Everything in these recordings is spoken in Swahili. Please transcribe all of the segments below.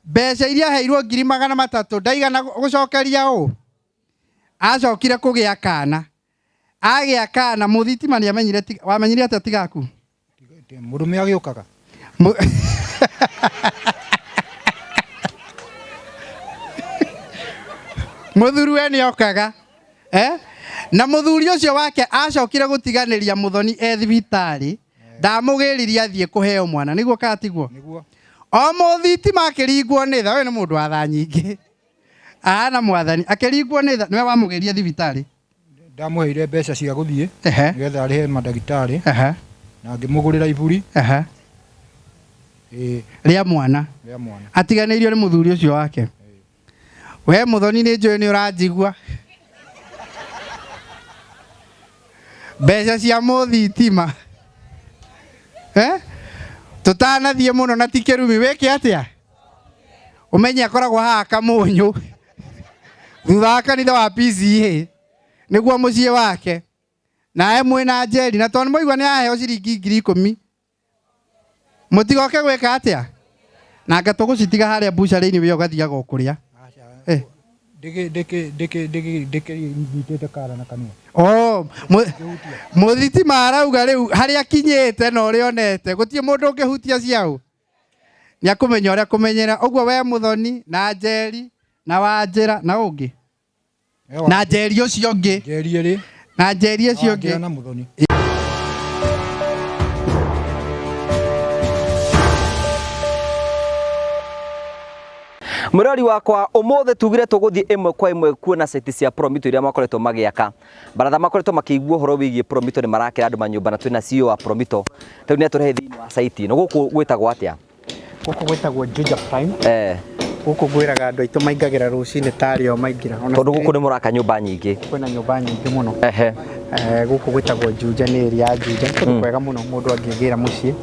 Mbeca iria heirwo 300,000 ndaigana gucokeria u. Acokire kugia kana. Agia kana muthitima ni amenyire wamenyire ati tigaku. Murume agiukaga. Muthuri we ni okaga. Na muthuri ucio wake acokire gutiganiria muthoni thibitari. Ndamugiriria athie kuheo mwana niguo katigwo. Niguo. O muthitima akiringwo ni tha we ni mundu wa tha nyingi. Na mwathani akiringwo ni tha niwe wamugiria thibitari. Ndamuheire mbeca cia guthie nigetha arihe madagitari na ngimugurira iburi ria mwana atiganeirio ni muthuri ucio wake. We muthoni ni njui ni uranjigua mbeca cia muthitima tutanathie muno na tikerumi weke atia umenye akoragwo haha Kamunyu thutha wa kanitha wa PCA niguo mucie wake nae mwina njeri na tondu moigwa ni aheo ciringi 10,000 mutigoke gwika atia na ngatugucitiga haria bucari-ini we ugathiaga ukuria nyitete kara na kanua muthitima arauga riu haria kinyite na uria onete gutie mundu ungihutia ciao ni akumenya uria kumenyera uguo we muthoni na njeri na Wanjira na ungi na njeri ucio ungi njeri ri na njeri ucio ungi na muthoni. Murori wakwa umothe tugire tuguthie imwe kwa imwe kuona site cia Promito iria makoretwo magiaka baratha makoretwo makiguo horo wigie Promito ni marakira andu manyumba na twina CEO wa Promito tiu ni aturehe thiini wa site no guku gwitagwo atia guku gwitagwo Juja Prime guku gwiraga andu aitu maingagira rucini tario maingira tondu guku ni muraka nyumba nyingi kwina nyumba nyingi muno guku gwitagwo Juja ni area ya Juja kundu kwega muno mundu angigira mucii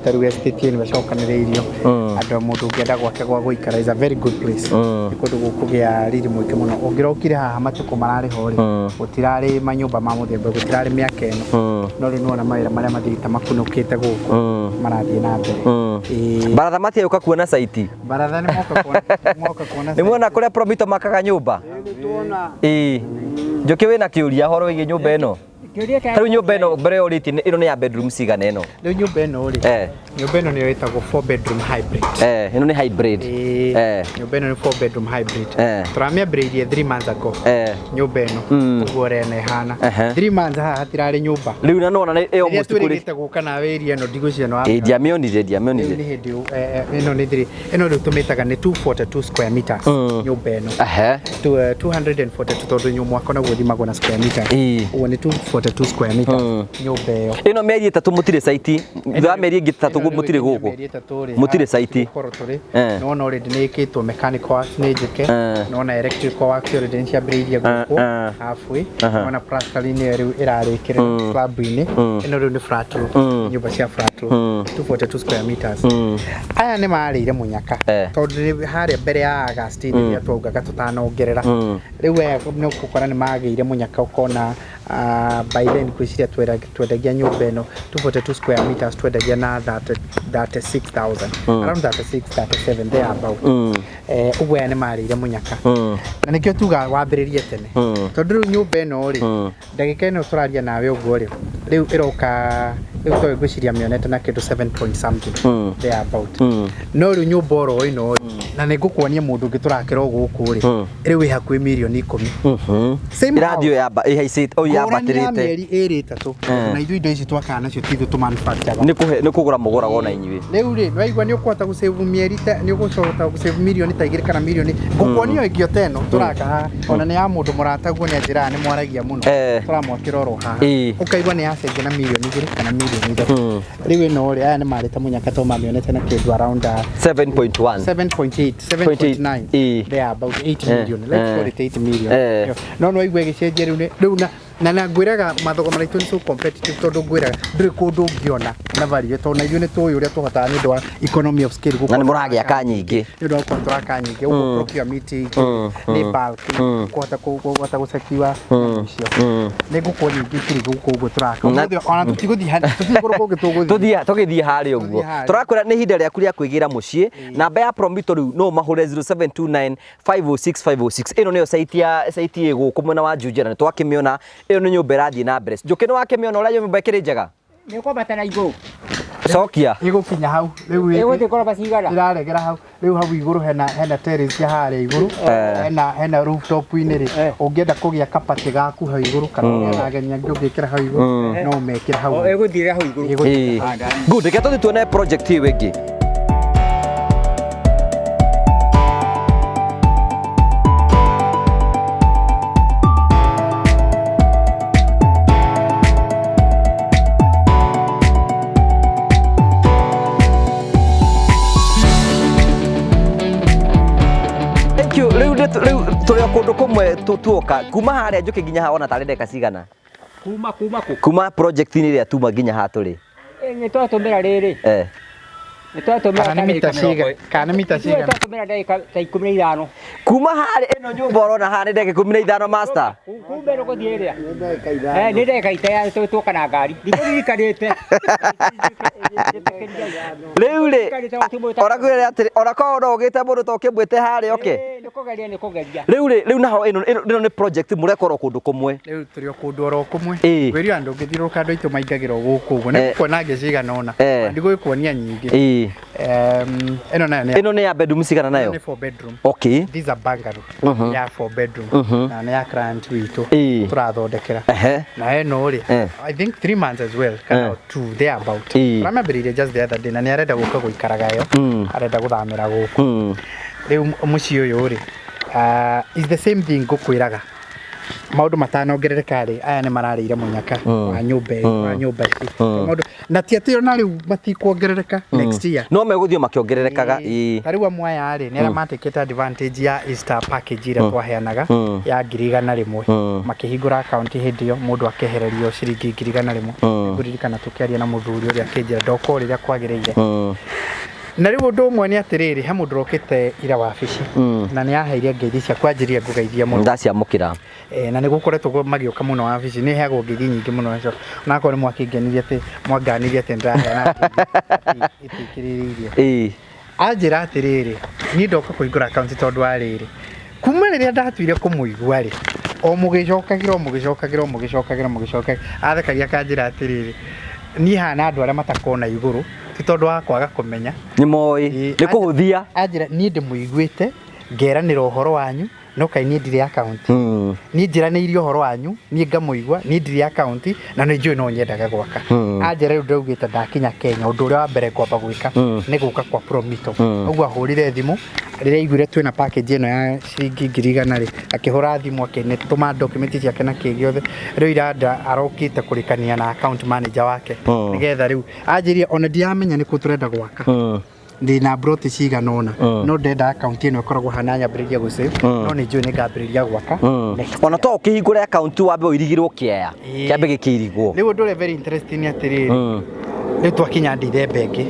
taru estate ni bacokaniriirio andu mundu ungienda gwake gwa guikara is a very good place kundu guku gia riri mwingi muno ungirokire haha matuko marari hori gutirari manyumba ma muthemba gutirari miaka ino no ri nuona mawira maria mathita makunukite guku marathie na mbere baratha matia uka kuona site baratha ni moka kuona ni muona kuria Promito makaga nyumba njoke wina kiuria horo wigi nyumba ino Taru nyumba ino mbere oriti ino ni ya bedroom cigana ino riu nyumba ino ri nyumba ino ni yetagwo 4 bedroom hybrid ino ni hybrid nyumba ino ni 4 bedroom hybrid turamĩambĩrĩirie 3 months ago nyumba ino uguo rene hana 3 months haha hatirarĩ nyumba riu na nona ni yo mũtukũrĩte gũka na area ino ndigũciona ndiamionire ni hindi ino ni thiri ino riu tumĩtaga ni 242 square meters nyumba ino 242 tondu nyumba wako naguo thimagwo na square meters uguo ni 242 square meters nyumba iyo ino meri 3 mutire site thutha meri 3 mutire guku mutire site nona already ni ikitwo mechanical works ni njike nona electrical works already ni ciambĩrĩirie guku halfway nona plastering riu irarĩkĩrĩra slab-ini ino riu ni flat roof nyumba cia flat roof 242 square meters aya ni marĩire munyaka tondu haria mbere ya Augustine ni twaugaga tutanongerera riu ni ukukora ni magĩire munyaka ukona by then kwiciria twendagia nyumba ino 242 square meters twendagia na 36,000 around 36 37 there about uguo ni marĩire munyaka na nikio tuga wambĩrĩrie tene tondu riu nyumba ino ri ndagika ino turaria nawe uguo ri riu iroka riu toy gwiciria mionete na kindu 7 point something there about no riu nyumba oro ino na nigukuonia mundu ungi turakira guku ri riu hakuhi milioni 10 same radio ya ihaisit ya batirite meri eri 3 na indo ici twakana nacio tithu tu manufacture ni kugura mugura wona inyui riu ri waigua ni ukwata gusave mieri ni ugucota gusave milioni ta 2 kana milioni ngukuonio ingio teno turaka ona ni ya mundu murataguo ni njira ni mwaragia muno turamwakira oro haha ukaigua ni yacenjia na milioni 2 kana milioni 3 riu ino ri aya ni marita munyaka to mamionete na kindu around 7.1 7.8 7.9 they are about 8 million let's call it 8 million no no igwe gicenjia riu na na ngwiraga mathoko maraitu ni so competitive tondu ngwiraga nduri kundu ngiona na value tondu na ni tuyu uria tuhotaga ni ndwa economy of scale na ni muragia ka nyingi ni ndwa kontra ka nyingi uko procurement ni bulk kuhota gusekiwa icio ni nguko nyingi kiri guko uguo turaka ona tutiguthi tutiguru kungi tuguthi hari uguo turakwira ni hinda riaku ria kwigira mucii namba ya Promito riu no mahure 0729 506 506 ino niyo site guku mwena wa Junjera ni twakimiona iyo ni nyumba irathie na mbere njuki ni wakimiona uria nyumba ikiri njega ni kwambata na iguru cokia igukinya hau riu iguthi koroba cigana iraregera hau riu hau iguru hena terrace ya haria iguru hena rooftop ini ri ungienda kugia kapati gaku hau iguru kana na agenya ngikira hau iguru no mekira hau iguthira hau iguru good reke tuthi tuone project hii wingi turia kundu kumwe tuoka kuma haria njuki nginya ha ona tari ndeka cigana kuma project ni ria tuma nginya ha turi ni twatumira riri ni twatumira kana mita cigana twatumira ndagika ta 15 kuma haria ino nyumba orona ha ni ndeka 15 master kumbe no kuthie ria ni ndagika itaya tuoka na ngari ndikurikanite riu ri orakwira atiri orako no gite mundu tokibwite haria okay ni kugeria riu naho ino ni project murekoro kundu kumwe riu turi kundu oro kumwe wirio andu ngithiruka andu itu maingagiro guku uguo ni kuona ngicigana ona ndigwikuonia nyingi ino ni ya bedroom cigana nayo ni 4 bedroom okay these are bungalow ya 4 bedroom na ya client witu turathondekera na eno ri I think 3 months as well kana 2 there about ramabirire just the other day na ni arenda guka guikaraga yo arenda guthamira guku riu muci uyu ri is the same thing gukwiraga maundu matanongerereka ri aya ni mararire munyaka wa nyumba ici maundu na ti atio na riu matikuongerereka next year no meguthio makiongererekaga tariu amwaya ri ni ara matikete advantage ya Easter package ira twaheanaga ya 1,100 makihingura account hindi yo mundu akehererio ciringi 1,100 nguririkana tukiaria na muthuri uria akinjira ndoko riria kwagiriire na riu undu umwe ni atiriri he mundu rokite ira wabici na ni aheire ngeithi cia kwanjiria ngugeithia muno ndaciamukira na ni gukoretwo magioka muno wabici ni heagwo ngeithi nyingi muno nacio na akore mwakingenirie ati mwanganirie ati ndaheana itikiririe anjira atiriri ni ndoka kuigura account tondu ariri kuma riria ndatuire kumuigua ri o mugicokagira athekagia kanjira atiriri ni hana andu aria matakona iguru ti tondu wa kwaga kumenya ni moi ni kuhuthia anjira ni ndimuiguite ngeranira uhoro wanyu no kai ni ndire account ni njiraniirie uhoro wanyu ni ngamuigua ni ndire account na ni njui no nyendaga gwaka anjira ndaugite ndakinya Kenya undu uria wa mbere kwamba gwika ni guka kwa Promito uguo ahurire thimu riria igure twina package ino ya ciringi 1,100 ri akihura thimu akine tuma document ciake na kigiothe riu iranda arokite kurikania na account manager wake nigetha riu anjirie ona ndiamenya ni ku turenda gwaka ndina broti cigana ona no ndenda account ino ikoragwo hana nyambiriria gu save no ni njui ni ngambiriria gwaka ona to ukihingura account wambe uirigirwo kiaya kiambe gikirigwo riu undu very interesting atiriri riu twakinya ndithembe ingi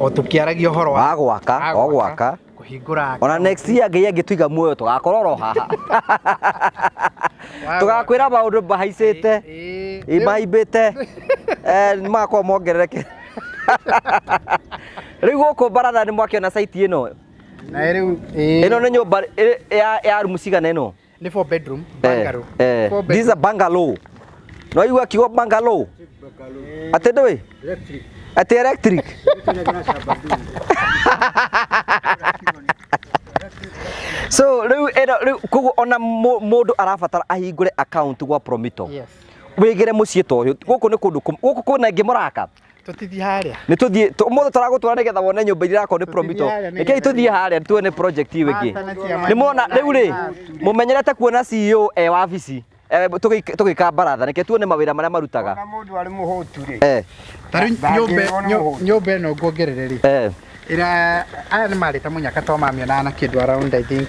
o tukiaragia uhoro wa gwaka kuhingura ona next year ngai angituiga muoyo tugakororo haha tugakwira maundu bahaicite imaibite makwa mongerereke riu guku baratha ni mwakiona site ino na riu ino ni nyumba ya room cigana ino ni 4 bedroom bungalow this is bungalow no igua kigo bungalow ate ndoi ate electric so riu kugu ona mundu arabatara ahingure account gwa Promito wigire mucii to uyu guku ni kundu guku kuna ingi muraka tutithi haria ni tuthie umuthi turagutwara nigetha wone nyumba iria irako ni Promito ikei tuthie haria tuone project iyi wingi ni mona riu ri mumenyerete kuona CEO wabici tugika baratha nike tuone mawira maria marutaga ona mundu ari muhutu ri tari nyumba no ngongerere ri ira aya ni marita munyaka to mamiona na kindu around I think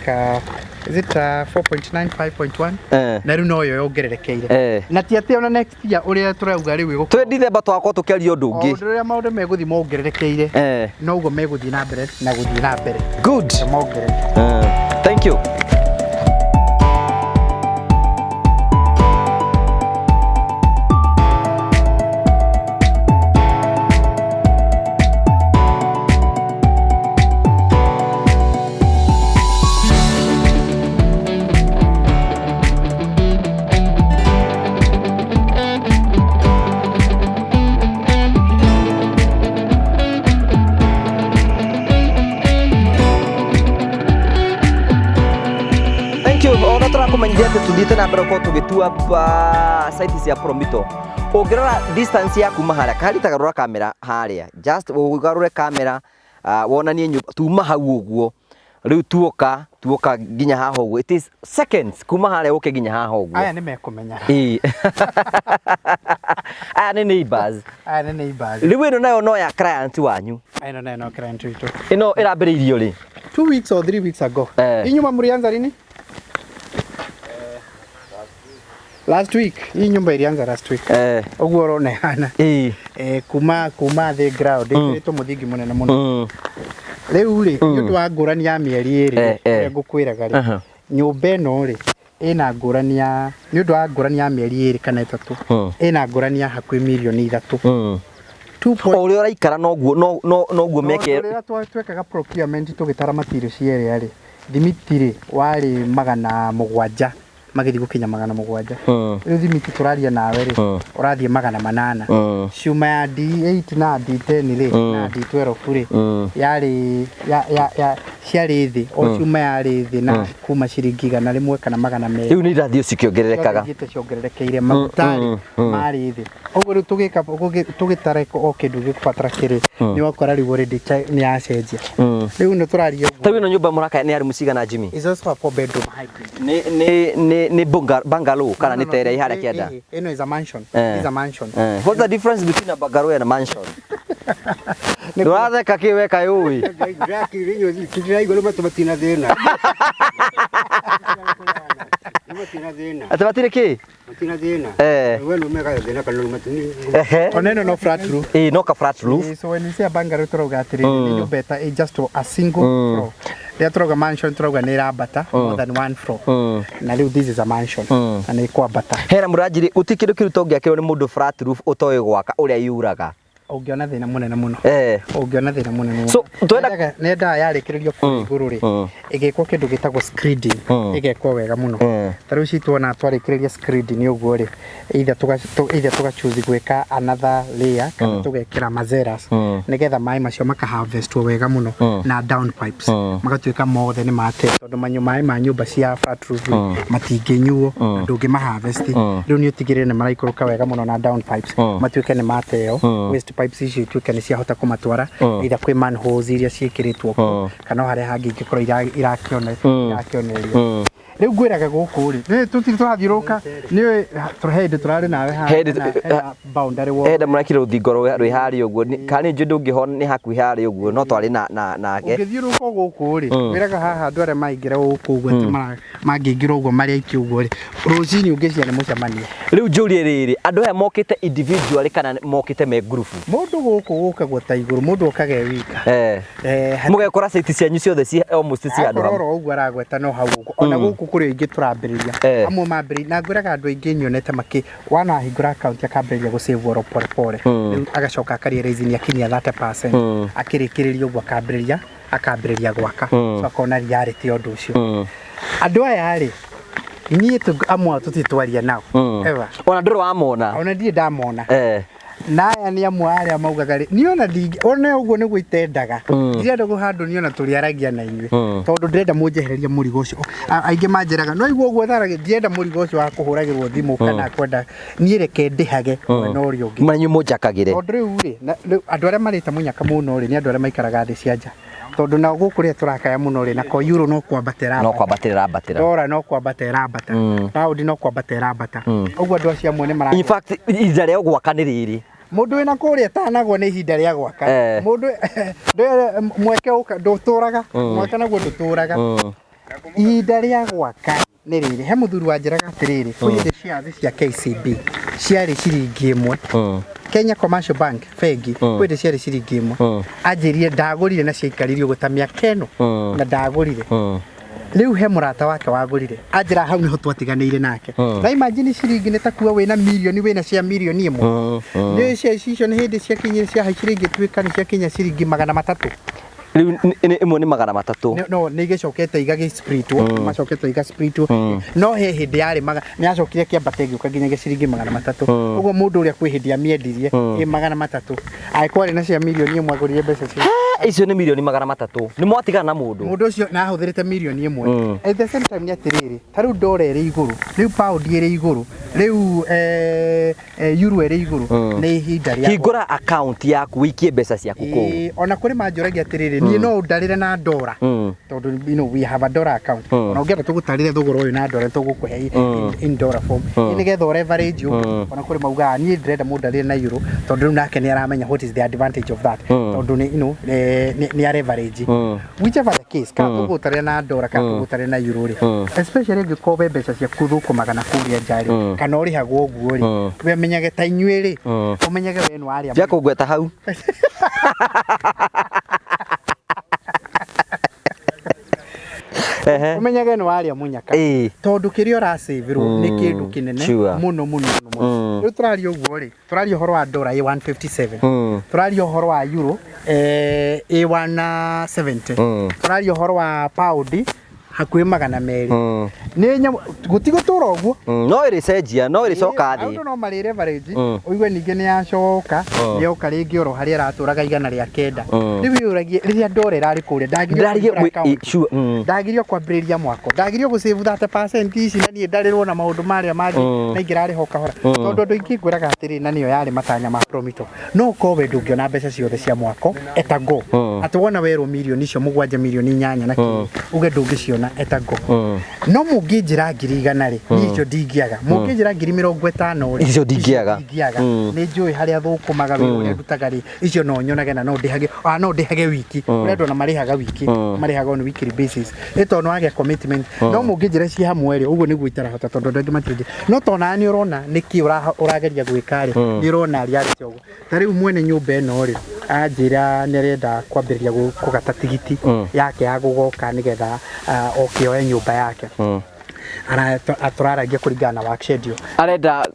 is it 4.9 5.1 na riu no yo yongererekeire na ti ati ona next year uria turauga riu iguko twe December twakwa tukiaria undu ungi uria maundu meguthi mongererekeire no ugo meguthi na mbere na guthi na mbere good thank you kumenyete tudite na mbere ko tugitua site cia Promito ongerera distance ya kuma haria kari tagarura kamera haria just ugarure kamera wonanie nyumba tuma hau uguo riu tuoka ginya haha uguo it is seconds kuma haria uke ginya haha uguo aya nimekumenya aya ni neighbors riu ino nayo no ya client wanyu ino nayo no client witu ino irambiriirio ri 2 weeks or 3 weeks ago inyuma murianza lini last week hii nyumba ilianza last week uguo uronehana kuma the ground ikirito muthingi munene muno riu ri ndu wa ngurani ya mieri iri ngukwiraga ri nyumba ino ri ina ngurani ya ndu wa ngurani ya mieri iri kana 3 ina ngurani ya hakwi milioni 3 uri uraikara noguo meke uri twekaga procurement tugitara material cia ri thimitiri wari 700 magithi gukinya 700 riu thimiti turaria nawe ri urathie 800 ciuma ya D8 na D10 ri na D12 ri yari ya ciari thi o ciuma yari thi na kuma ciringi 100 kana 200 riu ni irathio cikiongererekaga gite ciongererekeire magutari mari thi uguo riu tugitara o kindu gikubatara kiri ni wakora riu already ni acenjia riu no turaria tawi no nyumba muraka ni ari musiga na Jimmy is also a 4 bedroom hybrid ni bungalow kana ni tere ihara kienda ino is a mansion is a mansion what's the difference between a bungalow and a mansion Ndurathe kakiwe kayui Draki rinyo kitira igolo matumatina thina Atabatire ki matina thina we no mega thina kana no matini oneno no flat roof no ka flat roof so when you say a bungalow turoga atiri you better is just a single floor they turoga mansion turoga ni rabata more than one floor na riu this is a mansion and iko bata hera muranjiri utikiru kiruto ngiakirwo ni mundu flat roof utoe gwaka uria yuraga ungiona thina munene muno ungiona thina munene so twenda nenda yarikiririo kwa iguru ri igikwo kindu gitagwo screeding igekwo wega muno tariu ci tuona twarikiriria screeding uguo ri either tuga choose gweka another layer kana tugekira mazeras nigetha mai macio maka harvest wega muno na down pipes magatuika mothe ni mate tondu manyumai ma nyumba cia flat roof matinginyuo ndungi ma harvest riu ni utigirire ni maraikuruka wega muno na down pipes matuike ni mateo waste pipes ici tuike ni ciahota kumatwara either kwi manholes iria ciikiritwo kana haria hangi ngikoro irakionerio riu ngwiraga guku ri ni tutiri turathiuruka ni turahende turari nawe ha boundary wall henda murakire ruthingo rwi hari uguo kani njundu ngihona ni hakuhi hari uguo no twari nake ngithiuruka guku ri wiraga haha andu aria maingira guku uguo ti mangingira uguo mari aiki uguo ri rucini ungiciana mucemania riu njuri riri andu aya mokite individually kana mokite me group mundu guku gukagwo ta iguru mundu okage wika mugekora site cianyu ciothe ci almost ci andu oro uguo aragweta no hau ona guku kuri ingi turambiriria amwe mambiri na ngwiraga andu ingi nyonete maki wana hingura account akambiriria gu save oro pore agacoka akari raising akinya 30% akirikiriria uguo akambiriria gwaka so akona reality undu ucio andu aya ri nie tu amwe tutitwaria nao ever ona nduru wamona ona ndie ndamona naya ni amwe aria maugaga ri niona ndingi ona uguo niguo itendaga ndirenda guhandu niona turiaragia na inywe tondu ndirenda munjehereria murigo ucio aingi manjeraga no iguo guo tharaga ndirenda murigo ucio wa kuhuragirwo thimu kana kwenda nie reke ndihage na urio ungi manyu munjakagire tondu riu ri andu aria marita munyaka muno ri ni andu aria maikaraga thi cia nja tondu na guku ri turakaya muno ri na ko euro no kwambatira dora no kwambatira bata pound no kwambatira bata uguo andu acio amwe ni mara in fact ihinda ria gwaka ni riri mundu wina kuria tanagwo ni ihinda ria gwaka mundu mweke uka nduturaga mwaka naguo nduturaga ihinda rĩa gwaka nĩ rĩrĩ. He mũthuri wanjĩraga atĩrĩrĩ, kwĩ hĩndĩ ciathĩ cia KCB ciarĩ ciringi ĩmwe. Kenya Commercial Bank bengi kwĩ hĩndĩ ciarĩ ciringi ĩmwe. Anjĩrire ndagũrire na ciaikarire ũguo ta mĩaka ĩno na ndagũrire. Rĩu he mũrata wake wagũrire. Anjĩra hau nĩho twatiganĩire nake. Na imagine ciringi nĩ ta kuwa wĩna mirioni wĩna cia mirioni ĩmwe. Nĩ cia icio nĩ hĩndĩ ciakinyire cia ciringi tuĩka nĩ ciakinya ciringi 300. Riu imwe ni 300 no nä igäcokete igagä-splitwo macokete iga-splitwo no he hĩndĩ yarĩ nĩ yacokire kĩambate gĩũka nginyagia ciringi 300. Ũguo mũndũ ũrĩa kwĩ hĩndĩ amĩendirie ĩ 300 angĩkorwo arĩ na cia mirioni ĩmwe agũrire mbeca cio icio nĩ mirioni 300 nĩ mwatigana na mũndũ ũcio na ahũthĩrĩte mirioni ĩmwe. At the same time nĩ atĩrĩrĩ, ta rĩu ndora ĩrĩ igũrũ, rĩu pound ĩrĩ igũrũ, rĩu euro ĩrĩ igũrũ, nĩ ihinda rĩa hingũra account yaku wikie mbeca ciaku kũu. Ona kũrĩ manjũragia atĩrĩrĩ, niĩ no ndarĩre na ndora tondũ we have a dollar account. Ona ũngĩenda tũgũtarĩre thogora ũyũ na ndora tũgũkũhe in dollar form nĩgetha ũreverage ũguo. Ona kũrĩ maugaga niĩ ndĩrenda mũndũ ndarĩre na euro tondũ rĩu nake nĩ aramenya what is the advantage of that tondũ nĩ areverage. Whichever the case, kana tũgũtarĩre na ndora kana tũgũtarĩre na euro rĩ, especially ũngĩkorwo we mbeca ciaku thũkũmaga na kũrĩa nja rĩ kana ũrĩhagwo ũguo rĩ, we menyage ta inyuĩ rĩ, ũmenyage we nĩ warĩa cia kũngweta hau. Umenyage nĩ warĩa mũnyaka tondũ kĩrĩa ũrasĩvĩrwo nĩ kĩndũ kĩnene mũno mũno mũno. Rĩu tũraria ũguo rĩ, tũraria ũhoro wa ndora ĩ 157, tũraria ũhoro wa euro ĩ 170, tũraria ũhoro wa pound hakuhĩ 200. Nĩ nyamũ gũtigũtũra ũguo no ĩrĩcenjia no ĩrĩcoka thĩ. Andũ no marĩ leverage ũigue ningĩ nĩ yacoka nĩyoka rĩngĩ oro harĩa aratũraga 109. Rĩu ũragie rĩrĩa ndora ĩrarĩ kũrĩa ndagirio kwambĩrĩria mwako, ndagirio gũsave 30% ici na niĩ ndarĩrwo na maũndũ marĩa mangĩ na ingĩrarĩho kahora tondũ andũ aingĩ ngwĩraga atĩrĩ na nĩyo yarĩ matanya ma Promito. No ũkorwo we ndũngĩona mbeca ciothe cia mwako etago atĩ wona werwo mirioni icio 7 mirioni 8 na kĩ uge ndũngĩciona etago. No mũngĩnjĩra 100 rĩ icio ndingĩaga, mũngĩnjĩra 50 rĩ icio ndingĩaga. Nĩ njũĩ harĩa thũkũmaga wĩ ũrĩa ndutaga rĩ icio no nyonage na no ndĩhage wiki ũrĩa andũ na marĩhaga wiki marĩhaga on weekly basis ĩto no age commitment. No mũngĩnjĩra ciĩ hamwe rĩ ũguo nĩguo itarahota tondũ ndangĩ matirĩ no tona nĩ ũrona nĩkĩ ũrageria gwĩka rĩ nĩ ũrona reality ũguo. Ta rĩu mwene nyũmba ĩno rĩ anjĩra nĩ arenda kwambĩrĩria kũgata tigiti yake ya gũgoka nĩgetha okĩoe nyũmba yake. Atũraragia kũringana na work schedule. Arenda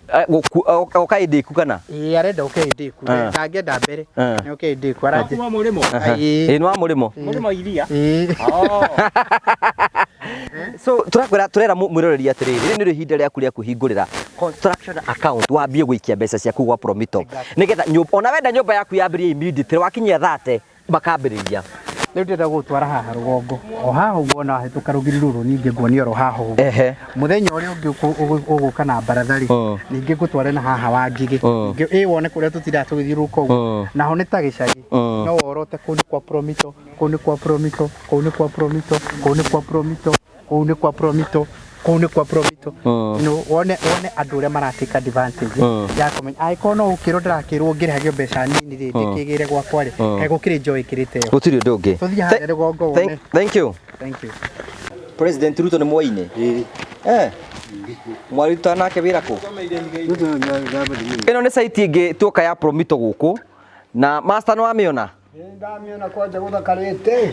ũkaĩndĩku kana? Arenda ũkaĩndĩku. Ndangĩenda mbere nĩ ũkaĩndĩku. Kuma mũrĩmo? Nĩ wa mũrĩmo? Mũrĩmo iria? So tũrera mwĩroreri atĩrĩrĩ, rĩrĩ nĩ ihinda rĩaku rĩa kũhingũrĩra construction account wambie gũikia mbeca ciaku gwa Promito nĩgetha ona wenda nyũmba yaku yambĩrĩrie immediately wakinyia 30 makambĩrĩria. Rĩu ndĩrenda gũtwara haha rũgongo o haha ũguo na hĩtũka rũgiri rũrũ ningĩ nguonia oro haha ũguo. Mũthenya ũrĩa ũngĩ ũgũka na barathari ningĩ ngũtware na haha Wangigĩ ĩ wone kũrĩa tũtindaga tũgĩthiũrũrũka ũguo naho nĩ ta gĩcagi no worote kũu nĩ kwa Promito, kũu nĩ kwa Promito, kũu nĩ kwa Promito, kũu nĩ kwa Promito, kũu nĩ kwa Promito, kũu nĩ kwa Promito. Wone andũ ũrĩa maratake advantage ya kũmenya angĩkorwo no ũkĩrwo ndĩrakĩrwo ngĩrĩhagio mbeca nini rĩ ndĩkĩgĩre gwakwa rĩ gũkĩrĩ njoĩ ĩkĩrĩte yo gũtirĩ ũndũ ũngĩ. Tũthiĩ haha rũgongo wone. Thank you. Thank you. President Ruto nĩ mwaine mwaruta nake wĩra kũ? Ĩno nĩ site ĩngĩ tuoka ya Promito gũkũ na master nĩ wamĩona? Ndamĩona kwanja gũthakarĩte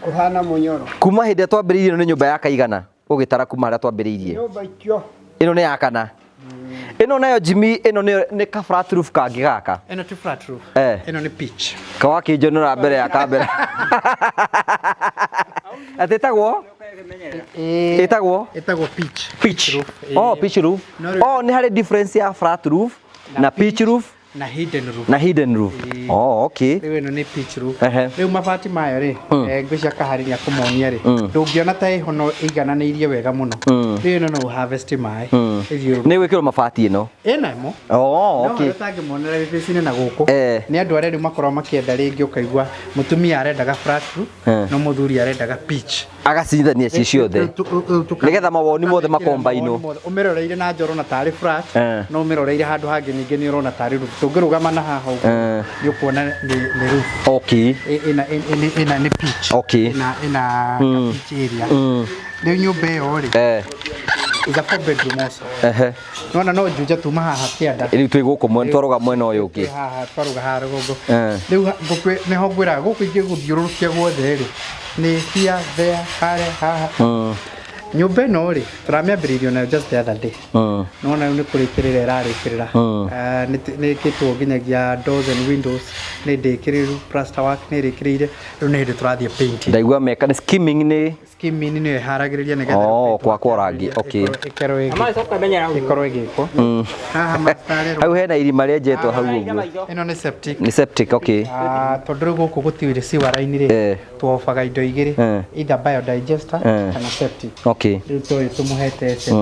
kũhana mũnyoro. Kuma hĩndĩ twambĩrĩirie nĩ nyũmba ya kaigana ũgĩtara kuma harĩa twambĩrĩirie? Nyũmba ikio ĩno nĩ ya kana. Ĩno nayo Jimmy ĩno nĩ ka flat roof kangĩ gaka? Ĩno ti flat roof, ĩno nĩ pitch. Kawakĩnjonora mbere ya kamera. Atĩtagwo? Ĩtagwo pitch. Pitch. Pitch roof. Nĩ harĩ difference ya flat roof na pitch roof na hidden roof. Okay. Rĩu ĩno nĩ pitch roof. Rĩu mabati mayo rĩ ngwĩcia kaharĩria kũmonia rĩ ndũngĩona ta ĩhono ĩigananĩirie wega mũno. Rĩu ĩno no harvest maĩ nĩ gwĩkĩrwo mabati ĩno ĩnamo. Okay. No ũtangĩmonera gĩbici-inĩ na gũkũ nĩ andũ arĩa rĩu makoragwo makĩenda rĩngĩ ũkaigua mũtumia arendaga flat roof no mũthuri arendaga pitch agacithania ci ciothe nĩgetha mawoni mothe makombainwo. Ũmĩroreire na njoro na tarĩ flat no ũmĩroreire handũ hangĩ ningĩ nĩ ũrona tarĩ roof. Tũngĩrũgama na haha ũguo nĩ ũkuona nĩ roof. Okay. Ĩna nĩ pitch. Okay. Ĩna pitch area. Leo nyumba ĩyo rĩ. Is a 4 bedroom also. Nona no juja tuma haha kĩanda. Rĩu twĩ gũkũ mwena twaruga mwena ũyũ ũngĩ. Haha twaruga haha rũgongo. Rĩu ngũkwĩ nĩho ngwĩra gũkũ ingĩgũthiũrũrũkia guothe rĩ. Nĩ here there harĩa haha. Nyumba ĩno rĩ tũramĩambĩrĩirio na just the other day. Nona nĩ kũrĩkĩrĩra ĩrarĩkĩrĩra. Nĩ kĩtwo nginyagia doors and windows nĩ ndĩkĩrĩru, plaster work nĩ ĩrĩkĩrĩire. Rĩu nĩ hĩndĩ tũrathiĩ paint. Ndaigua meka nĩ skimming nĩ skimming nĩ haragĩrĩria nĩgetha kwa kwa rangi. Okay. Ikorwo igĩkwo. Haha master hau hena irima rĩenjetwo hau ũguo. Ĩno nĩ septic. Nĩ septic, okay. Tondũ rĩu gũkũ gũtirĩ sewer line rĩ twobaga indo igĩrĩ either biodigester kana septic. Okay. Rĩu tũĩ tũmũhete septic.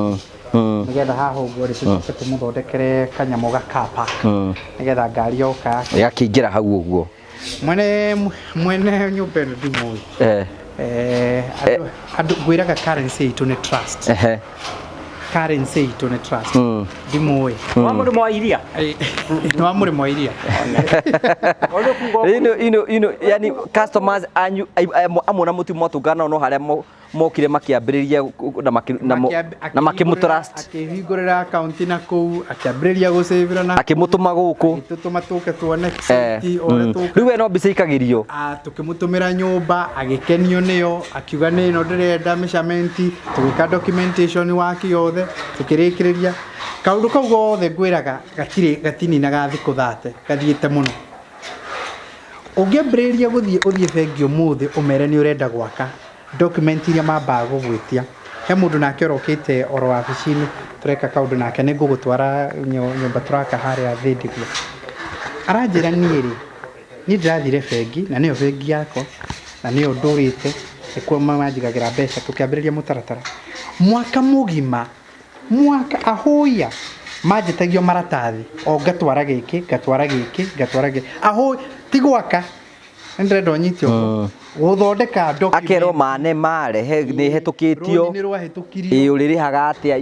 Nĩgetha haha ũguo rĩ tũcoke tũmũthondekere kanyamũ ga car park. Nĩgetha ngari yoka ĩgakĩingĩra hau ũguo. Mwene nyũmba ĩno ndimũĩ. Andũ ngwĩraga currency itũ nĩ trust. Currency itũ nĩ trust. Ndimũĩ. Wa mũrĩmo wa iria. Nĩ wa mũrĩmo wa iria. Yani customers anyu amwe na mũtimũ tũngana no harĩa mokire makiambĩrĩria na makĩmũtrust. Akĩhingũrĩra account na kũu akĩambĩrĩria gũcĩvĩra na akĩmũtũma gũkũ. Tũtũma tũke tuone safety rĩu we no mbica ikagĩrio. Tũkĩmũtũmĩra nyũmba agĩkenio nĩyo akiuga nĩ ĩno ndĩrenda measurement tũgĩka documentation waki yothe tũkĩrĩkĩrĩria kaũndũ kau gothe ngwĩraga gatininaga thikũ 30 gathiĩte mũno. Ũngĩambĩrĩria ũthiĩ bengi ũmũthĩ ũmere nĩ ũrenda gwaka document iria mambaga gũgwĩtia. He mũndũ nake orokĩte oro wabici-inĩ tũreka kaũndũ nake nĩ ngũgũtwara nyũmba tũraka harĩa Thĩndigua. Aranjĩra niĩ rĩ niĩ ndĩrathire bengi na nĩyo bengi yakwa na nĩyo ndũrĩte nĩkuo manjigagĩra mbeca tũkĩambĩrĩria mũtaratara. Mwaka mũgima mwaka ahoya manjĩtagio maratathi o ngatwara gĩkĩ ahoy ti gwaka ndĩrenda ũnyitio gũthondeka document akerwo mane marehe nĩ hetũkĩtio nĩ rwahĩtũkirio ũrĩrĩhaga atĩa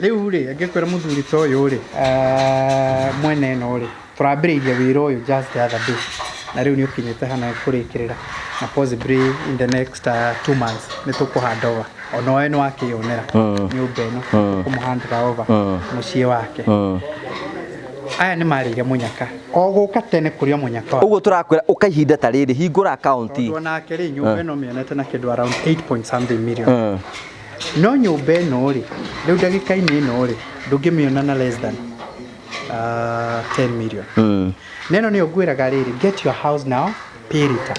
rĩu rĩ angĩkwĩra mũthuri ta ũyũ rĩ mwene ĩno rĩ tũrambĩrĩirie wĩra ũyũ just the other day na rĩu nĩ ũkinyĩte hana kũrĩkĩrĩra na possibly in the next 2 months nĩ tũkũhanda over ona we nĩ wakĩyonera nyũmba ĩno kũmũhandĩra over mũciĩ wake. Aya nĩ marĩire mũnyaka o gũka tene kũrĩa mũnyaka ũguo tũrakwĩra ũkaihinda ta rĩrĩ hingũra account nake rĩ nyũmba ĩno mĩonete na kĩndũ around 8.something million. No nyũmba ĩno rĩ rĩu ndagĩka-inĩ ĩno rĩ ndũngĩmĩona na less than 10 million. Neno nĩ ngwĩraga rĩrĩ get your house now pay later.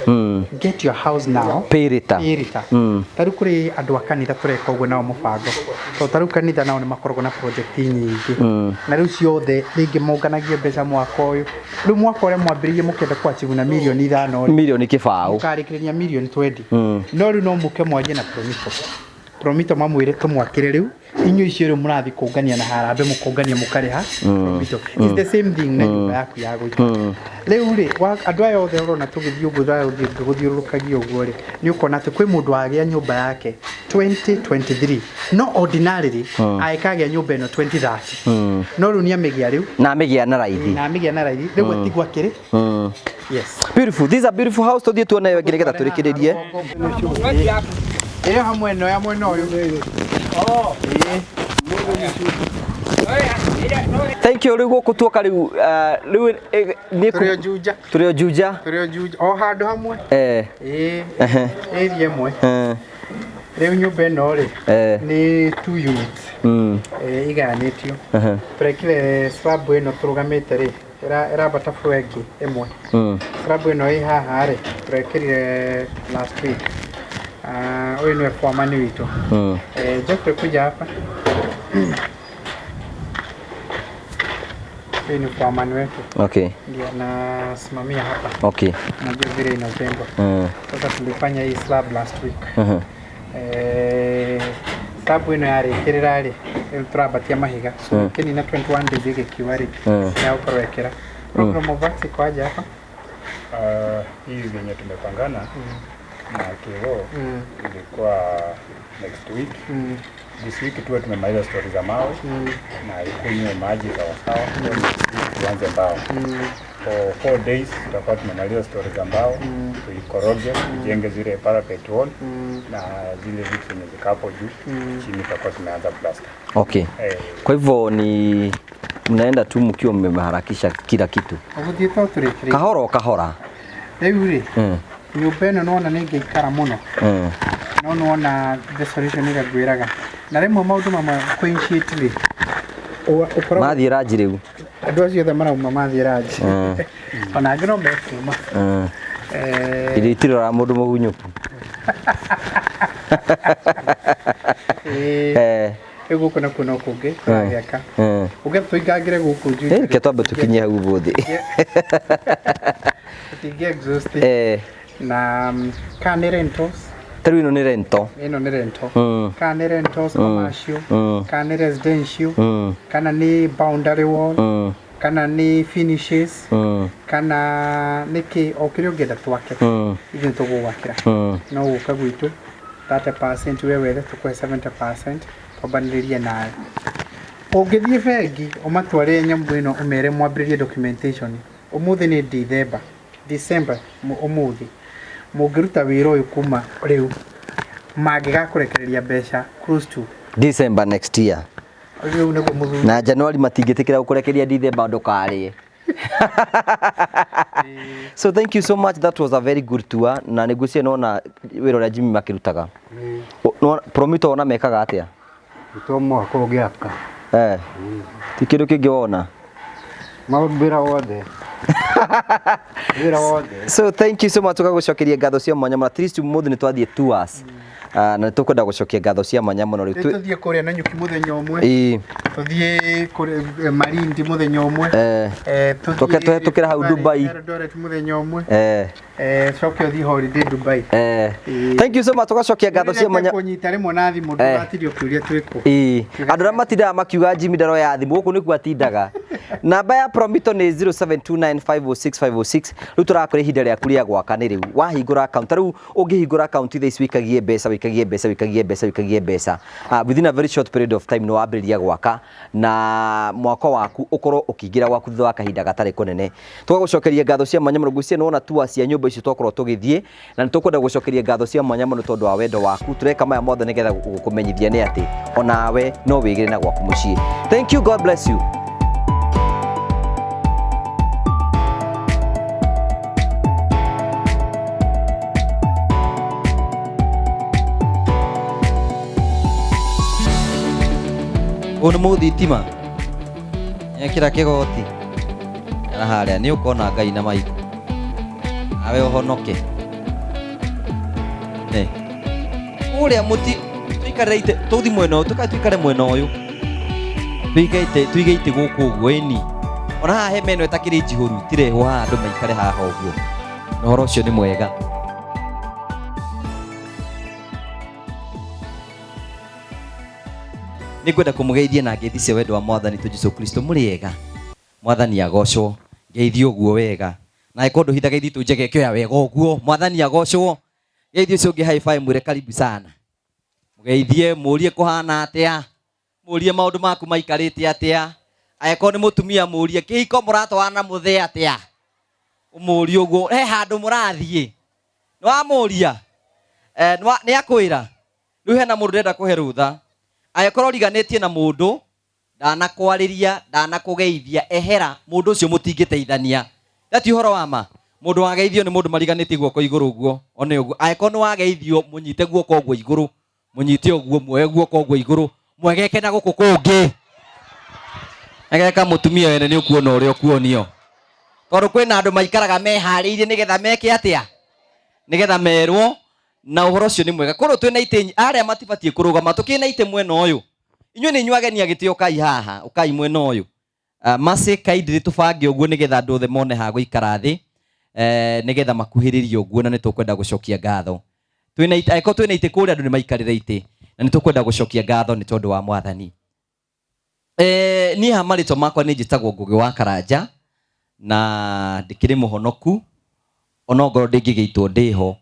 Get your house now pay later. Tarĩu kũrĩ andũ a kanitha tũreka ũguo nao mũbango tondũ tarĩu kanitha nao nĩ makoragwo na project nyingĩ na rĩu ciothe rĩngĩ monganagia mbeca mwaka ũyũ. Rĩu mwaka ũrĩa mwambĩrĩirie mũkĩenda kwachivu na milioni 5 milioni kĩbaũ mũkarĩkĩrĩria milioni 20 no rĩu no mũke mwanjie na Promito mamwĩre tũmwakĩre rĩu inyuĩ icio rĩu mũrathiĩ kũngania na harambe mũkũngania mũkarĩha Promito. It's the same thing na nyũmba yaku ya gũikara. Rĩu rĩ andũ aya othe ũrona tũgĩthiĩ ũguo gũthiũrũrũkagia ũguo rĩ nĩ ũkona atĩ kwĩ mũndũ wagĩa nyũmba yake 2023 no ordinarily aikagĩa nyũmba ĩno 2030 no rĩu nĩ amĩgĩa rĩu na amĩgĩa na raithi rĩu atigwa kĩrĩ. Yes, beautiful. This is a beautiful house. Tũthiĩ tuone yo nginya tũrĩkĩrĩrie ĩrĩa hamwe no ya mwena ũyũ. Thank you. Rĩu gũkũ tuoka rĩu nĩ tũrĩ Juja o handũ hamwe area ĩmwe. Rĩu nyũmba ĩno rĩ nĩ 2 units igayanĩtio tũrekire slab ĩno tũrũgamĩte rĩ ĩrambata floor ĩngĩ ĩmwe. Slab ĩno ĩ haha rĩ tũrekĩrire last week. Huyu ni foreman wetu. Jeffrey kuja hapa. Huyu ni foreman wetu. Okay. Ndio anasimamia hapa. Okay. Najua vile inajengwa. Sasa tulifanya hii slab last week. Slab ino yarĩkĩrĩra rĩ tũrabatia mahiga. So kini na 21 days ikiwa rĩ ya ukorwekera. Program of work iko aje hapa? Hii yenye tumepangana na Kigo ilikuwa next week. This week tuwe tumemaliza stories za mawe na ikunywe maji sawa sawa tuanze mbao. for 4 days tutakuwa tumemaliza story za mbao, tuikoroge, tujenge zile parapet wall na zile vitu zenye zikapo juu chini tutakuwa tumeanza plaster. Okay. Kwa hivyo ni mnaenda tu mkiwa mmeharakisha kila kitu. Kahora kahora. Euri. Nyumba ĩno nona nĩ ngĩikara mũno. No nona the solution ĩrĩa ngwĩraga. Na rĩmwe maũndũ mamwe coincide rĩ. Mathiĩ ranji rĩu. Andũ acio othe marauma mathiĩ ranji. Ona angĩ no mekuma. Irio itirora mũndũ mũhunyũku. Gũkũ na kuno kũngĩ gĩaka. Ũge tũingangĩre gũkũ njui. Reke twambe tũkinye hau ũthĩ. Tũtinge exhaust. Na kana rentals. Tarũ ĩno nĩ rento. Ĩno nĩ rento. Kana rentals commercial, kana residential, kana nĩ boundary wall, kana nĩ finishes, kana nĩkĩ o kĩrĩa ũngĩenda twake. Ithuĩ tũgũgwakĩra. No gũka gwitũ 30% we wethe tũkũhe 70% twambanĩrĩrie nawe. Ũngĩthiĩ bengi ũmatware nyamũ ĩno ũmere mwambĩrĩrie documentation. Ũmũthĩ nĩ December ũmũthĩ. Mũngĩruta wĩra ũyũ kuma rĩu mangĩgakũrekereria mbeca close to December next year. Na January matingĩtĩkĩra gũkũrekeria December ndũkarĩe. So thank you so much, that was a very good tour. Na nĩgũcie nona wĩra ũrĩa Jimmy makĩrutaga. Promito ona mekaga atĩa? Itomo kũgĩaka. Ti kĩndũ kĩngĩ wona. Maũndũ wothe. So thank you so much, tũgagũcokeria ngatho cia mwanya mũno. At least mũthĩ nĩ twathiĩ tours. Na tũkwenda gũcokia ngatho cia mwanya mũno. Tũthiĩ kũrĩa na nyuki mũthenya ũmwe. Tũthiĩ kũrĩa Malindi mũthenya ũmwe. Tũkĩra hau Dubai. Eldoret mũthenya ũmwe. Coke ũthiĩ holiday Dubai. Thank you so much, tũgacokia ngatho cia mwanya. Kũnyita rĩmwe na thimũ ndũgatirio kĩũria twĩkwo. Andũ arĩa matindaga makiuga Jimmy ndaroya thimũ gũkũ nĩkuo atindaga. Namba ya Promito nĩ 0729506506. Rĩu tũrakũrĩa ihinda rĩaku rĩa gwaka nĩ rĩu. Wahingũra account rĩu ũngĩhingũra account thaa ici wĩkagie mbeca. Within a very short period of time no wambĩrĩria gwaka na mwaka waku ũkorwo ũkĩingĩra gwaku thutha wa kahinda gatarĩ kũnene. Tũgagũcokeria ngatho cia mwanya mũno. Ngwĩciria nĩwona tour cia nyũmba icio twakorwo tũgĩthiĩ na nĩ tũkwenda gũcokeria ngatho cia mwanya mũno tondũ wa wendo waku. Tũreka maya mothe nĩgetha gũkũmenyithia nĩ atĩ onawe no wĩgĩre na gwaku mũciĩ. Thank you, God bless you. Ũyũ nĩ mũthitima ekĩra kĩgoti na harĩa nĩ ũkona Ngai na maitho nawe ũhonoke. Ũrĩa mũti tũikarĩte tũthi mwena ũyũ, tũikare mwena ũyũ, tũige gũkũ ũguo ĩni. Ona haha hema ĩno ĩtakĩrĩ njihũru itirehwo haha andũ maikare haha ũguo. Na ũhoro ũcio nĩ mwega. Nĩngwenda kũmũgeithia na ngeithi cia wendo wa Mwathani tu Jesũ Kristo. Mũrĩega. Mwathani agocwo. Ngeithi ũguo wega. Na ikondo hitha geithi tu njege kĩoya wega ũguo. Mwathani agocwo. Ngeithi ũcio ũngĩ high five mwĩre karibu sana. Mũgeithie mũrie kũhana atĩa. Mũrie maũndũ maku maikarĩte atĩa. Angĩkorwo nĩ mũtumia mũrie kĩhiko mũratwara mũthee atĩa. Ũmũrie ũguo. He handũ mũrathiĩ. Nĩwamũria. Nĩ akwĩra. Rĩu hena mũndũ ndenda kũhe rũtha. Angĩkorwo riganĩtie na mũndũ ndanakwarĩria ndanakũgeithia ehera mũndũ ũcio mũtingĩteithania. Ndati ũhoro wa ma. Mũndũ wageithio nĩ mũndũ mariganĩtie guoko igũrũ ũguo. One ũguo. Angĩkorwo nĩ wageithio mũnyite guoko ũguo igũrũ. Mũnyite ũguo muoe guoko ũguo igũrũ. Mwegeke na gũkũ kũngĩ. Ageka mũtumia wene nĩ ũkuona ũrĩa ũkuonio. Tondũ kwĩna andũ maikaraga meharĩirie nĩgetha meke atĩa. Nĩgetha merwo. Na ũhoro ũcio nĩ mwega. Korwo twĩna itĩ arĩa matibatiĩ kũrũgama tũkĩna itĩ mwena ũyũ. Inyuĩ nĩ inyuagenia gĩtĩ ũkai haha, ũkai mwena ũyũ. Mase kaindĩ tũbange ũguo nĩgetha andũ othe mone ha gũikara thĩ. Nĩgetha makuhĩrĩrie ũguo na nĩ tũkwenda gũcokia ngatho. Angĩkorwo twĩna itĩ kũrĩa andũ nĩ maikarĩre itĩ na nĩ tũkwenda gũcokia ngatho nĩ tondũ wa Mwathani. Niĩ ha marĩtwa makwa nĩ njĩtagwo Ngũgĩ wa Karanja na ndĩkĩrĩ mũhonoku ona ongorwo ndĩngĩgĩitwo ndĩho.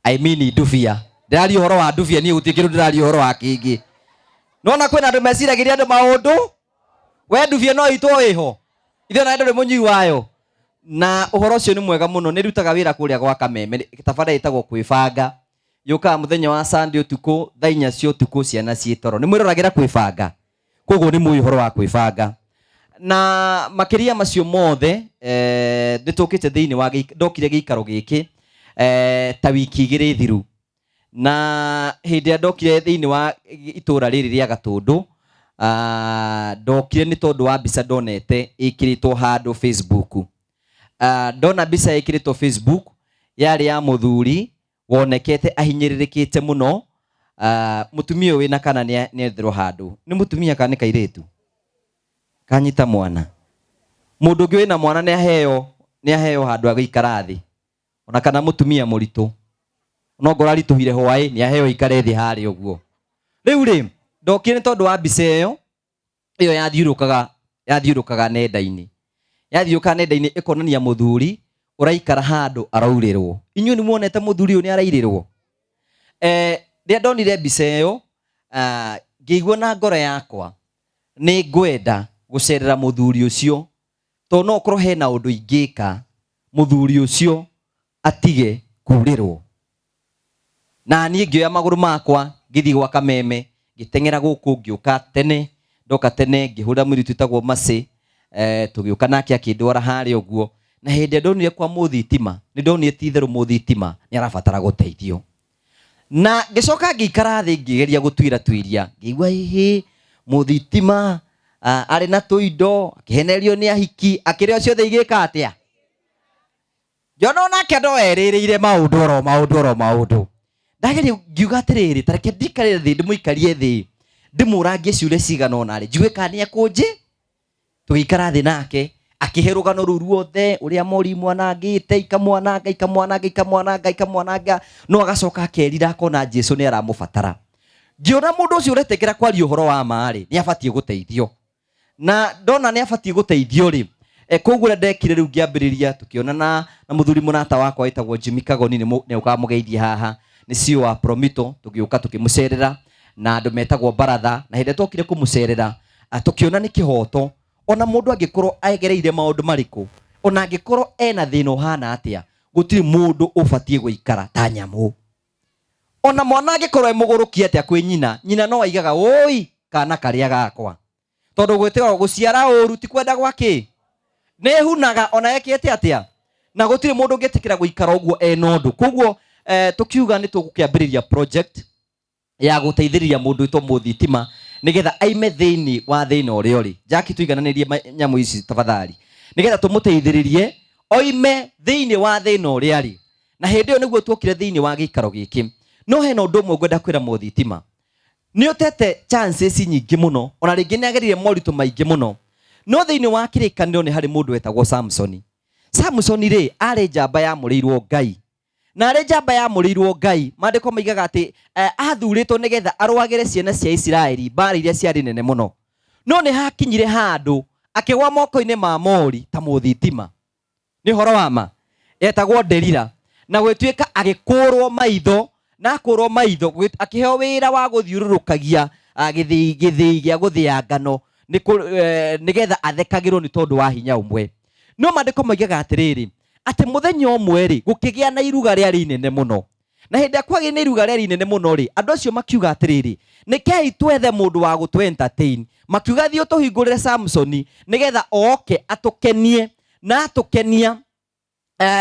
I mean Nduvia. Ndĩraria ũhoro wa Nduvia niĩ gũtirĩ kĩndũ ndĩraria ũhoro wa kĩngĩ. Nona kwĩna andũ meciragĩria andũ maũndũ. We Nduvia no itwo wĩho. Ithe na ndũrĩ mũnyui wayo. na uhoro ucio ni mwega muno ni rutaga wira kuria gwa Kameme tabara itagwo kwibanga yuka muthenya wa Sunday utuku thaa 4 cia utuku ciana ciitoro ni mwiragira kwibanga koguo ni muyi uhoro wa kwibanga na makiria macio mothe nitukite thiini wa ndokire giikaro giki ta wiki igiri thiru na hindi ndokire thiini wa itura riri ria Gatundu ndokire ni tondu wa mbica ndonete ikiritwo handu Facebook ndona mbica ikiritwo Facebook yari ya muthuri wonekete ahinyiririkite muno mutumia wina kana ni ethirwo handu ni mutumia kana kairitu kanyita mwana mundu ngi wina mwana ni aheo handu agikara thi ona kana mutumia muritu no ngora rituhire hwae ni aheo ikare thi hari uguo riu ri ndokire tondu wa mbica iyo yathiurukaga nenda-ini yathiurukaga nenda-ini ikonania muthuri uraikara handu araurirwo inyu ni muonete muthuri uyu ni arairirwo ria ndonire mbica iyo ngĩigua na ngoro yakwa ni ngwenda gucerera muthuri ucio to no korwo hena undu ingika muthuri ucio atige kurirwo na niĩ ngĩoya magũrũ makwa ngĩthiĩ gwa Kameme ngĩteng'era gũkũ ngĩũka tene ndoka tene ngĩhũra mũirĩtu wĩtagwo Mercy tũgĩũka nake akĩndwara harĩa ũguo na hĩndĩ ndonire kwa mũthitima nĩ ndonire ti itherũ mũthitima nĩ arabatara gũteithio na ngĩcoka ngĩikara thĩ ngĩgeria gũtuĩra ngĩigua hihi mũthitima arĩ na tũindo akĩhenererio nĩ ahiki akĩrĩa ciothe igĩka atĩa Jono nake ndoerĩrĩire maũndũ ndageria ngiuga atĩrĩrĩ tareke ndikarĩre thĩ ndĩmũikarie thĩ ndĩmũrangie ciũria cigana ona rĩ njue kana nĩ ekũnjĩ tũgĩikara thĩ nake akĩhe rũgano rũu ruothe ũrĩa mori mwanangĩte ikamwananga no agacoka akerira akona Jesũ nĩ aramũbatara ngĩona mũndũ ũcio ũretekera kwaria ũhoro wa ma rĩ nĩ abatie gũteithio na ndona nĩ abatie gũteithio rĩ koguo ndekire rĩu ngĩambĩrĩria tũkĩonana na mũthuri mũrata wakwa wĩtagwo Jimmy Kagoni nĩ ukamũgeithia haha nĩ CEO wa Promito tũgĩũka tũkĩmũcerera na andũ metagwo baratha na hĩndĩ tokire kũmũcerera tũkĩona nĩ kĩhoto ona mũndũ angĩkorwo agereire maũndũ marĩkũ ona angĩkorwo ena thĩna ũhana atĩa gũtirĩ mũndũ ũbatie gũikara ta nyamũ ona mwana angĩkorwo emũgũrũkie atĩa kwĩ nyina no aigaga oi kana karĩa gakwa tondũ gwĩtĩo gũciara ũru ti kwenda gwakĩ nĩ hunaga ona ekĩte atĩa na gũtirĩ mũndũ ũngĩtĩkĩra gũikara ũguo ena ũndũ koguo tukiuga nĩ tũgũkĩambĩrĩria project ya gũteithĩrĩria mũndũ wĩtwo mũthitima nĩgetha aime thĩinĩ wa thĩna ũrĩa ũrĩ Jackie tuigananĩrie nyamũ ici tafadhali nĩgetha tũmũteithĩrĩrie oime thĩinĩ wa thĩna ũrĩa arĩ na hĩndĩ ĩyo nĩguo tuokire thĩinĩ wa gĩikaro gĩkĩ no hena ũndũ ũmwe ngwenda kwĩra mũthitima nĩ ũtete chances nyingĩ mũno ona rĩngĩ nĩ agerire moritũ maingĩ mũno no thĩinĩ wa kĩrĩkanĩro nĩ harĩ mũndũ wetagwo Samson rĩ arĩ njamba yamũrĩirwo Ngai na arĩ njamba yamũrĩirwo Ngai maandĩko maigaga atĩ athurĩtwo nĩgetha arũagĩre ciana cia Isiraeli mbara iria ciarĩ nene mũno no nĩ hakinyire handũ akĩgwa moko-inĩ ma mori ta mũthitima nĩ ũhoro wa ma etagwo Delila na gwĩtuĩka agĩkũrwo maitho na akũrwo maitho akĩheo wĩra wa gũthiũrũrũkagia gĩthĩi gĩa gũthĩa ngano nĩgetha athekagĩrwo nĩ tondũ wa hinya ũmwe no maandĩko maigaga atĩrĩrĩ atĩ mũthenya ũmwe rĩ gũkĩgĩa na iruga rĩarĩ inene mũno na hĩndĩ kwagĩa na iruga rĩarĩ inene mũno rĩ andũ acio makiuga atĩrĩrĩ nĩkei twethe mũndũ wa gũtũ entertain makiuga thiĩ tũhingũrĩre Samson nĩgetha oke atũkenie na atũkenia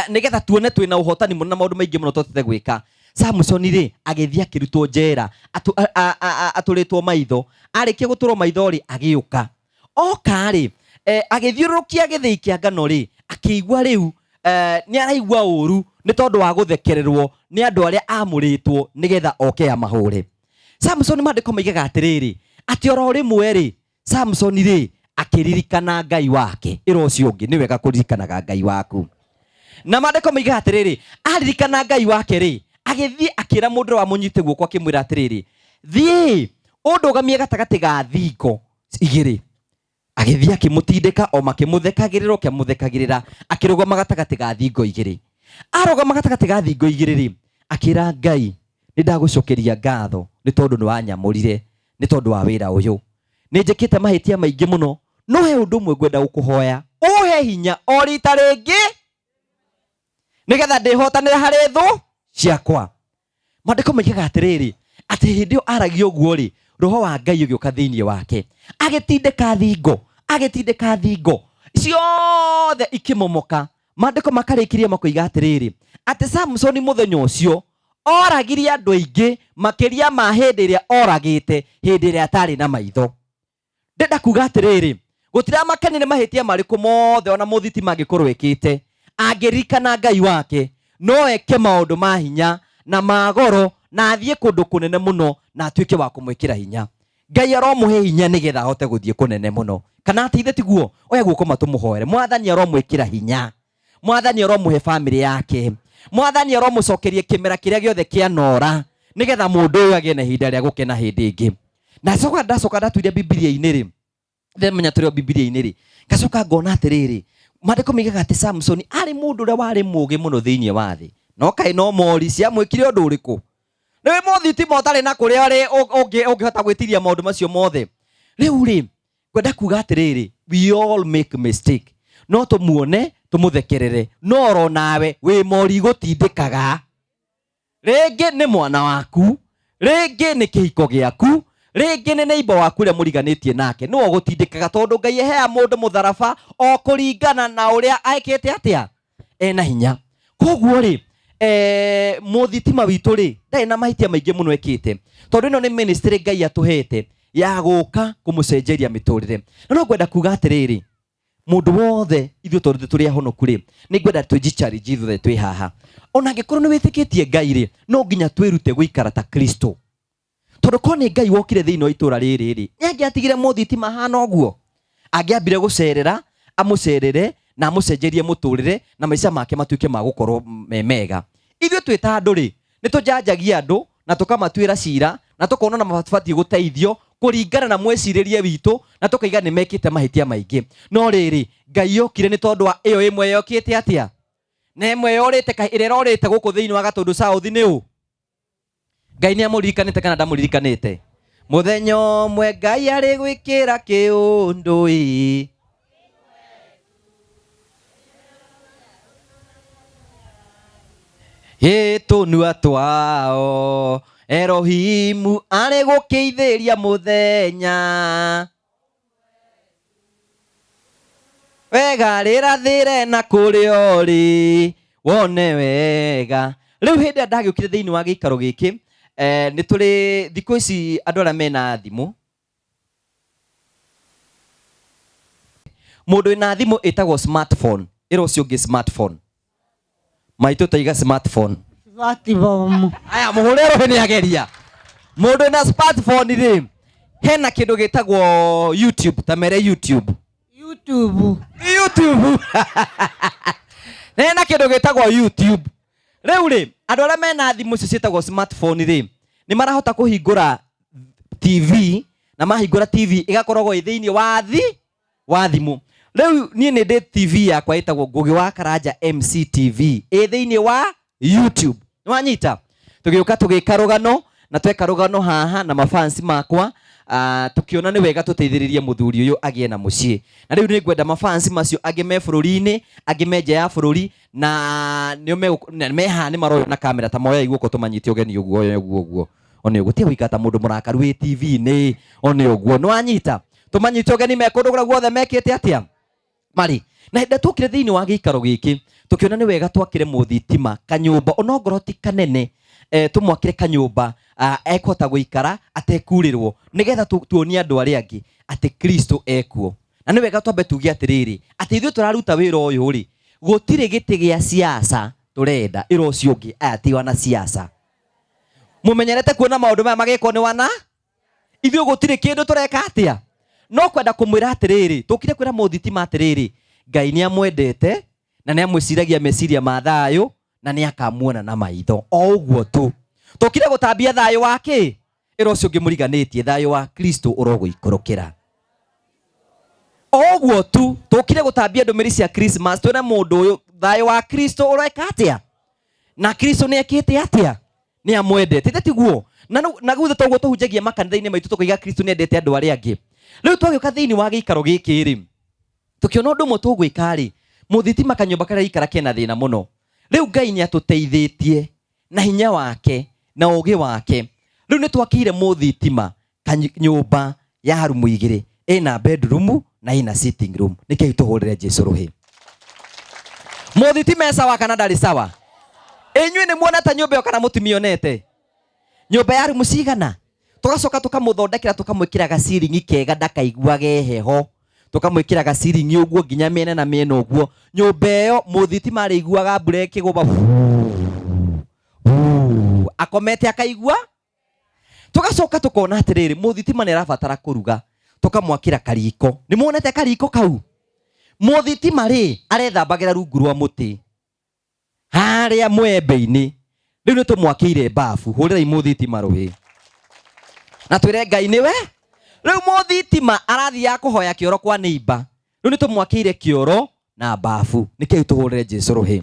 nĩgetha tuone twĩna ũhotani mũno na maũndũ maingĩ mũno tũtete gwĩka Samson rĩ agĩthiĩ akĩrutwo njera atũrĩtwo maitho arĩkia gũtũrwo maitho rĩ agĩũka oka rĩ agĩthiũrũrũkia gĩthĩi kĩa ngano rĩ akĩigua rĩu nĩ araigua ũru nĩ tondũ wa gũthekererwo nĩ andũ arĩa amũrĩtwo nĩgetha oke amahũre Samson maandĩko maigaga atĩrĩrĩ atĩ oro rĩmwe rĩ Samson rĩ akĩririkana Ngai wake ĩro ũcio ũngĩ nĩ wega kũririkanaga Ngai waku na maandĩko maigaga atĩrĩrĩ aririkana Ngai wake rĩ agĩthiĩ akĩra mũndũ wa mũnyite guoko akĩmwĩra atĩrĩrĩ thiĩ ũndũgamie gatagatĩ ga thingo igĩrĩ agĩthiĩ akĩmũtindĩka o makĩmũthekagĩrĩra akĩrũgama gatagatĩ ga thingo igĩrĩ arũgama gatagatĩ ga thingo igĩrĩ rĩ akĩra Ngai nĩ ndagũcokeria ngatho nĩ tondũ nĩ wanyamũrire nĩ tondũ wa wĩra ũyũ nĩ njĩkĩte mahĩtia maingĩ mũno no he ũndũ ũmwe ngwenda gũkũhoya ũhe he hinya o rita rĩngĩ nĩgetha ndĩhotanĩre harĩ thũ ciakwa. Maandĩko moigaga atĩrĩrĩ atĩ hĩndĩ ĩyo aragia ũguo rĩ, roho wa Ngai ũgĩũka thĩinĩ wake agĩtindĩka thingo ciothe ikĩmomoka. Maandĩko makarĩkĩria makoiga atĩrĩrĩ atĩ Samsoni mũthenya ũcio oragirie andũ aingĩ makĩria ma hĩndĩ ĩrĩa oragĩte hĩndĩ ĩrĩa atarĩ na maitho. Ndenda kuga atĩrĩrĩ gũtiramakenia nĩ mahĩtia marĩkũ mothe ona mũthitima angĩkorwo ekĩte, angĩririkana Ngai wake no eke maũndũ ma hinya na magoro na athiĩ kũndũ kũnene mũno na atuĩke wa kũmwĩkĩra hinya. Ngai aromũhe hinya nĩgetha ahote gũthiĩ kũnene mũno. Kana atĩ ithe tiguo? Oya guoko matũmũhoere. Mwathani aromwĩkĩra hinya, Mwathani aromũhe family yake, Mwathani aromũcokerie kĩmera kĩrĩa gĩothe kĩanora nĩgetha mũndũ ũyũ agĩe na ihinda rĩa gũkena hĩndĩ ĩngĩ. Na ndacoka ndatuire Biblia-inĩ rĩ, menya tũrĩ Biblia-inĩ rĩ, ngacoka ngona atĩrĩrĩ maandĩko moigaga atĩ Samson arĩ mũndũ ũrĩa warĩ mũũgĩ mũno thĩinĩ wa thĩ. No kaĩ no mori ciamwĩkire ũndũ ũrĩkũ? Nĩwe mũthitima ũtarĩ na kũrĩa ũngĩhota gwĩtiria maũndũ macio mothe. Rĩu rĩ ngwenda kuga atĩrĩrĩ we all make mistake. No tũmuone tũmũthekerere, no ro nawe wĩ mori gũtindĩkaga. Rĩngĩ nĩ mwana waku, rĩngĩ nĩ kĩhiko gĩaku, rĩngĩ nĩ neighbor waku ũrĩa mũriganĩtie nake, no gũtindĩkaga tondũ Ngai eheaga mũndũ mũtharaba o kũringana na ũrĩa aĩkĩte atĩa ena hinya. Koguo rĩ mũthitima witũ rĩ ndarĩ na mahĩtia maingĩ mũno ekĩte, tondũ ĩno nĩ ministry Ngai atũhete ya gũka kũmũcenjeria mĩtũrĩre. No ngwenda kuga atĩrĩrĩ mũndũ wothe ithuĩ tondũ tũrĩ ahonoku rĩ, nĩ ngwenda twĩji-challenge ithuothe twĩ haha. Ona angĩkorwo nĩ wĩtĩkĩtie Ngai rĩ, no nginya twĩrute gũikara ta Kristo. Tondũ korwo nĩ Ngai wokire thĩinĩ wa itũra rĩrĩ rĩ, nĩangĩatigire mũthitima hana ũguo? Angĩambire gũcerera, amũcerere na amũcenjerie mũtũrĩre na maica make matuĩke ma gũkorwo mega. Ithuĩ twĩ ta andũ rĩ, nĩ tũjanjagia andũ na tũkamatuĩra cira na tũkona na mabatiĩ gũteithio kũringana na mwĩcirĩrie witũ na tũkaiga nĩ mekĩte mahĩtia maingĩ. No rĩrĩ Ngai yokire nĩ tondũ wa ĩyo ĩmwe yokĩte atĩa? Na ĩmwe yorĩte ĩrĩa ĩrorĩte gũkũ thĩinĩ wa Gatũndũ South nĩ ũ? Ngai nĩ amũririkanĩte kana ndamũririkanĩte? Mũthenya ũmwe Ngai arĩ gwĩkĩra kĩũndũ ĩ. Tũnua twao Erohimu arĩ gũkĩithĩria mũthenya. Wega rĩrathĩre na kũrĩa ũrĩ wone wega. Rĩu hĩndĩ ndagĩũkire thĩinĩ wa gĩikaro gĩkĩ nĩ tũrĩ thikũ ici andũ arĩa mena thimũ. Mũndũ wĩna thimũ ĩtagwo smartphone. Ĩro ũcio ũngĩ smartphone. Maitũ taiga smartphone. Smartphone. Aya mũhũrĩro nĩ ageria. Mũndũ wĩna smartphone rĩ, hena kĩndũ gĩtagwo YouTube, ta mere YouTube. YouTube. Hena kĩndũ gĩtagwo YouTube. Rĩu rĩ, andũ arĩa mena thimũ icio ciĩtagwo smartphone rĩ, nĩ marahota kũhingũra TV na mahingũra TV ĩgakoragwo ĩ thĩinĩ wa thimũ. Rĩu niĩ nĩ ndĩ TV yakwa ĩtagwo Ngũgĩ wa Karanja MCTV ĩ thĩinĩ wa YouTube. Nĩwanyita? Tũgĩũka tũgĩka rũgano na tweka rũgano haha na mafansi makwa tukiona nĩ wega tũteithĩrĩrie mũthuri ũyũ agĩe na mũciĩ. Na rĩu nĩ ngwenda mafansi macio angĩ me bũrũri-inĩ, angĩ me nja ya bũrũri na nĩo meha nĩ maroyo na kamera ta moya iguoko tũmanyite ũgeni ũguo. One ũguo tiga gũikata mũndũ mũrakaru wĩ TV-inĩ. One ũguo nĩwanyita? Tũmanyite ũgeni me kũndũ guothe mekĩte atĩa? Mari. Na hĩndĩ tũkire thĩinĩ wa gĩikaro gĩkĩ tũkiona nĩ wega twakire mũthitima kanyũmba onongorwo ti kanene, tũmwakire kanyũmba ekũhota gũikara atekurĩrwo nĩgetha tuonie andũ arĩa angĩ atĩ Kristo ekuo. Na nĩ wega twambe tuge atĩrĩrĩ atĩ ithuĩ tũraruta wĩra ũyũ rĩ, gũtirĩ gĩtĩ gĩa siasa tũrenda ĩro ũcio ũngĩ aya ti wana siasa. Mũmenyerete kuona maũndũ maya magĩkwo nĩ wana? Ithuĩ gũtirĩ kĩndũ tũreka atĩa? No kwenda kũmwĩra atĩrĩrĩ, tũkire kwĩra mũthitima atĩrĩrĩ, Ngai nĩ amwendete na nĩ amwĩciragia meciria ma thayũ na nĩ akamuona na maitho. O ũguo tu. Tũkire gũtambia thayũ wake ĩro ũcio ũngĩ mũriganĩtie, thayũ wa Kristo ũrogũikũrũkĩra. O ũguo tu. Tũkire gũtambia ndũmĩrĩri cia Christmas twĩre mũndũ ũyũ thayũ wa Kristo ũroeka atĩa na Kristo nĩ ekĩte atĩa, nĩ amwendete. Ithe tiguo? Na guthe toguo tũhunjagia makanitha-inĩ maitũ tũkoiga Kristo nĩ endete andũ arĩa angĩ. Rĩu twagĩũka thĩinĩ wa gĩikaro gĩkĩ rĩ, tukiona undu mwe tugwika ri muthitima kanyumba karia ikara kena thina muno riu Ngai ni atuteithitie na hinya wake na ugi wake riu ni twakire muthitima kanyumba ya rumu igiri ina bedroom na ina sitting room nike tuhurire Jesu ruhi muthitima sawa kana ndari sawa enywe ni muona ta nyumba yo kana mutimionete nyumba ya rumu cigana tugacoka tukamuthondekera tukamwikira gaciringi kega ndakaiguage heho tukamwikira gaciringi uguo nginya miene na miene uguo nyumba yo muthitima ariguaga mbura ikiguba akomete akaigua tugacoka tukona atiriri muthitima ni arabatara kuruga tukamwakira kariko ni muonete kariko kau muthitima ri arethambagira rungu rwa muti haria mwembe-ini riu ni tumwakire bafu hurira muthitima ruhi na twire Ngai niwe riu muthitima arathia kuhoya kioro kwa neiba riu ni tumwakire kioro na bafu nike tuhurire Jesu ruhi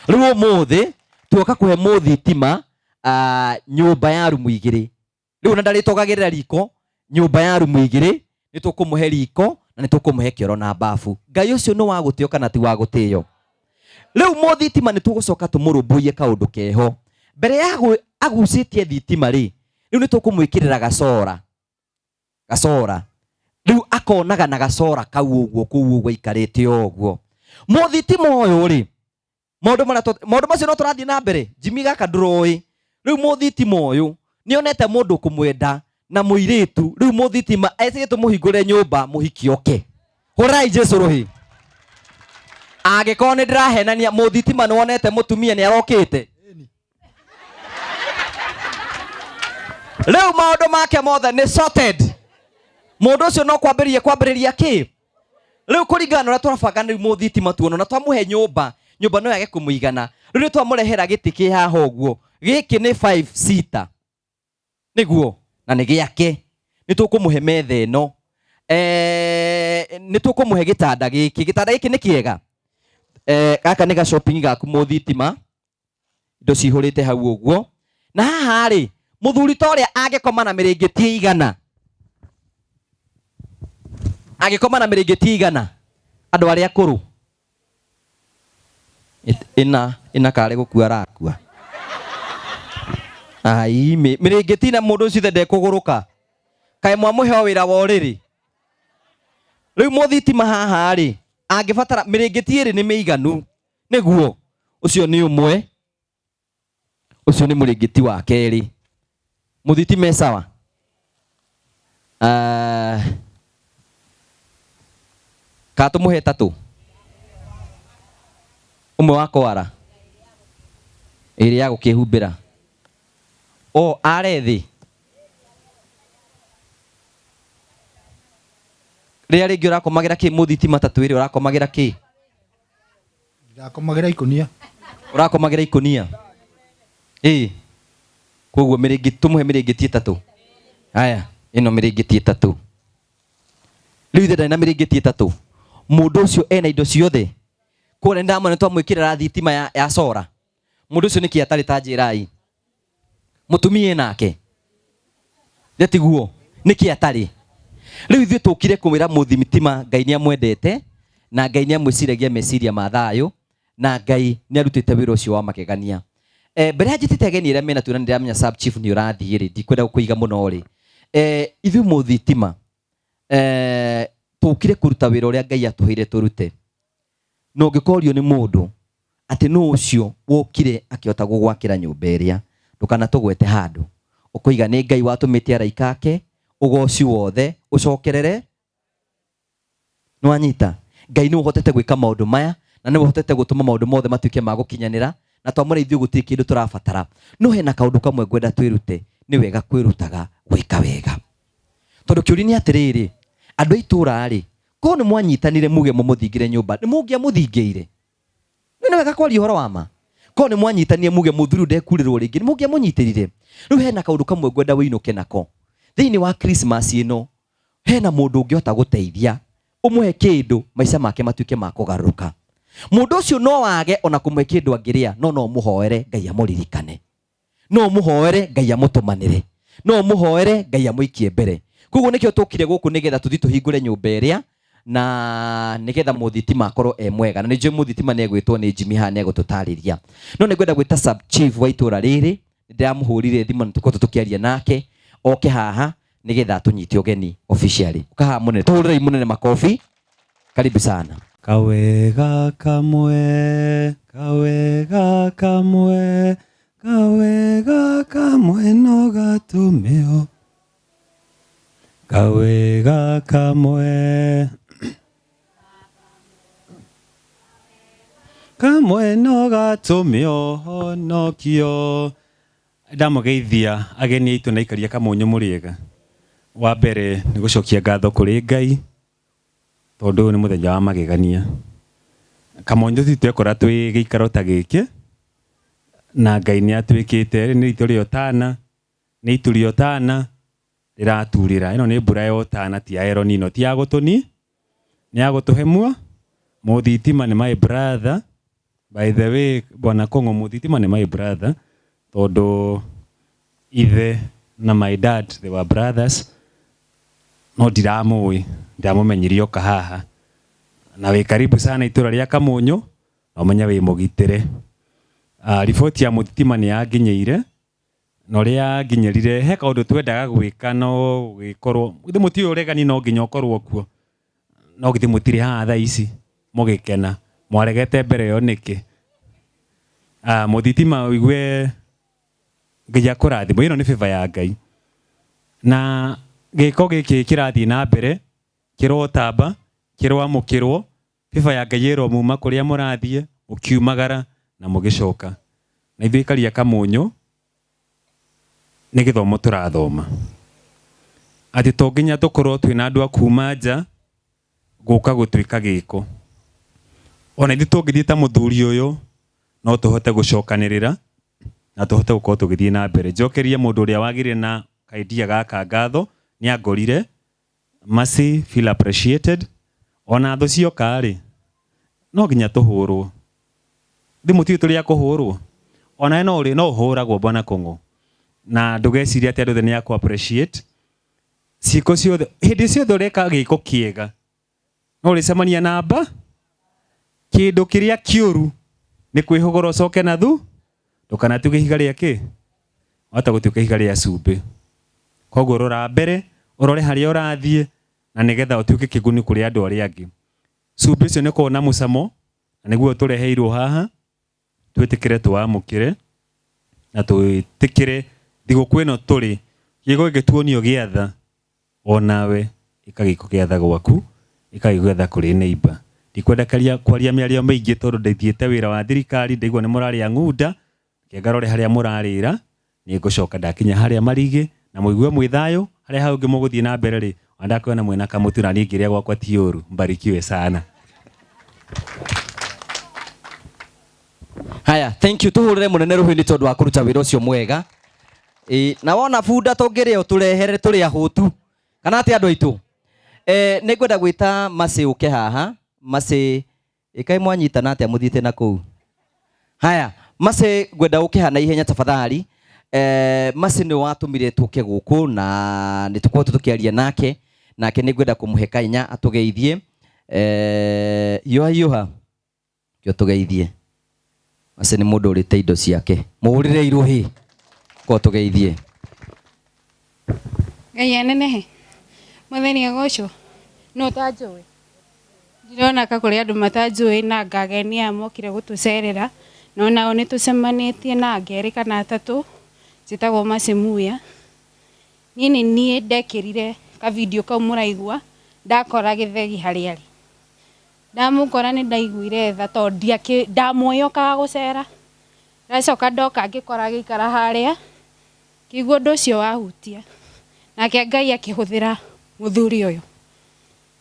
riu umuthi tuoka kuhe muthitima nyumba ya rumu igiri riu na ndaritogagirira riko nyumba ya rumu igiri ni tukumuhe riko na ni tukumuhe kioro na bafu Ngai ucio no wagutio kana ti wagutio riu muthitima ni tugucoka tumurumbuye kaundu keho mbere ya agucitie thitima ri riu ni tukumwikirira gacora riu akonaga na gacora kau uguo kuu uguo ikarite uguo muthitima uyu ri maundu macio no turathie na mbere Jimmy gaka nduroi riu muthitima uyu nionete mundu kumwenda na muiritu riu muthitima ecige tumuhingure nyumba muhiki oke hurai Jesu ruhi agikoni ndirahenania muthitima nionete mutumia ni arokite riu maundu make mothe ni sorted mundu ucio no kwambiriria ki riu kuringana na turabanga riu muthitima tuono na twamuhe nyumba no yage kumuigana riu twamurehera giti ki haha uguo giki ni 5 seater niguo na ni giake ni tukumuhe metha ino ni tukumuhe gitanda giki ni kiega gaka ni ga shopping gaku muthitima indo cihurite hau uguo na haha ri muthuri toria agikoma na mirengeti igana andu aria akuru ina kare gukua rakua ai mirengeti na mundu ucio thende kuguruka kae mwamuhe wira wa uriri riu muthitima haha ri angibatara mirengeti iri ni miiganu niguo ucio ni umwe ucio ni murengeti wa keri muthitima sawa katumuhe tatu umwe wa kwara iri ya gukihumbira arethi ria ringi urakomagira ki muthitima tatu iri urakomagira ki ndakomagira ikunia urakomagira ikunia koguo mirengeti tumuhe mirengeti tatu haya ino mirengeti tatu riu ithe ndari na mirengeti tatu mundu ucio ena indo ciothe kone ndamone twamwikirira thitima ya sora mundu ucio niki atari ta njirai mutumie nake tiguo niki atari riu ithuĩ tukire kumwira muthitima Ngai ni amwendete na Ngai ni amwiciragia meciria ma thayo na Ngai ni arutite wira ucio wa makegania mbere ya njitite ageni iria mena tuona ndiramenya sub chief ni urathie ri ndikwenda kuiga muno ri ithuĩ muthitima tukire kuruta wira uria Ngai atuheire turute no ngikorio ni mundu ati no ucio wokire akiota gugwakira nyumba iria ndukana tugwete handu ukoiga ni Ngai watumite araika ake ugoci wothe ucokerere nwanyita Ngai ni uhotete gwika maundu maya na ni uhotete gutuma maundu mothe matuike ma gukinyanira na twamure ithuĩ gutiri kindu turabatara no hena kaundu kamwe ngwenda twirute ni wega kwirutaga gwika wega tondu kiuri ni atiriri andu aitura ri ko ni mwanyitanire muge mumuthingire nyumba ni mungia muthingiire ni wega kwaria uhoro wa ma ko ni mwanyitanire muge muthuru ndekurirwo ringi ni mungia munyitirire riu hena kaundu kamwe ngwenda winuke nako thiini wa Christmas ino hena mundu ungiota guteithia umuhe kindu maica make matuike ma kugaruka mundu ucio no wage ona kumuhe kindu angiria no muhoere Ngai amuririkane no muhoere Ngai amutumanire no muhoere Ngai amuikie mbere koguo nikio tukire guku nigetha tuthi tuhingure nyumba iria na nigetha muthitima akorwo mwega na nije muthitima ne gwitwo ni Jimmy ha ne gututariria no ne gwenda gwita sub chief wa itura riri ndamuhurire thimu tukoto tukiaria nake oke haha nigetha tunyite ugeni officially ukaha munene tuhurire munene makofi karibu sana kawega kamwe kawega kamwe kawega kamwe no gatumeo kawega kamwe kamwe no gatumeo honokio ndamugeithia ageni aitu na ikaria kamunyu muriega wa mbere ni gucokia ngatho kuri Ngai tondu ni muthenya wa magegania kamunyu ti twekora twi giikaro ta giki na Ngai ni atwikite ni itu rio tana ni itu rio tana riraturira ino ni mbura yo tana ti aero nino ti agutuni ni agutuhemua muthitima ni my brother by the way bwana Kongo muthitima ni my brother tondu ithe na my dad they were brothers no ndamumenyirio kahaha na we karibu sana itura ria kamunyu na umenya we mugitire ripoti ya muthitima ni yaginyeire no ria ginyerire he kaundu twendaga gwika no gikorwo ithe muti uregani no nginya ukorwo kuo no githi mutiri ha tha ici mugikena mwaregete mbere yo niki muthitima wigwe nginya kurathimo ino ni favor ya Ngai na giko giki kirathi na mbere kirotamba kirwamukirwo favor ya Ngai ero muma kuria murathie ukiumagara na mugicoka na ithuĩ karia kamunyu ni githomo turathoma ati to nginya tukorwo twina andu akuma nja guka gutwika giko ona ithuĩ tungithie ta muthuri uyu no tuhote gucokanirira na tuhote gukorwo tugithie na mbere njokerie mundu uria wagire na kaidia gaka ngatho ni agorire mercy feel appreciated ona tho cioka ri no nginya tuhurwo thimu ti turia kuhurwo ona no ri no huragwo bwana Kongo na ndugeciria ati andu ni ya ku appreciate ciko ciothe hindi ciothe reka giko kiega no ricemania namba kindu kiria kiuru ni kwihugora ucoke na thu ndukana tuge ihiga riake wata gutuka ihiga ria cumbi koguo rora mbere urore haria urathie na nigetha utuke kiguni kuri andu aria angi cumbi cio ni kuona mucamo na niguo tureheirwo haha twitikire tuamukire na twitikire thigũkũ ĩno tũrĩ gĩko gĩtuonio gĩatha onawe ikagiko gĩatha gwaku ikagĩgwetha kũrĩ neighbor ndikwenda kwaria mĩario mĩingĩ tondũ ndaithiĩte wĩra wa thirikari ndaigua nĩ mũrarĩa ng'unda kĩngarore harĩa mũrarĩra nĩ ngũcoka ndakinya harĩa marigĩ na mũigue mwĩ thayũ harĩa hau ũngĩ mũgũthiĩ na mbere rĩ wandakwena mwĩna kamũtu na niĩ ngĩrĩa gwakwa ti ũru mbarikiwe sana. Haya, thank you tuhurire munene ruhini tondu wa kuruta wira ucio mwega. Na wona bunda tungire uturehere turi ahutu. Kana ati andu aitu. Ni ngwenda gwita Mercy uke haha. Mercy ikai mwanyitana ati amuthiite na kuu. Haya, Mercy ngwenda uke haha na ihenya tafadhali. Mercy ni watumire tuke guku na nitukorwo tukiaria nake ni ngwenda kumuhe kainya atugeithie. Yoha kyo tugeithie. Mercy ni mundu urite indo ciake muhurire iruhi ko tugeithie. Ngai anenehe muthenya goco no tanjũĩ ndirona ka kũrĩ andũ matanjũĩ na ngagenia mokire gũtũcerera no nao nĩ tũcemanĩtie na ngeri kana atatũ njĩtagwo Mercy Muya. Niĩ ndekĩrire ka video kau mũraigua ndakora gĩthegi harĩa arĩ ndamukora nĩ ndaiguire tha tondũ ndamuoyokaga gũcera ndacoka ndoka ngĩkora gĩikara harĩa kĩiguo ũndũ ũcio wahutia nake Ngai akĩhũthĩra mũthuri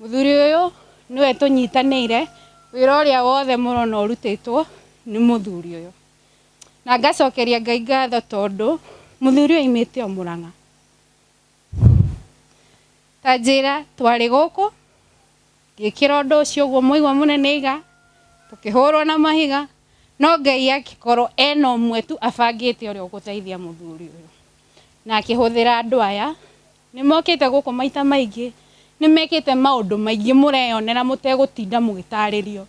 ũyũ niwe tũnyitanĩire wĩra ũrĩa wothe mũrona ũrutĩtwo nĩ mũthuri ũyũ na ngacokeria Ngai ngatho tondũ mũthuri ũyũ aimĩte o Mũrang'a ta njĩra twarĩ gũkũ ngĩkĩra ũndũ ũcio ũguo mũigua mũnene iga tũkĩhũrwo na mahiga no Ngai agĩkorwo ena ũmwe tu abangĩte ũrĩa ũgũteithia mũthuri ũyũ na akĩhũthĩra andũ aya nĩ mokĩte gũkũ maita maingĩ nĩ mekĩte maũndũ maingĩ mũreyonera mũtegũtinda mũgĩtarĩrio.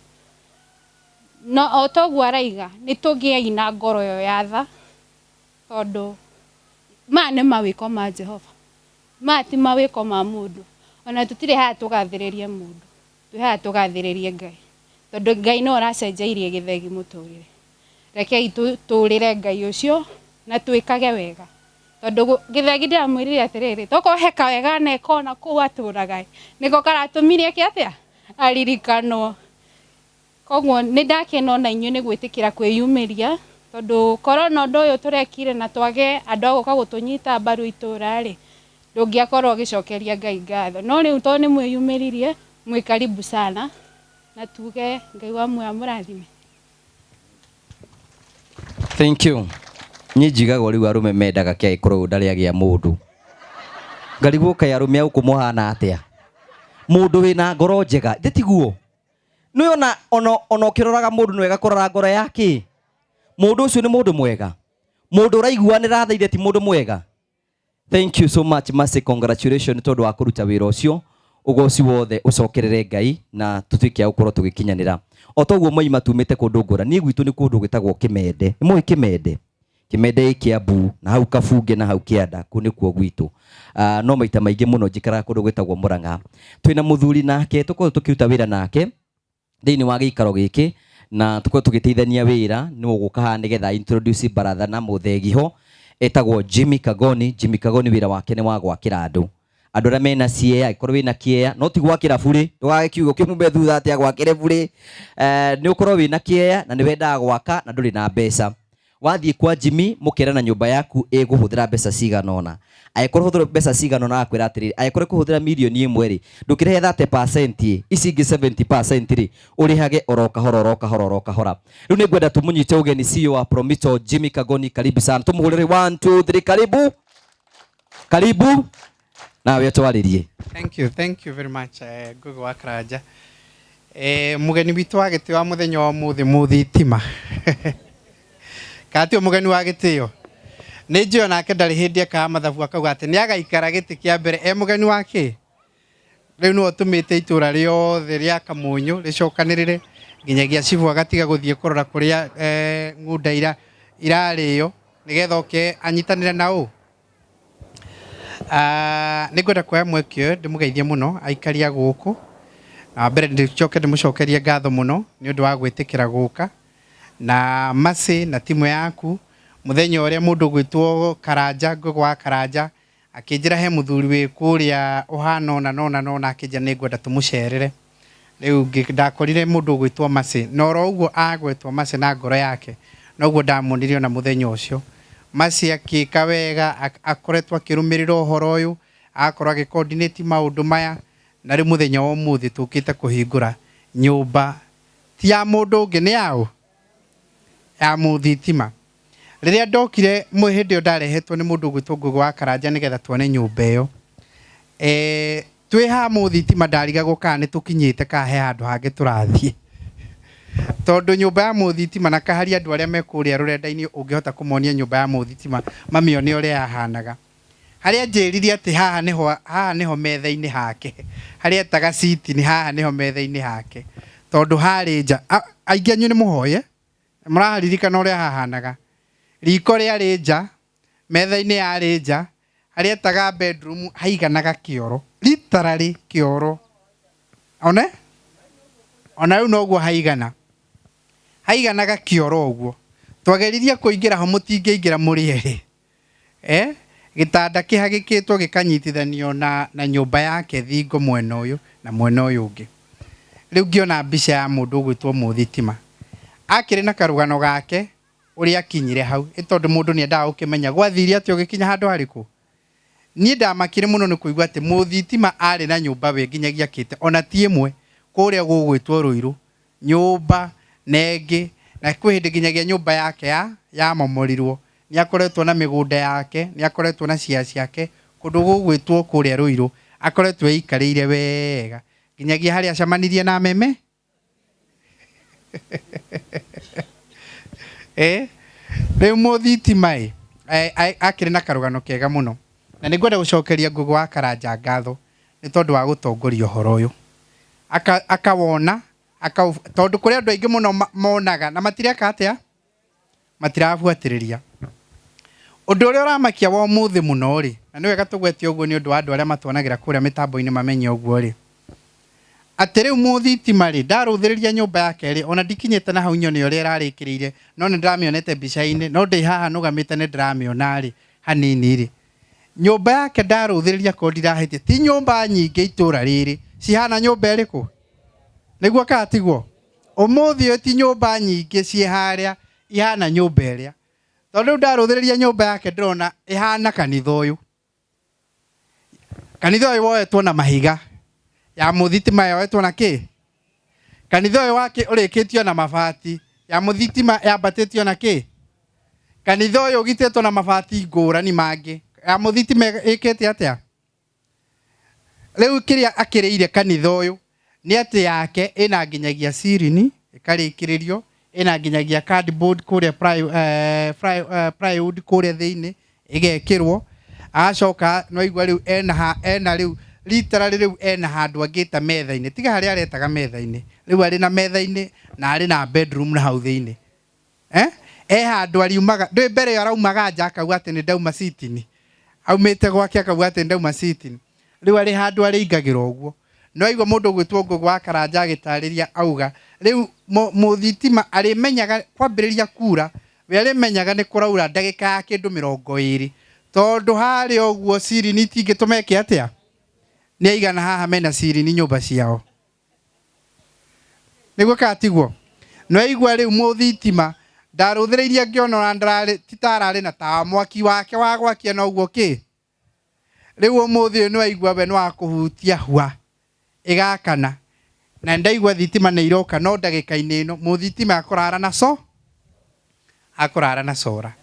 No o toguo araiga nĩ tũgĩei na ngoro yo ya tha, tondũ maya nĩ mawĩko ma Jehova, maya ti mawĩko ma mũndũ. Ona tũtirĩ haha tũgathĩrĩrie mũndũ, twĩ haha tũgathĩrĩrie Ngai, tondũ Ngai no aracenjeirie gĩthegi mũtũrĩre. Rekei tũrĩre Ngai ũcio na twĩkage wega, tondũ gĩthegi ndĩramwĩrire atĩrĩrĩ, tokorwo heka wega na ekona kũu atũraga nĩko karatũmire atĩa aririkanwo. Koguo nĩ ndakena ona inyuĩ nĩ gwĩtĩkĩra kwĩyumĩria, tondũ korona ũndũ ũyũ tũrekire na twage andũ a gũka gũtũnyita mbaru itũra-rĩ, ndũngĩakorwo ũgĩcokeria Ngai ngatho. No rĩu tondũ nĩ mwĩyumĩririe, mwĩ karibu sana, na tuge Ngai wa muoyo amũrathime. Thank you. Niĩ njigagwo rĩu arũme mendaga kĩagĩkorwo ndarĩ agĩa mũndũ. Ngarigwo kaĩ arũme au kũmũhana atĩa? Mũndũ wĩna ngoro njega, ndĩtiguo. Nĩona ona ũkĩroraga mũndũ nĩ wega kũrora ngoro yake. Mũndũ ũcio nĩ mũndũ mwega. Mũndũ ũraiguanĩra thaithe ti mũndũ mwega. Thank you so much Mercy, congratulations tondũ wa kũruta wĩra ũcio. Ũgoci wothe ũcokerere Ngai na tũtuĩke a gũkorwo tũgĩkinyanĩra. O toguo maima tumĩte kũndũ ngũrani, gwitũ nĩ kũndũ gwĩtagwo Kĩmende. Nĩ mũĩ Kĩmende? Kĩmende Kĩambu na hau Kabunge na hau Kĩanda, kũu nĩkuo gwitũ. No maita maingĩ mũno njikaraga kũndũ gwĩtagwo Mũrang'a. Twĩna mũthuri nake tũkorwo tũkĩruta wĩra nake thĩinĩ wa gĩikaro gĩkĩ, na tũkorwo tũgĩteithania wĩra. Nĩ ũgũka haha nĩgetha introduce baratha na mũthegiho etagwo Jimmy Kagoni. Jimmy Kagoni wĩra wake nĩ wa gwakĩra andũ. Andũ arĩa mena ciea, ikorwo wĩna kĩea, no ti gwakĩra burĩ, ndũgage kiugo kĩmume thutha atĩ gwakĩre burĩ. Nĩ ũkorwo wĩna kĩea na nĩ wendaga gwaka na ndũrĩ na mbeca. Wathiĩ kwa Jimmy mũkera na nyũmba yaku ĩgũhũthĩra mbeca cigana ũna. Angĩkorwo hũthĩra mbeca cigana ũna akwĩra atĩrĩrĩ, angĩkorwo kũhũthĩra mirioni 1 ndũkĩrehe 30%, ici ingĩ 70% ũrĩhage oro kahora. Rĩu nĩ ngwenda tũmũnyite ũgeni CEO wa Promito Jimmy Kagoni. Karibu sana, tũmũhũrĩre 1 2 3. Karibu nawe twarĩrie. Thank you very much Ngugi wa Karanja. Mugeni witũ wa gĩtĩo wa mũthenya wa ũmũthĩ mũthitima. Katio mugeni wa gĩtĩo. Nĩ njĩo nake ndarĩ hĩndĩ ekaga mathabu akauga atĩ nĩ agaikara gĩtĩ kĩa mbere mugeni wake. Rĩu no tũmĩte itũra rĩothe rĩa Kamunyũ rĩcokanĩrĩre nginyagia cibu agatiga gũthiĩ kũrora kũrĩa ng'unda irarĩo nĩgetha oke anyitanĩre na ũ. Nĩ ngwenda kuoya mweke ndĩmũgeithie mũno aikaria gũkũ. Na mbere ndĩmũcokerie ngatho mũno nĩ ũndũ wa gwĩtĩkĩra gũka na Mercy na timu yaku muthenya ũrĩa mũndũ gwĩtwo Karanja, Ngugi wa Karanja akĩnjĩra he mũthuri wĩ kũrĩa ũhana nona akĩnjĩra nĩ ngwenda tũmũcerere. Rĩu ndakorire mũndũ gwĩtwo Mercy, na oro ũguo agwĩtwo Mercy na ngoro yake noguo ndamonire ona mũthenya ũcio. Mercy akĩka wega, akoretwo akĩrũmĩrĩra ũhoro ũyũ, akorwo agĩ-coordinate maũndũ maya, na rĩu mũthenya wa ũmũthĩ tũkĩte kũhingũra nyũmba ti ya mũndũ ũngĩ, nĩ yaũ ya mũthitima. Rĩrĩa ndokire hĩndĩ ĩyo ndarehetwo nĩ mũndũ gwĩtwo Ngugi wa Karanja nĩgetha tuone nyũmba ĩyo. Twĩ haha mũthitima ndarigagwo kana nĩ tũkinyĩte kana he handũ hangĩ tũrathiĩ, tondũ nyũmba ya mũthitima na kaharia andũ arĩa me kũrĩa rũrenda-inĩ ũngĩhota kũmonia nyũmba ya mũthitima mamĩone ũrĩa yahanaga. Harĩa njĩrire atĩ haha nĩho metha-inĩ hake, harĩa etaga citi nĩ haha nĩho metha-inĩ hake, tondũ harĩ nja aingĩ anyu nĩ mũhoye mũraririkana ũrĩa hahanaga. Riko rĩarĩ nja, metha-inĩ yarĩ nja, harĩa etaga bedroom haiganaga kĩoro, literally kĩoro. Ona rĩu noguo haiganaga kĩoro ũguo. Twageririe kũingĩra ho mũtingĩingĩra mũrĩ erĩ. Gĩtanda kĩhagĩkĩtwo gĩkanyitithanio na nyũmba yake thingo mwena ũyũ na mwena ũyũ ũngĩ. Rĩu ngĩona mbica ya mũndũ gwĩtwo mũthitima akĩrĩ na karũgano gake ũrĩa akinyire hau, tondũ mũndũ nĩ endaga gũkĩmenya gwathire atĩ ũgĩkinya handũ harĩkũ. Niĩ ndamakire mũno nĩ kũigua atĩ mũthitima arĩ na nyũmba we nginyagia akĩte ona ti ĩmwe kũrĩa gũgwĩtwo Rũirũ, nyũmba nengĩ, na kwĩ hĩndĩ nginyagia nyũmba yake yamomorirwo. Nĩ akoretwo na mĩgũnda yake, nĩ akoretwo na cia ciake kũndũ gũgwĩtwo kũrĩa Rũirũ, akoretwo eikarĩire wega nginyagia harĩa acamanirie na meme. Rĩu mũthitima akĩrĩ na karũgano kega mũno, na nĩ ngwenda gũcokeria Ngugi wa Karanja ngatho nĩ tondũ wa gũtongoria ũhoro ũyũ akawona tondũ kũrĩ andũ aingĩ mũno monaga na matireka atĩa matirabuatĩrĩria ũndũ ũrĩa ũramakia wa ũmũthĩ mũno rĩ na nĩ wega tũgwete ũguo nĩ ũndũ wa andũ arĩa matuonagĩra kũrĩa mĩtambo-inĩ mamenye ũguo rĩ atĩ rĩu mũthitima rĩ ndarũthĩrĩria nyũmba yake rĩ ona ndikinyĩte na hau nyone ũrĩa ĩrarĩkĩrĩire no nĩ ndĩramĩonete mbica-inĩ no ndĩ haha nũgamĩte nĩ ndĩramĩona rĩ hanini rĩ nyũmba yake ndarũthĩrĩria ko ndirahĩtia ti nyũmba nyingĩ itũra rĩrĩ cihana nyũmba ĩrĩkũ nĩguo katiguo ũmũthĩ ũyũ ti nyũmba nyingĩ ciĩ harĩa ihana nyũmba ĩrĩa tondũ rĩu ndarũthĩrĩria nyũmba yake ndĩrona ĩhana kanitha ũyũ woetwo na mahiga ya mũthitima yoetwo na kĩ kanitha ũyũ wake ũrĩkĩtio na mabati ya mũthitima yambatĩtio na kĩ kanitha ũyũ ũgitĩtwo na mabati ngũrani mangĩ ya mũthitima ĩkĩte atĩa rĩu kĩrĩa akĩrĩire kanitha ũyũ nĩ atĩ yake ĩna nginyagia sirini ĩkarĩkĩrĩrio ĩna nginyagia cardboard kũrĩa plywood kũrĩa thĩinĩ ĩgekĩrwo agacoka no igua rĩu ena rĩu literally rĩu ena handũ angĩta metha-inĩ tiga harĩa aretaga metha-inĩ rĩu arĩ na metha-inĩ na arĩ na bedroom na hau thĩinĩ handũ ariumaga ndũĩ mbere ĩyo araumaga nja akauga atĩ nĩ ndauma sitini aumĩte gwake akauga atĩ ndauma sitini rĩu arĩ handũ arĩingagĩra ũguo no igua mũndũ gwĩtwo Ngũgũ wa Karanja agĩtarĩria auga rĩu mũthitima arĩmenyaga kwambĩrĩria kura we arĩmenyaga nĩ kũraura ndagĩka ya kĩndũ 20 tondũ harĩa ũguo sirini itingĩtũmeke atĩa nĩ aigana haha mena sirini nyũmba ciao nĩguo katiguo no igua rĩu mũthitima ndarũthĩrĩirie ngĩona ndararĩ titararĩ na tawa mwaki wake wa gwakia na ũguo kĩ rĩu ũmũthĩ nĩ waigua we nĩ wa kũhutia hua ĩgakana na ndaigua thitima nĩ iroka no ndagĩka-inĩ ĩno mũthitima akũrara na cora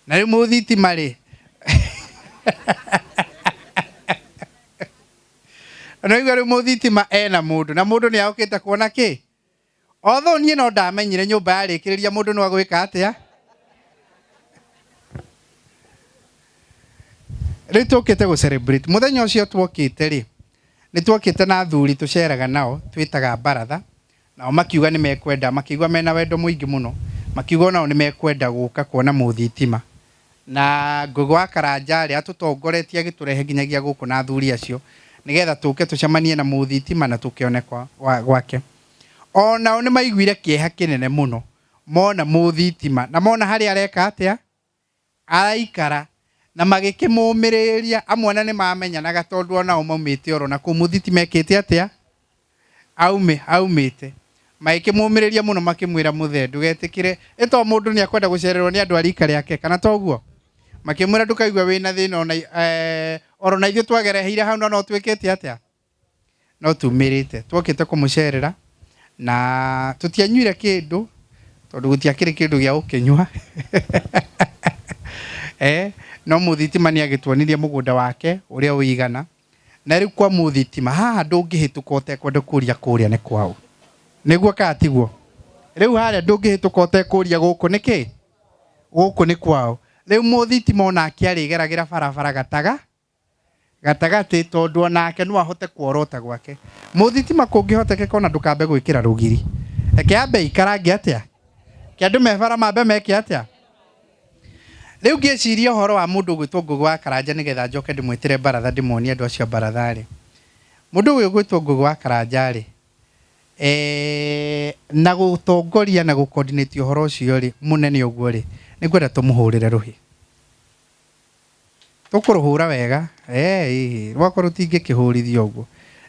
na rĩu mũthitima rĩ no igua rĩu mũthitima ena mũndũ na mũndũ nĩ agũkĩte kuona kĩ although niĩ no ndamenyire nyũmba yarĩkĩrĩria mũndũ no agwĩka atĩa rĩu tũkĩte gũ-celebrate mũthenya ũcio twokĩte rĩ nĩ twokĩte na athuri tũceraga nao twĩtaga baratha nao makiuga nĩ mekwenda makiuga mena wendo mũingĩ mũno makiuga nao nĩ mekwenda gũka kuona mũthitima na Ngũgũ wa Karanja rĩ atũtongoretie agĩtũrehe nginyagia gũkũ na athuri acio nĩgetha tũke tũcemanie na mũthitima na tũkĩone gwake onao nĩ maiguire kĩeha kĩnene mũno mona mũthitima na mona harĩa areka atĩa araikara na magĩkĩmũmĩrĩria amwe na nĩ mamenyanaga tondũ onao maumĩte oro na kũu mũthitima ekĩte atĩa aumĩte magĩkĩmũmĩrĩria mũno makĩmwĩra mũthee ndũgetĩkĩre ĩto mũndũ nĩ akwenda gũcererwo nĩ andũ a rika rĩake kana toguo makĩmwĩra ndũkaigua wĩna thĩna oro na ithuĩ twagereheire hau no twĩkĩte atĩa no tumĩrĩte twokĩte kũmũcerera na tũtianyuire kĩndũ tondũ gũtiakĩrĩ kĩndũ gĩa gũkĩnyua no mũthitima nĩ agĩtuonirie mũgũnda wake ũrĩa ũigana na rĩu kwa mũthitima haha ndũngĩhĩtũka ũtekwenda kũria kũrĩa nĩ kwao nĩguo katiguo rĩu harĩa ndũngĩhĩtũka ũtekũria gũkũ nĩkĩ gũkũ nĩ kwao rĩu mũthitima onake arĩgeragĩra barabara gatagatĩ tondũ onake no ahote kuorota gwake mũthitima kũngĩhotekeka ona ndũkambe gwĩkĩra rũgiri reke ambe ikarange atĩa kĩandũ mebara mambe meke atĩa rĩu ngĩciria ũhoro wa mũndũ gwĩtwo Ngũgũ wa Karanja nĩgetha njoke ndĩmwĩtĩre baratha ndĩmonie andũ acio baratha rĩ mũndũ ũyũ gwĩtwo Ngũgũ wa Karanja rĩ na gũtongoria na gũcoordinate ũhoro ũcio rĩ mũnene ũguo rĩ nĩngwenda tũmũhũrĩre rũhĩ tũkũrũhũra wega rwakwa rũtingĩkĩhũrithio ũguo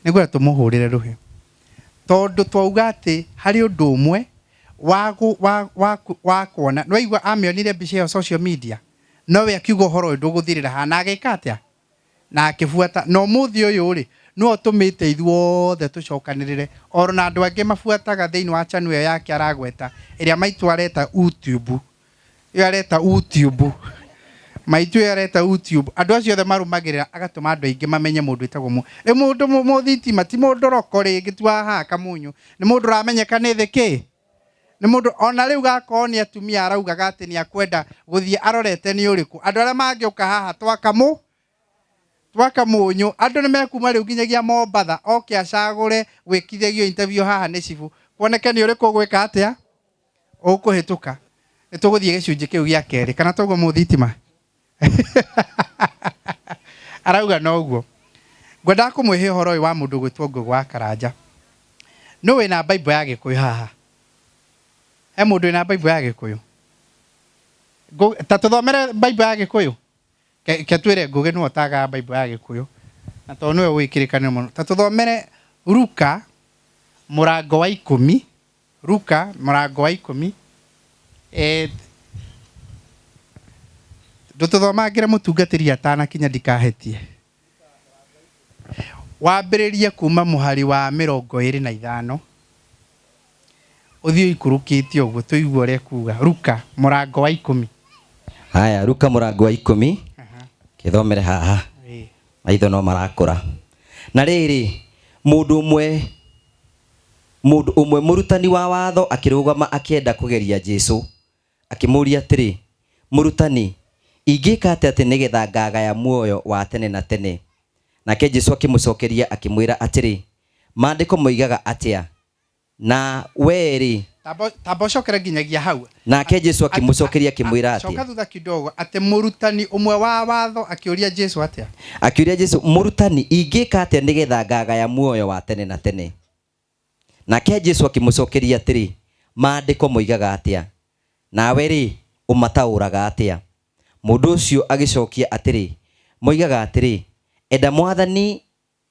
nĩngwenda tũmũhũrĩre rũhĩ tondũ twauga atĩ harĩ ũndũ ũmwe wa kuona no igua amĩonire mbica ĩyo social media nowe akiuga ũhoro ũyũ ndũgũthirĩra haha na agĩka atĩa na akĩbuata no mũthĩ ũyũ rĩ no tũmĩte ithuothe tũcokanĩrĩre oro na andũ angĩ mabuataga thĩinĩ wa channel ĩyo yake aragweta ĩrĩa maitũ areta YouTube ĩyo areta YouTube maitũ ĩyo areta YouTube andũ acio othe marũmagĩrĩra agatũma andũ aingĩ mamenye mũndũ wĩtagwo mũndũ mũthitima ti mũndũ roko rĩngĩ tu haha kamunyu nĩ mũndũ ũramenyeka nĩ thĩ kĩ nĩ mũndũ ona rĩu gakorwo nĩ atumia araugaga atĩ nĩ akwenda gũthiĩ arorete nĩ ũrĩkũ andũ arĩa mangĩũka haha twaka munyu andu nimekuma riu nginyagia Mombatha oke acagure gwikithagio interview haha ni cibu kuoneke ni uriku gwika atia ukuhituka nituguthie gicunji kiu gia keri kana toguo muthitima arauga noguo ngwenda kumwihe horo uyu wa mundu gwitwo Ngugi wa Karanja no wina Bible ya Gikuyu haha he mundu wina Bible ya Gikuyu ta tuthomere Bible ya Gikuyu ke twire Ngugi no taga Bible ya Gikuyu na to niwe wikirikane muno ta tuthomere Luka murango wa 10 Luka murango wa 10 Ndututhomagire mutungatiri atana kinya ndikahetie wambiririe kuma muhari wa 25 uthio ikurukitio uguo tuigua ria kuga Luka murango wa 10 haya Luka murango wa 10 kithomere haha maitho no marakura na riri mundu umwe murutani wa watho akirugama akienda kugeria Jesu akimuria atiri murutani ingika ati nigetha ngagaya muoyo wa tene na tene nake Jesu akimucokeria akimwira atiri maandiko moigaga atia na weri tabo cokera nginyagia hau nake Jesu akimucokeria akimwira atia coka thutha kidogo ati murutani umwe wa watho akiuria Jesu atia akiuria Jesu murutani ingika ati nigetha ngagaya muoyo wa tene na tene nake Jesu akimucokeria atiri maandiko moigaga atia nawe ri umatauraga atia mundu ucio agicokia atiri moigaga atiri enda Mwathani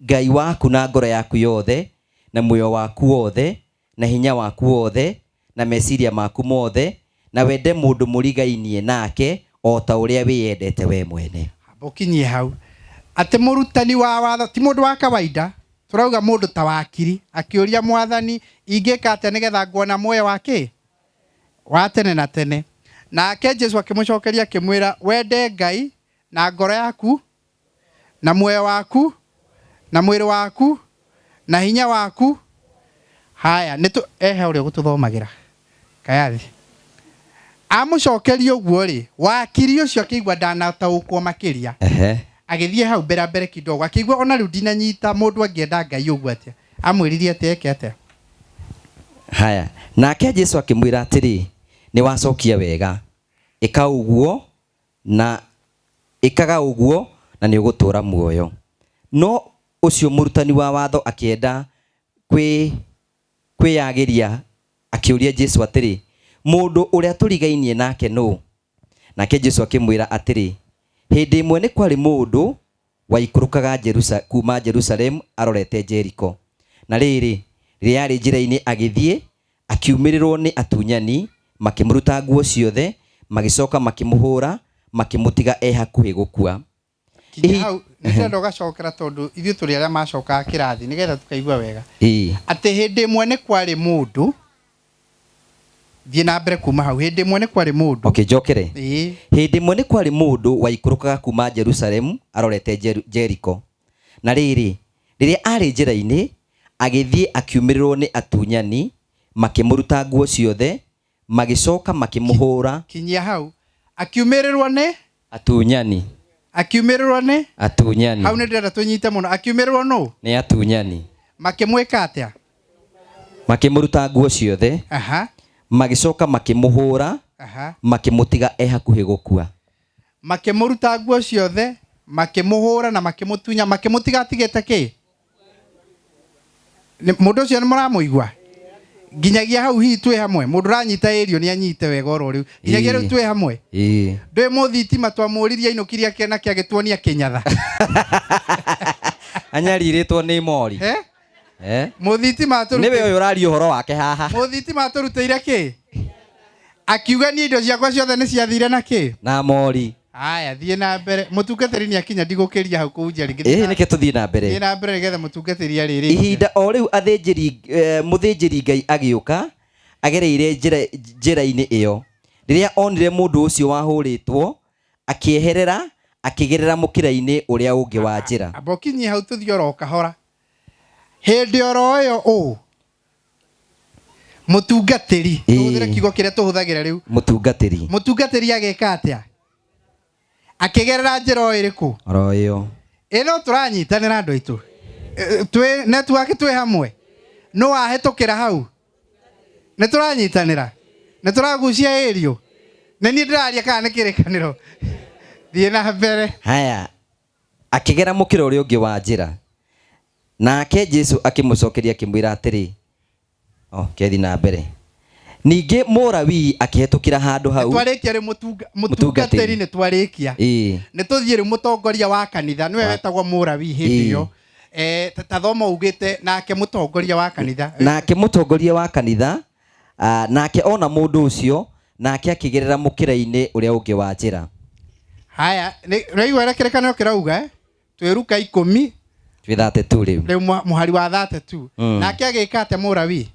Ngai waku na ngoro yaku yothe na muoyo waku wothe na hinya waku wothe na meciria maku mothe na wende mundu murigainie nake o ta uria wiyendete we mwene bokinyie hau ati murutani wa watho ti mundu wa kawaida turauga mundu ta wakiri akiuria Mwathani ingika ati nigetha nguona muoyo wake wa tene na tene nake Jesu akimucokeria akimwira wende Ngai na ngoro yaku na muoyo waku na mwiri waku na hinya waku haya nitu uria gututhomagira kayathi amucokeria uguo ri wakiri ucio akigwa ndanataukwo makiria agithie hau mbere kidogo akigwa ona riu ndinanyita mundu angienda Ngai uguo atia amwiririe ati eke atia haya nake Jesu akimwira atiri ni wacokia wega ika uguo na ikaga uguo na ni ugutura muoyo no ucio murutani wa watho akienda kwiyagiria akiuria Jesu atiri mundu uria turigainie nake no nake Jesu akimwira atiri hindi imwe ni kwari mundu waikurukaga kuma Jerusalem arorete Jericho na riri riari njira-ini agithie akiumirirwo ni atunyani makimuruta nguo ciothe magicoka makimuhura makimutiga hakuhi gukua hau nitendo gacokera tondu ithuĩ tũrĩ arĩa macokaga kĩrathi nigetha tukaigua wega atĩ hĩndĩ ĩmwe nĩ kwarĩ mũndũ thiĩ na mbere kuma hau hĩndĩ ĩmwe nĩ kwarĩ mũndũ okay njokere hĩndĩ ĩmwe nĩ kwarĩ mũndũ waikũrũkaga kuma Jerusalem arorete Jericho na rĩrĩ rĩrĩa arĩ njĩra-inĩ agĩthiĩ akiumĩrĩrwo nĩ atunyani makĩmũruta nguo ciothe magicoka makĩmũhũra kinyia hau akiumĩrĩrwo nĩ atunyani akiumĩrĩrwo nĩ atunyani hau nĩ ndĩrenda tũnyite mũno akiumĩrĩrwo nũ nĩ atunyani makĩmwĩka atĩa makĩmũruta nguo ciothe magicoka makĩmũhũra makĩmũtiga hakuhĩ gũkua makĩmũruta nguo ciothe makĩmũhũra na makĩmũtunya makĩmũtiga atigĩte kĩ mũndũ ũcio nĩ mũramũigua nginyagia hau hihi twĩ hamwe mũndũ ranyita ĩrio nĩ anyite wega oro rĩu nginyagia rĩu twĩ hamwe ndwĩ mũthitima twamũririe ainũkirie kĩana kĩagĩtuonia kĩnyatha anyarirĩtwo nĩ mori mũthitima nĩwe ũyũ ũraria ũhoro wake haha mũthitima atũrutĩire kĩ akiuga niĩ indo ciakwa ciothe nĩ ciathire na kĩ na mori haya thiĩ na mbere mũtungatĩri nĩ akinya ndigũkĩria hau kũu njari nĩkĩ tũthiĩ na mbere thiĩ na mbere nĩgetha mũtungatĩri arĩrĩ ihinda o rĩu mũthĩnjĩri Ngai agĩũka agereire njĩra-inĩ ĩyo rĩrĩa onire mũndũ ũcio wahũrĩtwo akĩeherera akĩgerera mũkĩra-inĩ ũrĩa ũngĩ wa njĩra abokinyie hau tũthiĩ oro kahora hĩndĩ oro ĩyo mũtungatĩri tũhũthĩre kiugo kĩrĩa tũhũthagĩra rĩu mũtungatĩri ageka atĩa akĩgerera njĩra o ĩrĩkũ oro ĩyo eno turanyitanira andu aitu twi network twi hamwe no ahetukira hau ne turanyitanira ne turagucia erio ne ni ndiraria kana nikirikaniro thie na mbere. Haya, akigera mukiro uri ungi wa njira nake Jesu akimucokeria akimwira atiri kethi na mbere. Ningi Mũlawi akihetukira handu hau twarikia ri mutungatiri ni twarikia ni tuthie ri mutongoria wa kanitha niwe wetagwo Mũlawi hindi yo tathoma ugite nake mutongoria wa kanitha nake ona mundu ucio nake akigerera mukira-ini uria ungi wa njira. Haya rĩu erekerekana kirauga tweruka 10 twi 32 riu muhari wa 32 nake agika ate Mũlawi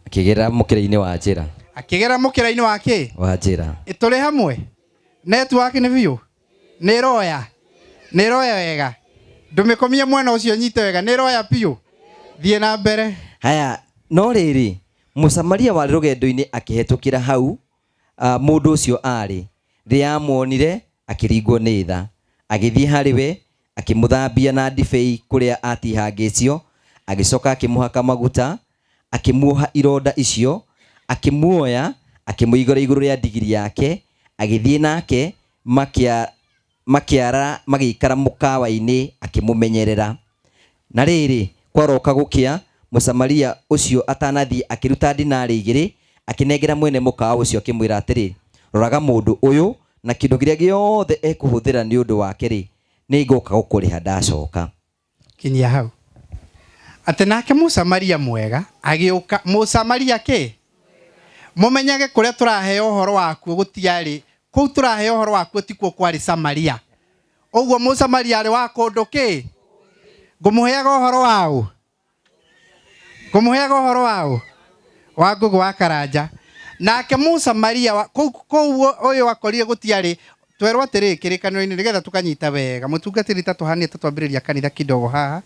akigera mukira-ini wa njira wa njira ituri hamwe network ni biu ni roya wega ndumikomie mwena ucio nyite wega ni roya piu thie na mbere. Haya no riri Mũsamaria wari rugendo-ini akihetukira hau mundu ucio ari ria muonire akiringwo ni tha agithie hariwe akimuthambia na ndibei kuria atihangicio agicoka akimuhaka maguta akimuoha ironda icio akimuoya akimuigora iguru ria ndigiri yake agithie nake makiara magikara mukawa-ini akimumenyerera. Na riri kwaroka gukia Mũsamaria ucio atanathie akiruta dinari 2 akinengera mwene mukawa ucio akimwira atiri roraga mundu uyu na kindu kiria giothe ekuhuthira ni undu wake ri ni ngoka gukuriha ndacoka. Kinyia hau ati nake Mũsamaria mwega agiuka Mũsamaria ke mumenyage kuria turaheo uhoro waku gutiari kuu turaheo uhoro waku tikuo kwari Samaria uguo Mũsamaria ari wa kundu ki ngumuheaga uhoro wao wa ngugu wa karanja nake Mũsamaria kuu uyu wakorire gutiari twerwo atiri kirikaniro-ini nigetha tukanyita wega mutungatiri tatuhanie tatwambiriria kanitha kidogo haha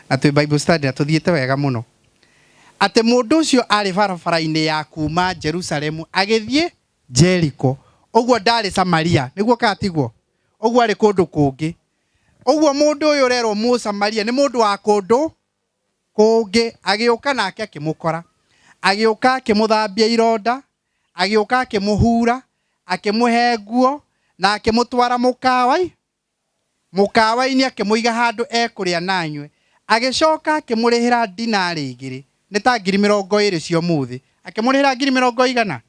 na twi Bible study na tuthiete wega muno ati mundu ucio ari barabara-ini ya kuma Jerusalemu agithie Jericho uguo ndari Samaria niguo katigwo uguo ari kundu kungi uguo mundu uyu rerwo Mũsamaria ni mundu wa kundu kungi agiuka nake akimukora agiuka akimuthambia ironda agiuka akimuhura akimuhe nguo na akimutwara mukawa-ini akimuiga handu ekuria nanywe agicoka akimurihira dinari 2 ni ta 20,000 cio muthi akimurihira 100,000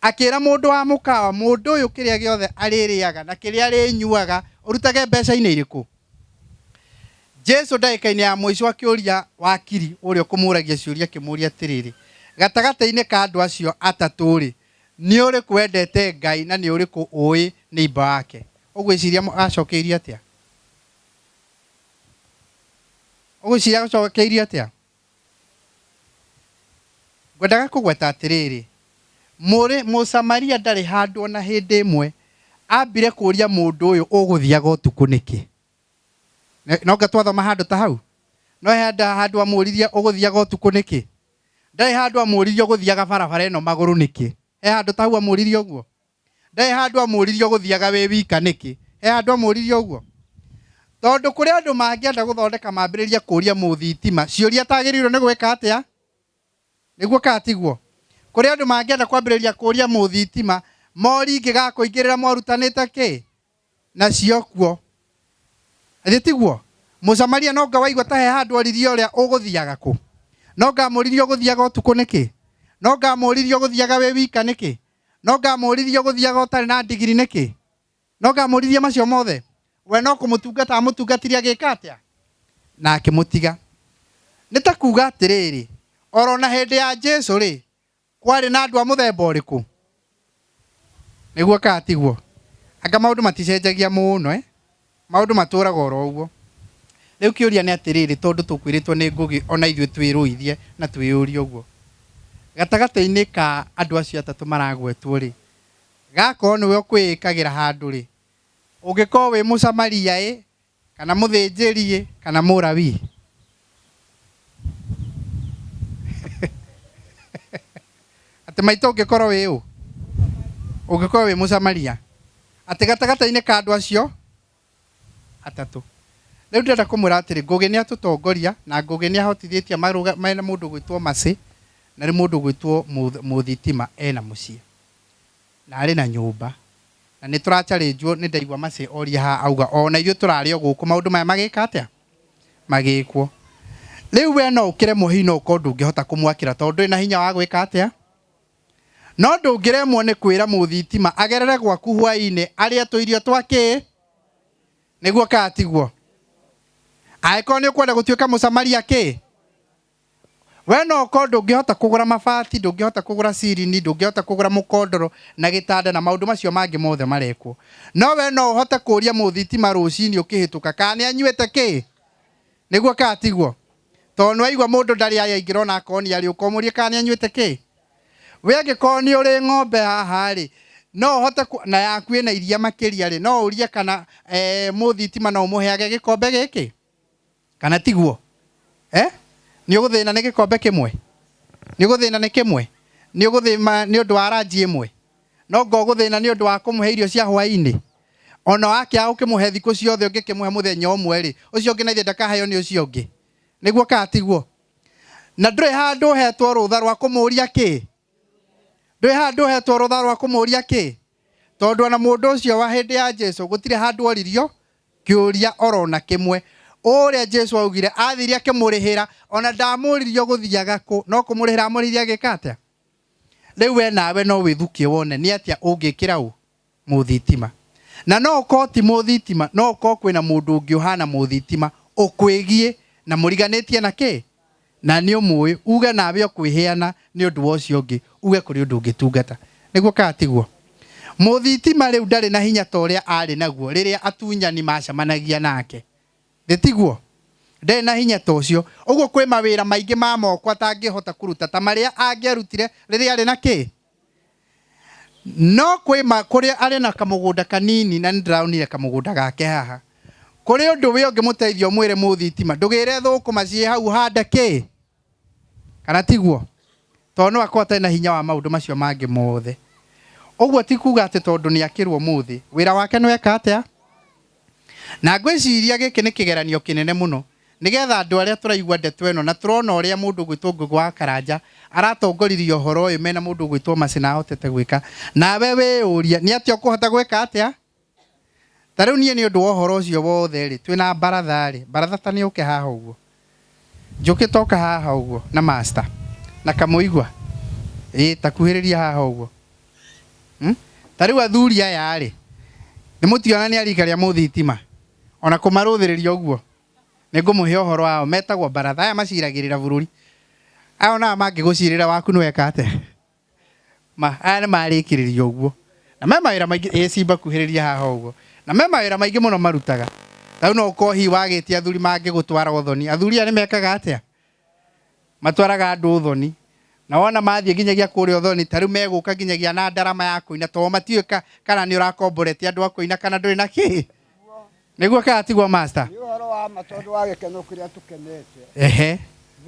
akira mundu wa mukawa mundu uyu kiria giothe aririaga na kiria arinyuaga urutage mbeca-ini iriku. Jesu ndaika-ini ya muico akiuria wakiri uria kumuragia ciuria kimuria atiriri gatagata-ini ka andu acio atatu ri ni uriku wendete Ngai na ni uriku ui neighbor wake ugwiciria acokeirie atia ngwendaga kugweta atiriri Mũsamaria ndari handu ona hindi imwe ambire kuria mundu uyu uguthiaga utuku niki no gatwathoma handu ta hau no handu amuririe uguthiaga utuku niki ndari handu amuririe uguthiaga barabara ino maguru niki handu ta hau amuririe uguo ndari handu amuririe uguthiaga wi wika niki handu amuririe uguo tondu kuri andu mangienda guthondeka mambiriria kuria muthitima ciuria tagirirwo ni gwika atia niguo katigwo kuri andu mangienda kwambiriria kuria muthitima mori ingiga kuingirira morutanite ki na ciokuo atiguo Mũsamaria no ngawaigwa ta he handu oririe uria uguthiaga ku no ngamuririe uguthiaga utuku niki no ngamuririe uguthiaga wi wika niki no ngamuririe uguthiaga utari na ndigiri niki no ngamuririe macio mothe we no kumutungata amutungatiria agika atia na akimutiga nita kuga atiriri orona hindi ya Jesu ri kwari na andu a muthemba uriku niguo katigwo anga maundu maticenjagia muno maundu maturaga oro uguo riu kiuria ni atiriri tondu tukwiritwo ni ngugi ona ithuĩ twiruithie na twiyurie uguo gatagata-ini ka andu acio atatu maragwetwo ri gako niwe ukwikagira handu ri ungiko wi Mũsamaria kana muthinjiri kana Mũlawi ati maito ungikoro wi ungikoro wi Mũsamaria ati gatagata-ini ka andu acio atatu Riu ndenda kumwira atiri Ngugi ni atutongoria na Ngugi ni ahotithĩtie mena mũndũ gwĩtwo Maci na rĩ mũndũ gwĩtwo Mũthitima ena mũciĩ na arĩ na nyũmba na nĩ tũracarĩnjwo nĩ ndaigua Maci oria ha auga ona ithuĩ tũrarĩ o gũkũ maũndũ maya magĩka atĩa magĩkwo. Rĩu we no ũkĩremwo hihi no ũkorwo ndũngĩhota kũmwakĩra tondũ ndũrĩ na hinya wa gwĩka atĩa, no ndũngĩremwo nĩ kwĩra Mũthitima agerere gwaku hwaĩ-inĩ arĩa tũirio twakĩ nĩguo katiguo. Angĩkorwo nĩ ũkwenda gũtuĩka mũcamaria kĩ, we no ũkorwo ndũngĩhota kũgũra mabati, ndũngĩhota kũgũra cirini, ndũngĩhota kũgũra mũkondoro na gĩtanda na maũndũ macio mangĩ mothe marekwo, no we no ũhote kũria Mũthitima rũcinĩ ũkĩhĩtũka kana anyuĩte kĩ nĩguo katiguo. Tondũ nĩwaigua mũndũ ndarĩ ayaingĩra ona akorwo nĩ arĩ ũkomũria kana anyuĩte kĩ. We angĩkorwo nĩ ũrĩ ng'ombe haha rĩ, no ũhote na yaku ĩna iria makĩria rĩ, no ũrie kana Mũthitima no ũmũheage gĩkombe gĩkĩ kana tiguo. Nĩ ũgũthĩna nĩ gĩkombe kĩmwe, nĩ ũgũthĩna nĩ kĩmwe, nĩ ũgũthĩna nĩ ũndũ wa ranji ĩmwe, no ngogũthĩna nĩ ũndũ wa kũmũhe irio cia hwaĩ-inĩ. Ona wakĩa ũkĩmũhe thikũ ciothe ũngĩkĩmũhe mũthenya ũmwe rĩ, ũcio ũngĩ na ithe ndakaheo nĩ ũcio ũngĩ nĩguo katiguo. Na ndũrĩ handũ hetwo rũtha rwa kũmũria kĩ, ndũrĩ handũ hetwo rũtha rwa kũmũria kĩ, tondũ ona mũndũ ũcio wa hĩndĩ ya Jesu gũtirĩ handũ oririo kĩũria orona kĩmwe. Ũrĩa Jesu augire athire akĩmũrĩhĩra ona ndamũririo gũthiaga kũ, no kũmũrĩhĩra amũrĩhia agĩka atĩa. Rĩu we nawe no wĩthukie wone nĩ atĩa ũngĩkĩra ũ Mũthitima. Na no ũkorwo ti Mũthitima, no ũkorwo kwĩna mũndũ ũngĩ ũhana Mũthitima ũkwĩgie na mũriganĩtie na kĩ na nĩ ũmũĩ, uge nawe ũkwĩheana nĩ ũndũ wa ũcio ũngĩ, uge kũrĩ ũndũ ũngĩtungata nĩguo katiguo. Mũthitima rĩu ndarĩ na hinya ta ũrĩa arĩ naguo rĩrĩa atunyani macamanagia nake, ndĩtiguo, ndarĩ na hinya ta ũcio. Ũguo kwĩ mawĩra maingĩ ma moko atangĩhota kũruta ta marĩa angĩarutire rĩrĩa arĩ na kĩ. No kwĩ kũrĩa arĩ na kamũgũnda kanini, na nĩndĩraonire kamũgũnda gake haha, kũrĩ ũndũ we ũngĩmũteithia mwĩre Mũthitima ndũgĩre thũkũma ciĩ hau handa kĩ kana tiguo, tondũ no akorwo atarĩ na hinya wa maũndũ macio mangĩ mothe. Ũguo ti kuga atĩ tondũ nĩ akĩrwo mũthĩ wĩra wake nĩ weka atĩa. Na ngwĩciria gĩkĩ nĩ kĩgeranio kĩnene mũno nĩgetha andũ arĩa tũraigua ndeto ĩno na tũrona ũrĩa mũndũ gwĩtwo Ngũgĩ wa Karanja aratongoririe ũhoro ũyũ mena mũndũ gwĩtwo Maci na ahotete gwĩka, nawe wĩyũria nĩ atĩa ũkũhota gwĩka atĩa. Ta rĩu niĩ nĩ ũndũ wa ũhoro ũcio wothe rĩ, twĩna baratha rĩ, baratha ta nĩ ũke haha ũguo, njũkĩ toka haha ũguo na master na kamũigua takuhĩrĩria haha ũguo. Ta rĩu athuri aya rĩ, nĩ mũtiona nĩ arika rĩa Mũthitima, ona kũmarũthĩrĩria ũguo nĩ ngũmũhe ũhoro wao, metagwo baratha. Aya maciragĩrĩra bũrũri, aya ona mangĩgũcirĩra waku nĩ weka atĩa. Aya nĩ marĩkĩrĩria ũguo na me mawĩra maingĩ cimba kuhĩrĩria haha ũguo, na me mawĩra maingĩ mũno marutaga. Rĩu no ũkorwo hihi wagĩtie athuri mangĩgũtwara ũthoni, athuri aya nĩ mekaga atĩa, matwaraga andũ ũthoni, na wona mathiĩ nginyagia kũrĩa ũthoni ta rĩu megũka nginyagia na ndarama ya kũina, tondũ matiũĩ kana nĩ ũrakomboretia andũ a kũina kana ndũrĩ na kĩ nĩguo katigwo master. Nĩ ũhoro wa matondũ wa gĩkeno kĩrĩa tũkenete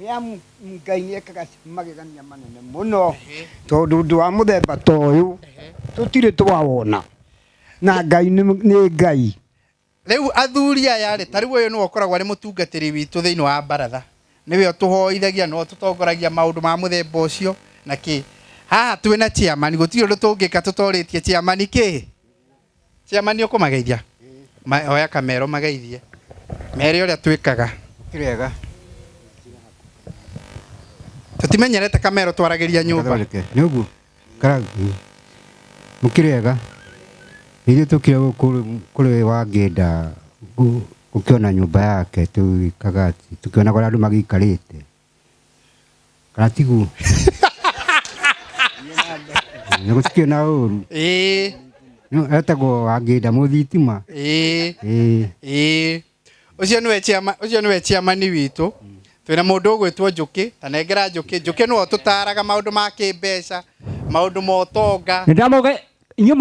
nĩ Ngai nĩ ekaga magegania manene mũno, tondũ ũndũ wa mũthemba ta ũyũ tũtirĩ twawona na Ngai nĩ Ngai. Rĩu athuri aya rĩ, ta rĩu ũyũ nĩwe ũkoragwo arĩ mũtungatĩri witũ thĩinĩ wa baratha, nĩwe ũtũhoithagia no tũtongoragia maũndũ ma mũthemba ũcio na kĩ. Haha twĩna chairman, gũtirĩ ũndũ tũngĩka tũtorĩtie chairman kĩ. Chairman ũkũmageithia, oya kamero mageithie mere ũrĩa twĩkaga Kirega tũtimenyerete kamero twaragĩria nyũmba nĩ ũguo karagu mũkirega ithuĩ tũkĩra kũrĩ Wangĩnda ũkĩona nyũmba yake tũgĩkaga atĩ tũkĩona kũrĩa andũ magĩikarĩte kana tiguo nĩ gũtikĩona ũru etagwo Wangĩnda Mũthitima. Ũcio nĩwe chairman witũ. Twĩna mũndũ ũgwĩtwo Njũkĩ, ta nengera Njũkĩ. Njũkĩ nĩwe ũtũtaraga maũndũ ma kĩmbeca, maũndũ ma ũtonga. Inyuĩ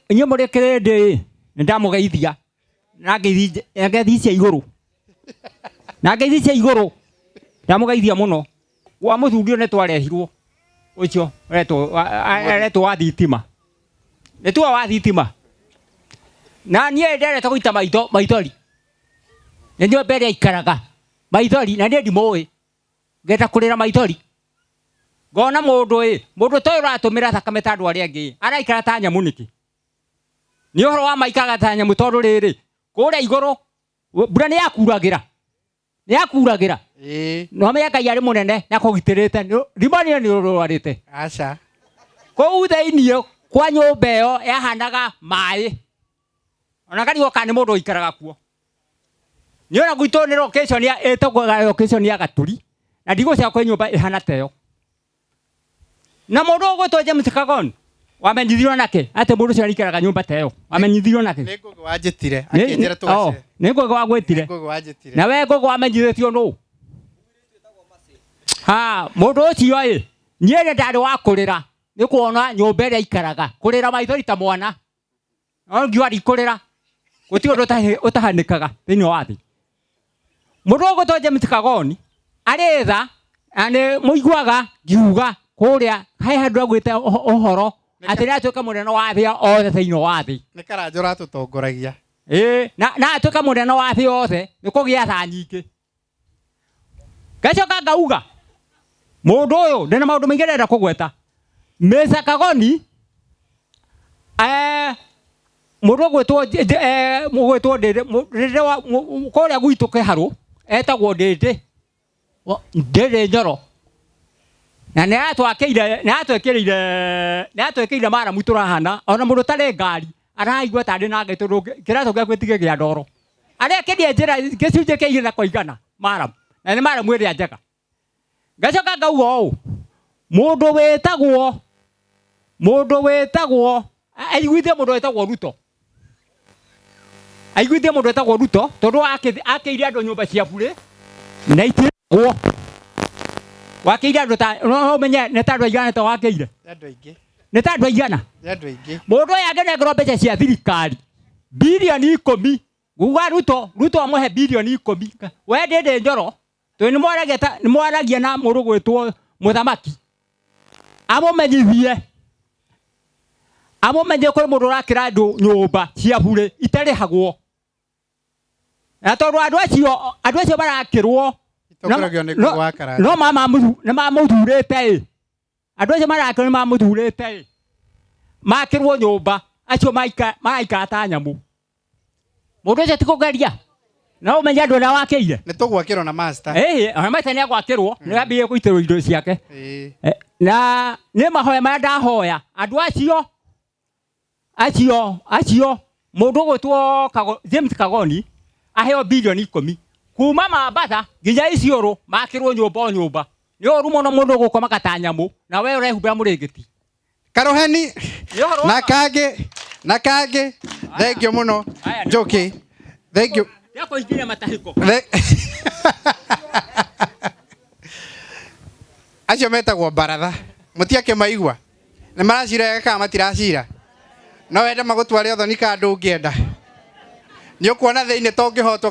mũrĩ kĩrĩndĩ nĩ ndamũgeithia na ngeithi cia igũrũ, na ngeithi cia igũrũ ndamũgeithia mũno. Wa mũthuri nĩ twarehirwo ũcio aretwo wa thitima, nĩ tuo wa thitima, na niĩ nderete gũita maitori nä nyå mbere aikaraga maithori na nä ndimå ngenda kå rä ra maithori ngona må ndå ta å ratå mä ra thakame ta andå arä angä araikara ta nyamå nä kä nä å horo wa maikaraga ta nyamå tondå rä rä kå rä a igå rå mbura nä yakuragä ra no amenya Ngai arä må nene nä akå gitä rä te rimanä nä å rwarä te aca kå u thä-inä kwa nyå mba ä yo yahanaga maä ona karigo kana nä må ndå å ikaraga kuo nä ona gwitå nä location ätagwo location ya gaturi na ndigå cia kwä nyå mba ä hana teyo na må ndå å gwä two James Kagoni wamenyithirio nake atä må ndå å cio aikaraga nyå mba teyo wamenyithirio nake nä ngå gä wanjätire akä tå nä ngå gä wagwä tire na we ngå gä wamenyithä tio nå må ndå å cio ä niä nä ndarä wa kå rä ra nä kuona nyå mba ä rä a aikaraga kå rä ra maithori ta mwana no ngiuga ndikå rä ra gå ti å ndå å tahanä kaga thä inä wa thä må ndå å gwä two James Kagoni arä tha na nä må iguaga ngiuga kå rä a he handå agwä te å horo atä nä atuä ka må nene wa thä othe thä inä wa thä nä karanjå ratå tongoragia na atuä ka må nene wa thä othe nä kå gä a tha nyingä ngacoka ngauga må ndå å yå ndä na maå ndå maingä ndenda kå gweta Mr Kagoni må ndå å gwä two kå rä a gwitå kä harå etagwo ndä ndä Nyoro na nä atwekä ire maramu tå rahana ona må ndå tarä ngari araigua tarä na ngai tondå kä ratå gä akwä tigä gä a ndoro arä a kä rie njä ra gä cunjä kä igana kwa igana maramu na nä maramu ä rä a njega ngacoka ngauga å må ndå wä tagwo aiguithie må ndå wä tagwo Ruto tondå akä ire andå nyå mba cia burä na itiragwo wakä ire andå no menye nä ta andå aigana ta wakä ire nä ta andå aigana må ndå å yå angenengerwo mbeca cia thirikari bilioni 10 nguga Ruto amå he bilioni 10 we ndä Nyoro tondå nä mwaragia na må ndå gwä two må thamaki amå menyithie kå rä må ndå å rakä ra andå nyå mba cia burä itarä hagwo na tondå andå acio marakä rwo no nä mamå thurä te andå acio marakä rwo nä mamå thurä te makä rwo nyå mba acio maraikara ta nyamå må ndå å cio ti kå geria no å menye andå arä a wakä ire nä tå gwakä rwo na ona maita nä agwakä rwo nä ambä gå itä rwo indo ciake na nä mahoya marä a ndahoya andå acio må ndå å gwä two James Kagoni aheo bilioni 10 kuma Mombasa nginya Isiolo makä rwo nyå mba nä å ru må no må ndå gå komaga ta nyamå na we å rehumbä ra må rä ngä ti karoheni na kangä thengio må no njåkä thengio yakå ingire matahä ko acio metagwo baratha må tiakä maigua nä maracirega kana matiracira no wende magå tware othoni ka ndå ngä enda nä å kuona thä inä to ngä hotwo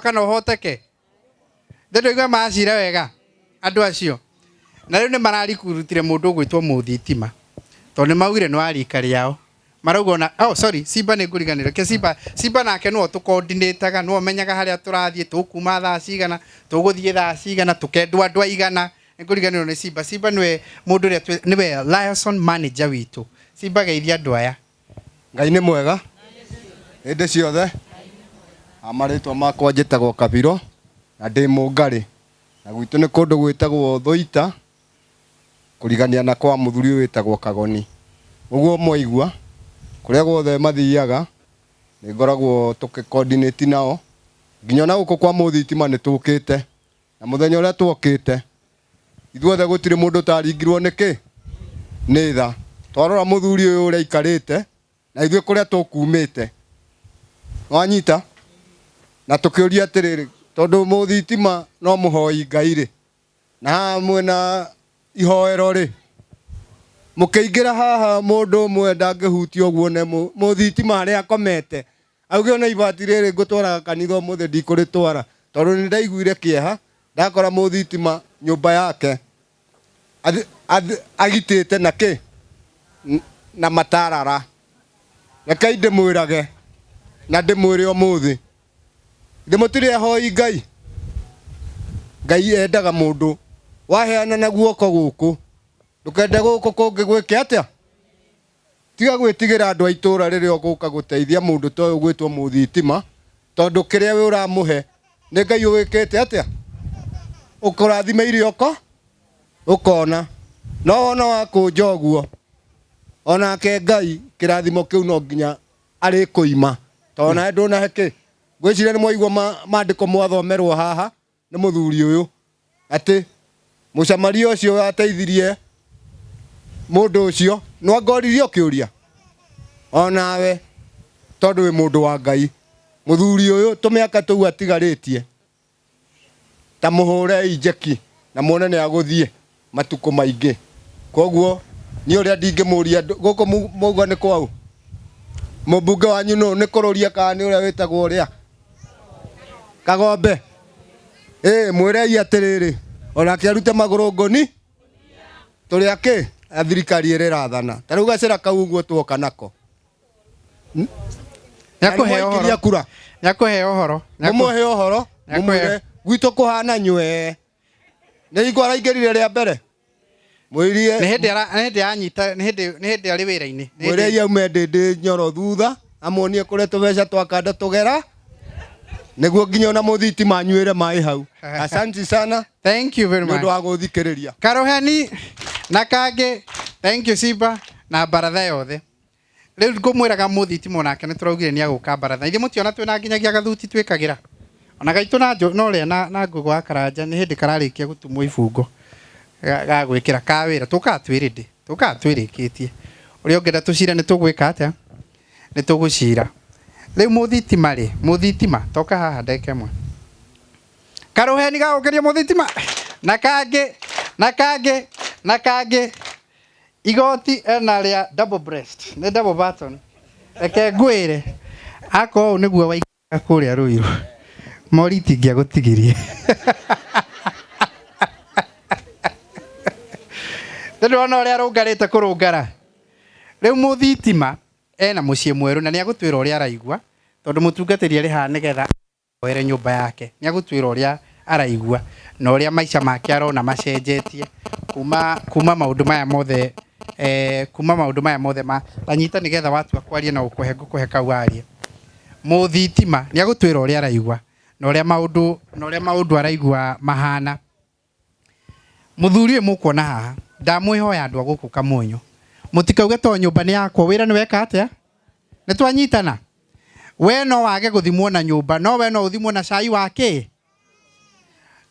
kana å hoteke ndä ndå igua macira wega andå acio na rä u nä mararikurutire må ndå å gwä two må thitima tondå nä maugire nä warika rä ao marauga Simba nä ngå riganä ke Simba nake nä o tå kondinätaga nä o menyaga harä a tå rathiä tå kuma thaa cigana tå gå thiä thaa cigana tå kendwo andå aigana nä ngå riganä rwo nä Simba nä må ndå å rä a nä we liaison manager witå Simba geithia andå aya Ngai nä mwega hä ndä ciothe amarä twa makwa njä tagwo Kabiro na ndä må ngarä na gwitå nä kå ndå gwä tagwo Thåita kå rigania na kwa må thuri å wä tagwo Kagoni å guo mwaigua kå rä a guothe mathiaga nä ngoragwo tå kä coordinate nao nginya na gå kå kwa må thitima nä tå kä te na må thenya å rä a twokä te ithuothe gå tirä må ndå taringirwo nä kä nä tha twarora må thuri å yå å rä a ikarä te na ithuä kå rä a tå kumä te wanyita na tå kä å ria atä rä rä tondå må thitima no må hoi Ngai rä na haha mwena ihoero rä må kä ingä ra haha må ndå mwe ndangä hutia å guo ne må thitima harä a akomete auge ona ibati rä rä ngå twaraga kanitha må thä ndikå rä twara tondå nä ndaiguire kä eha ndakora må thitima nyå mba yake agitä te na kä na matarara rekei ndä mwä rage na ndä mwä re å må thä ndimutire hoi Ngai Ngai endaga mundu waheana na guoko guku ndukende guku kungi gwike atia tiga gwitigira andu aitura riria guka guteithia mundu toyo gwitwo muthitima tondu kiria we uramuhe ni Ngai wikite atia ukurathimeirio ukona no ona wakunja uguo onake Ngai kirathimo kiu no nginya ari kuima tona nduna heki gwiciria ni mwaigua mandiko mwathomerwo haha ni muthuri uyu ati mucamaria ucio ateithirie mundu ucio no ngoririo kiuria onawe tondu wi mundu wa Ngai muthuri uyu tumiaka tu atigaritie ta muhure injeki na muone ni aguthie matuko maingi koguo ni uria ndingimuria guko muga ni kwau mubunge wanyu no ni kuroria kana ni uria witagwo uria Kagombe mwirei atiriri onake arute maguru ngoni turi aki athirikari iri rathana tariu gacira kau uguo twoka nako nyakuhe uhoro mumuhe uhoro mumwire gwitu kuhana nywe ni igwa raingirire ria mbere mwirie ni hindi anyita ni hindi ari wira-ini mwirei aume ndindi nyoro thutha amonie kuria tubeca twakanda tugera niguo nginya ona muthiti manyuire mai hau asante sana thank you very much ndu wa guthikiriria Karoheni na Kangi thank you Simba na baratha yothe riu ngumwiraga muthiti monake ni turaugire ni aguka baratha ithe mutiona twina nginyagia gathuti twikagira ona gaitu na no ria na ngugu wa Karanja ni hindi kararikia gutumwo ibungo ga gwikira kawira tukatwirinde tukatwirikitie uria ungenda tucira ni tugwika atia ni tugucira riu muthitima toka haha ndeke mwe Karoheni gagukiria muthitima na Kangi igoti ena ria double breast ni double button eke ngwire ako niguo waika kuria Ruiru moriti ngia gutigirie ndona uria rungarite kurungara riu muthitima ena mucie mweru na ni agutwira uria araigua tondu mutungatiri ari ha nigetha oere nyumba yake ni agutwira uria araigua na uria maisha make arona macenjetie kuma maundu maya mothe anyita nigetha watu akwarie na gukuhe kawarie muthitima ni agutwira uria araigua na uria maundu araigua mahana muthuri mukuona haha ndamwihoya andu aguku Kamunyu mutikauge to nyumba ni yakwa wira ni weka atia ni twanyitana we no wage guthimwo na nyumba no we no uthimwo na cai wake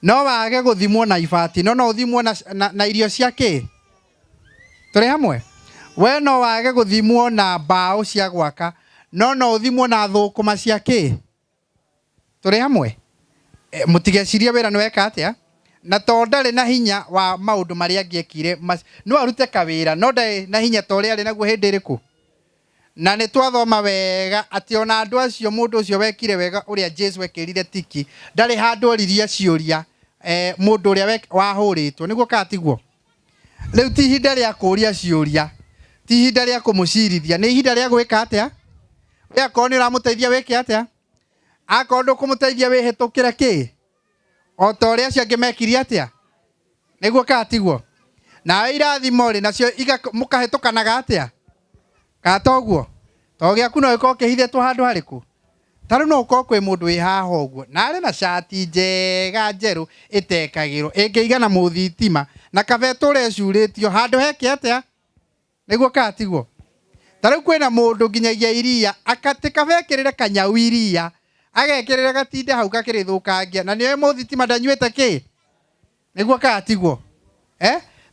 no wage guthimwo na ibati no uthimwo na irio ciake turi hamwe we no wage guthimwo na mbao cia gwaka no uthimwo na thukuma ciake turi hamwe mutigeciria wira ni weka atia na to ndari na hinya wa maundu maria angiekire no arute kawira no ndari na hinya to ri ari naguo hindi iriku na ni twathoma wega ati ona andu acio mundu ucio wekire wega uria Jesu ekirire tiki ndari handu oriria ciuria mundu uria wahuritwo niguo katiguo riu ti hinda ria kuria ciuria ti hinda ria kumucirithia ni hinda ria gwika atia we akorwo ni uramuteithia wike atia akorwo ndukumuteithia wihitukire ki o ta uria acio angi mekire atia niguo katiguo nawe irathimo ri nacio mukahitukanaga atia katoguo to giaku no giko kihithetwo handu hariku taru no uko kwi mundu wi haha uguo na ari na shati njega njeru itekagirwo ingiigana muthitima na kabeto urecuritio handu heke atia niguo katiguo taru kwina mundu nginyagia iria akatika bekirire kanyau iria agekirire gatinde hau gakirithukangia na niwe muthitima ndanyuite ki niguo katiguo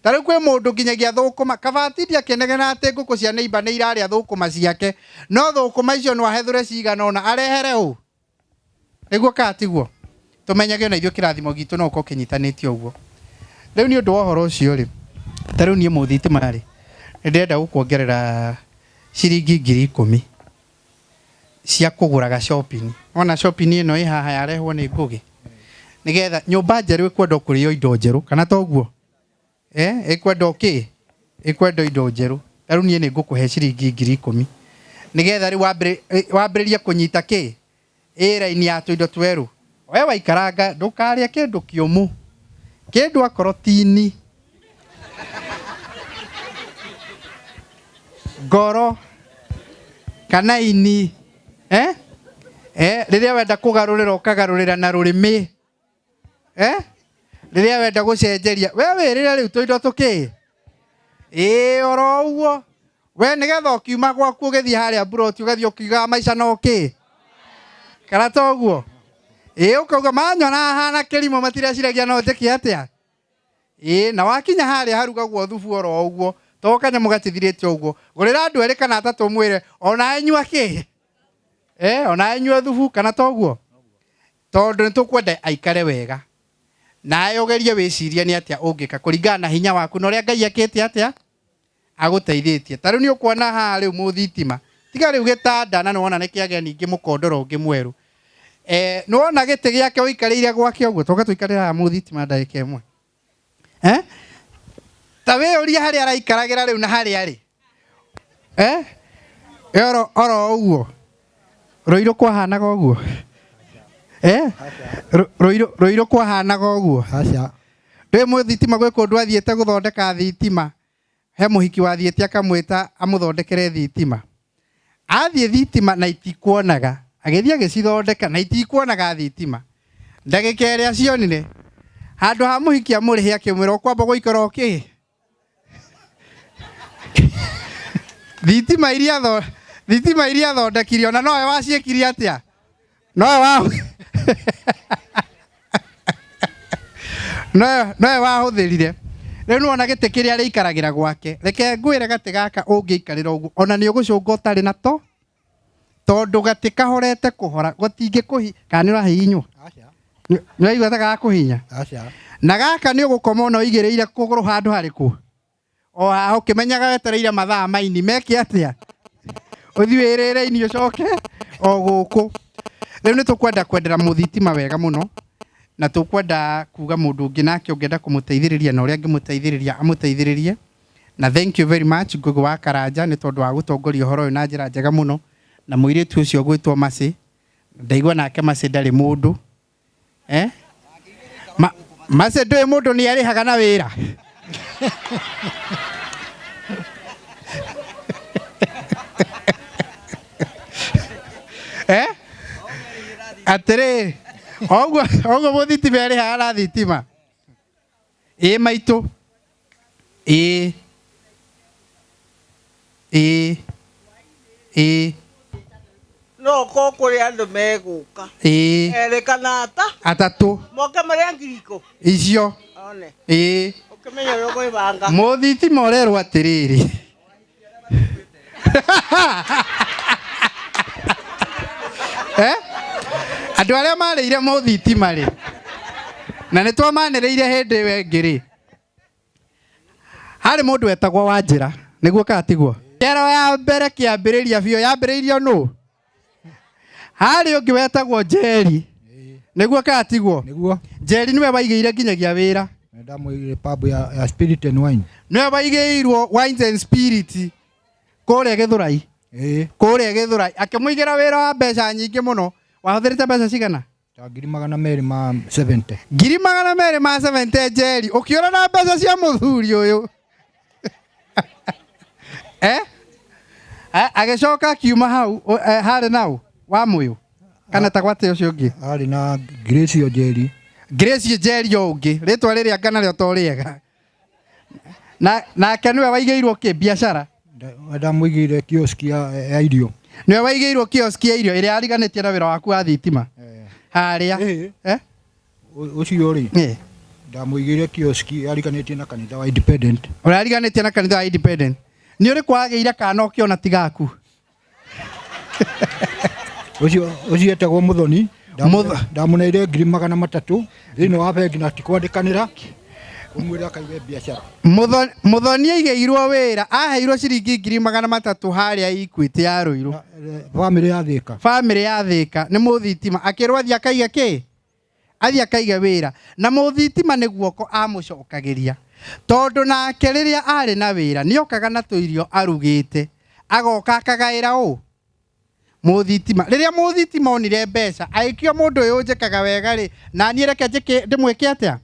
taru kwi mundu nginyagia thukuma kabatindia kenegena ati nguku cia neighbor ni iraria thukuma ciake no thukuma icio no ahethure cigana ona arehere u niguo katiguo tumenyage na ithuĩ kĩrathimo gitu no uko kinyitanĩtio ũguo rĩu nĩ ũndũ wa ũhoro ũcio rĩ ta rĩu niĩ mũthitima rĩ ndĩrenda gũkuongerera ciringi 10,000 cia kũgũraga shopping ona shopping ĩno ĩ haha yarehwo nĩ Ngũgĩ nigetha nyũmba njerũ ĩkwenda kũrĩo indo njerũ kana toguo ĩkwenda indo njerũ ta rĩu niĩ nĩ ngũkũhe ciringi 10,000 nigetha rĩu wambĩrĩrie kũnyita kĩ raini ya tuindo tweru we waikaranga ndukaria kindu kiumu kindu akorwo tini ngoro kana ini riria wenda kugarurira ukagarurira na rurimi riria wenda gucenjeria we wirire riu tuindo tuki oro uguo we nigetha ukiuma gwaku ugithii haria buroti ugathii ukiuga maica no ki kana toguo ukauga manyona hana kirimo matiraciragia no njeki atia na wakinya haria harugagwo thubu oro uguo to kanyamu gatithirite uguo gurira andu eri kana atatu mwire ona enyua ki ona enyua thubu kana toguo tondu nitukwenda aikare wega nae ugerie wiciria ni atia ungika kuringana na hinya waku na uria Ngai akite atia aguteithitie tariu ni ukuona ha riu muthitima tiga riu gitanda na nuona nikiage ningi mukondoro ungi mweru nuona giti giake uikarire gwake uguo toka tuikarira muthitima ndagika imwe ta we uria hari araikaragira riu na hari ari oro uguo roiro kwahanaga uguo roiro kwahanaga uguo aca ri muthitima gwe kundu athiete guthondeka thitima he muhiki wathiete akamwita amuthondekere thitima athie thitima na itikuonaga agithia gicithondeka na itikuonaga thitima ndagika iria cionire handu ha muhiki amurihe akimwira ukwamba guikara uki thitima iria thondekire ona nowe waciekire atia nowe wahuthirire riu nuona giti kiria riikaragira gwake reke ngwire gati gaka ungiikarira uguo ona ni ugucunga utari na to tondu gati kahorete kuhora gutingi kuhi kana ni urahihinywo ni uraigua ta gakuhinya na gaka ni ugukoma ona uigiriire kuguru handu hariku o haha ukimenyaga wetereire mathaa maini meke atia uthi wirire ini ucoke o guku riu ni tukwenda kwendera muthitima wega muno na tukwenda kuga mundu ungi nake ungienda kumuteithiriria na uria ngimuteithiriria amuteithiririe na thank you very much Ngugi wa Karanja ni tondu wa gutongoria horo uyu na njira njega muno na muiritu ucio gwitwo Masi ndaigua nake Masi ndari mundu Masi ndui mundu ni arihaga na wira atiri oguo muthitima arihaga na thitima maitu no ko kuri andu meguka ere kana atatu moke maria ngiriko icio one ukimenya yoko ibanga muthitima urerwo atiriri andu aria marire muthitima ri na ni twamanireire hindi wengiri hari mundu wetagwo Wanjira niguo katigwo kero ya mbere kiambiriria bio yambiriirio nu hari ungi wetagwo Njeri niguo katigwo Njeri niwe waigire nginyagia wira ndamwigire pub ya Spirit and Wine niwe waigiirwo Wines and Spirit kuria Githurai kuria Githurai akimuigira wira wa mbeca nyingi muno wahuthirite mbeca cigana ta 270 270 Njeri ukiona na mbeca cia muthuri uyu agicoka kiuma hau hari nau wa muyu kana tagwate ucio ungi hari na Grace Njeri ungi ritwa riria ngana rio to riega nake niwe waigiirwo ki biashara ndamwigire kiosk ya irio niwe waigiirwo kiosk ya irio iria ariganitie na wira waku wa thitima haria ucio ri ndamwigire kiosk ariganitie na kanitha wa Independent urariganitie na kanitha wa Independent ni uri kwageire kana ukiona tigaku ucio etagwo Muthoni ndamuneire 300 thini wa bengi na tikwandikanira umwira akaiwe biashara Muthoni aigeirwo wira aheirwo ciringi 300 haria Equity ya Ruiru family ya Thika ni muthitima akirwo athia akaiga ki athia akaiga wira na muthitima ni guoko amucokagiria tondu nake riria ari na wira ni okaga na tuirio arugite agoka akagaira Mũthitima rĩrĩa mũthitima onire mbeca aikio mũndũ ũyũ njĩkaga wega rĩ na niĩ reke njĩke ndĩmwĩke atĩa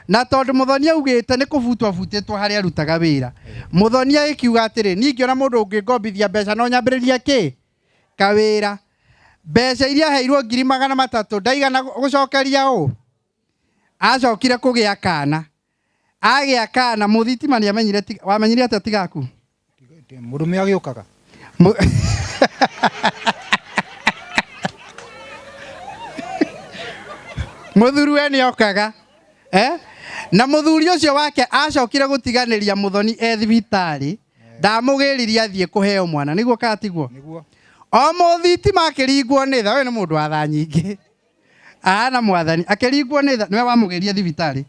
na tondũ Mũthoni augĩte nĩ kũbutwo butĩtwo harĩa arutaga wĩra Mũthoni akiuga atĩrĩ ningĩ ona mũndũ ũngĩngobithia mbeca no nyambĩrĩria kĩ kawĩra mbeca iria heirwo 300,000 ndaigana gũcokeria ũũ acokire kũgĩa kana agĩa kana mũthitima nĩ amenyire wamenyire atĩa tigaku mũrũme agĩũkaga mũthuri we nĩ okaga na mũthuri ũcio wake acokire gũtiganĩria Mũthoni thibitarĩ ndamũgĩririe athiĩ kũheo mwana nĩguo katiguo o mũthitima akĩringwo nĩ tha we nĩ mũndũ wa tha nyingĩ na mwathani akĩringwo nĩ tha nĩwe wamũgĩria thibitarĩ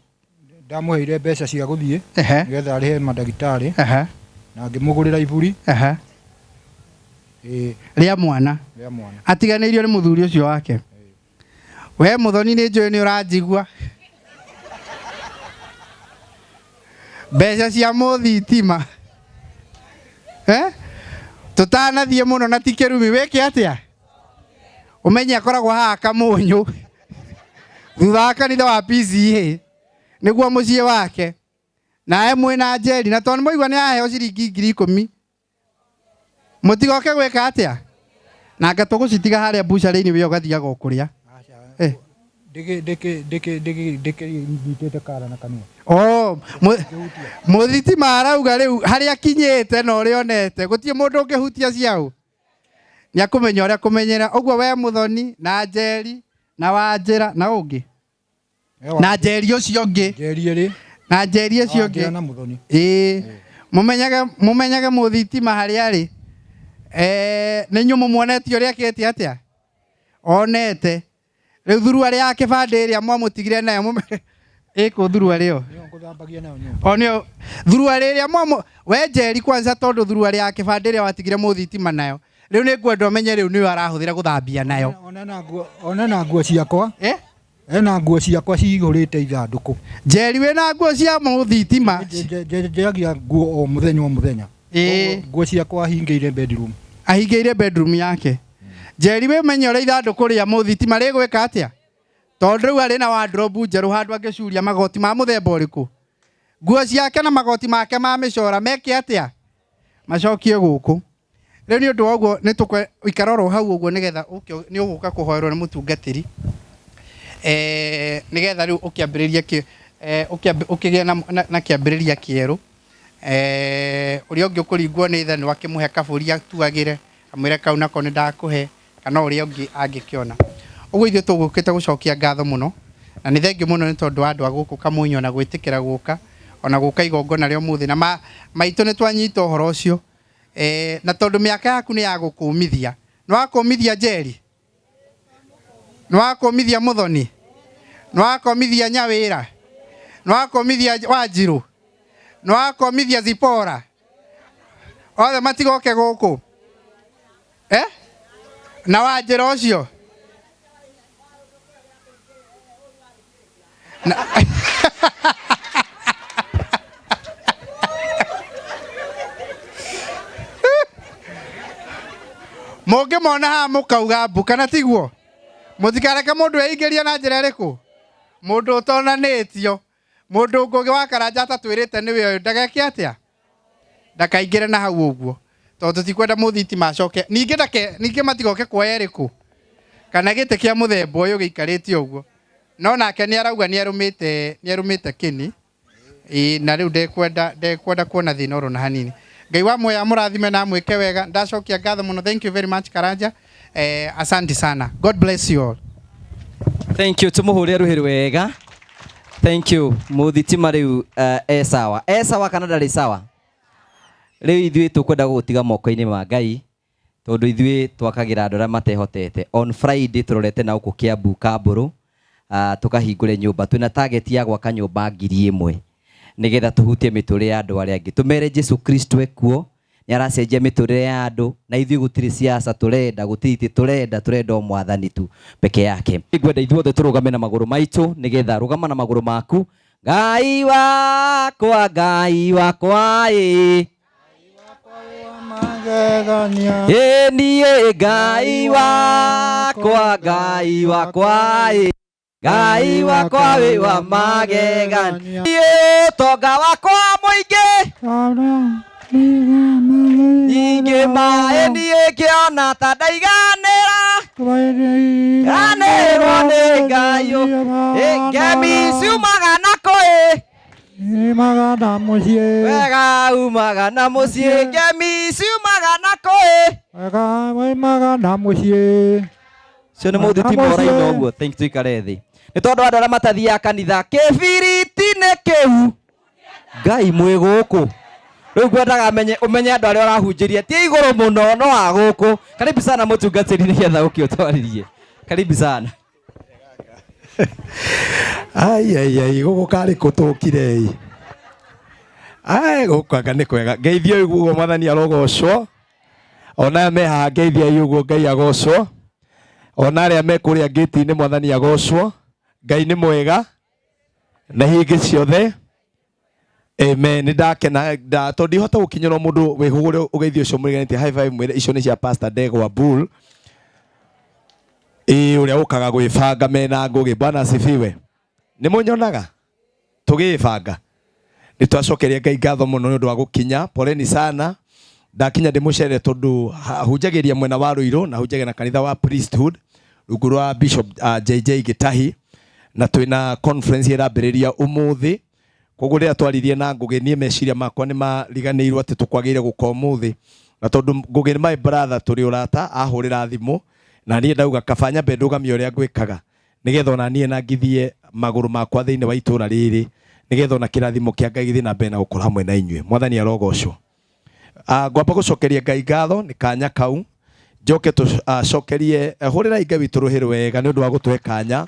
ndamũheire mbeca cia gũthiĩ nĩgetha arĩhe mandagĩtarĩ na ngĩmũgũrĩra iburi rĩa mwana atiganĩirio nĩ mũthuri ũcio wake we Mũthoni nĩ njũĩ nĩ ũranjigua mbeca cia mũthitima tũtanathiĩ mũno na ti kĩrumi wĩke atĩa ũmenye akoragwo haha Kamũnyũ thutha wa kanitha wa PCA nĩguo mũciĩ wake nawe mwĩna Njeri na tondũ mũigua nĩ aheo ciringi 10,000 mũtigoke gwĩka atĩa na ngatũgũcitiga harĩa mbucarĩ-inĩ we ũgathiaga kũrĩa ndĩkĩnyitĩte kara na kanua mũthitima arauga rĩu harĩa kinyĩte na ũrĩa onete gũtirĩ mũndũ ũngĩhutia ciaũ nĩ akũmenya ũrĩa kũmenyera ũguo we Mũthoni na Njeri na Wanjĩra na ũngĩ na Njeri ũcio ũngĩ na Njeri ũcio ũngĩ mũmenyage mũthitima harĩa arĩ nĩ nyũmũ muonetio ũrĩa akĩtie atĩa onete rĩu thurua rĩa kĩbandĩ ĩrĩa mwamũtigire nayo ĩkũ thurua rĩo onio thurua rĩrĩa we Njeri kwanza tondũ thurua rĩa kĩbandĩ ĩrĩa watigire mũthitima nayo rĩu nĩ ngwenda ũmenye rĩu nĩwe arahũthĩra gũthambia nayo onena nguo ciakwa ena nguo ciakwa cihũrĩte ithandũkũ Njeri wĩna nguo cia mũthitima njagia nguo o mũthenya nguo ciakwa ahingĩire bedroom yake Njeri we menye ũrĩa ithandũkũ rĩa mũthitima rĩgwĩka atĩa tondũ rĩu arĩ na wardrobe njerũ handũ angĩcuria magoti ma mũthemba ũrĩkũ nguo ciake na magoti make ma mĩcora meke atĩa macokio gũkũ rĩu nĩ ũndũ wa ũguo nĩ tũikara oro hau ũguo nĩgetha nĩ ũgũka kũhoerwo nĩ mũtungatĩri nĩgetha rĩu ũkĩambĩrĩria ũkĩgĩa na kĩambĩrĩria kĩerũ ũrĩa ũngĩ ũkũringwo nĩ tha nĩ wakĩmũhe kabũri atuagĩre amwĩre kau nako nĩ ndakũhe kana ũrĩa ũngĩ angĩkĩona ũguo ithuĩ tũgũkĩte gũcokia ngatho mũno na nĩ thengiũ mũno nĩ tondũ andũ a gũkũ Kamũnyũ na gwĩtĩkĩra gũka ona gũka igongona rĩa ũmũthĩ na maitũ nĩ twanyita ũhoro ũcio na tondũ mĩaka yaku nĩ ya gũkũmithia nĩ wakũmithia Njeri nĩ wakũmithia Mũthoni nĩ wakũmithia Nyawĩra nĩ wakũmithia Wanjirũ nĩ wakũmithia Zipora othe matigoke gũkũ na Wanjĩra ũcio mũngĩmona haha mũkauga mbu kana tiguo mũtikareke mũndũ eingĩria na njĩra ĩrĩkũ mũndũ ũtonanĩtio mũndũ ũngĩ wa Karanja tatwĩrĩte nĩwe ũyũ ndageke atĩa ndakaingĩre na hau ũguo tondũ tutikwenda mũthitima acoke ningĩ matigoke kuoya ĩrĩkũ kana gĩtĩ kĩa mũthemba ũyũ gĩikarĩte ũguo no nake nĩ arauga nĩ arumĩte kĩni na rĩu ndekwenda kuona thĩna oro na hanini Ngai wa muoya mũrathime na mwĩke wega ndacokia ngatho mũno thank you very much Karanja asante sana God bless you all thank you tumuhũrĩre rũhĩ rwega thank you mũthitima rĩu sawa kana ndarĩ sawa rĩu ithuĩ tũkwenda gũgũtiga moko-inĩ ma Ngai tondũ ithuĩ twakagĩra andũ arĩa matehotete on Friday tũrorete na gũkũ Kiambu Kambũrũ tukahingũre nyũmba twina target ya gwaka nyũmba 1,000 nigetha tuhutie mĩtũrĩre ya andũ arĩa angĩ tumere Jesu Kristo ekuo ni aracenjia mĩtũrĩre ya andũ na ithuĩ gũtirĩ siasa turenda gũtirĩ turenda mwathani tu peke yake ngwenda ithuothe tũrũgame na magũrũ maitũ nigetha rũgama na magũrũ maku Ngai wakwa ĩ magegania niĩ Ngai wakwa Ngai wakwa Ngai wakwa wĩ wa magegania ũtonga wakwa mũingĩ ingĩ maĩ niĩ ngĩona ta ndaiganĩra ganĩrwo nĩ Ngai ngemi ciumaga na kũĩ umaga na mũciĩ wega umaga na mũciĩ ngemi ciumaga na kũĩ wega umaga na mũciĩ cio nĩ mũthitimo ũraina ũguo tuikare thĩ nĩ tondũ andũ arĩa matathiaga kanitha kĩbiriti-inĩ kĩu Ngai mwĩ gũkũ rĩu ngwendaga ũmenye andũ arĩa ũrahunjĩria ti igũrũ mũno no a gũkũ. Karibu sana mũtungatĩri nĩgetha ũke ũtwarĩrie. Karibu sana. Ai gũkũ karĩ kũtũkire gũkũ anga nĩ kwega ngeithio ũguo mwathani arogocwo ona me haha ngeithia ũguo Ngai agocwo ona arĩa me kũrĩa gate-inĩ mwathani agocwo. Ngai nĩ mwega na hingi ciothe. Amen. Ndakena tondũ ndihota gũkinyĩrwo mũndũ wĩhũgũre ũgeithio ũcio mũriganĩtie high five mwĩre icio nĩ cia Pastor Ndegwa Bull ũrĩa ũkaga gwĩbanga mena ngũgĩ. Bwana asifiwe. Nĩ mũnyonaga tũgĩbanga nĩ twacokeria Ngai ngatho mũno nĩ ũndũ wa gũkinya. Poleni sana ndakinya ndĩmũcerere tondũ hunjagĩria mwena wa Rũirũ na hunjagia na kanitha wa Priesthood rungu rwa Bishop JJ Gĩtahi na twĩna conference ĩrambĩrĩria ũmũthĩ. Koguo rĩrĩa twaririe na Ngũgĩ niĩ meciria makwa nĩ mariganĩirwo atĩ tũkwagĩrĩire gũka ũmũthĩ na tondũ Ngũgĩ nĩ my brother tũrĩ ũrata ahũrĩra thimũ na niĩ ndauga kaba nyambe ndũgamie ũrĩa ngwĩkaga nĩgetha ona niĩ na ngithie magũrũ makwa thĩinĩ wa itũũra rĩrĩ nĩgetha ona kĩrathimo kĩa Ngai gĩthiĩ na mbere na gũkorwo hamwe na inyuĩ. Mwathani arogocwo. Ngwamba gũcokeria Ngai ngatho nĩ kanya kau njoke tũcokerie hũrĩrai Ngai witũ rũhĩ rwega nĩ ũndũ wa gũtũhe kanya.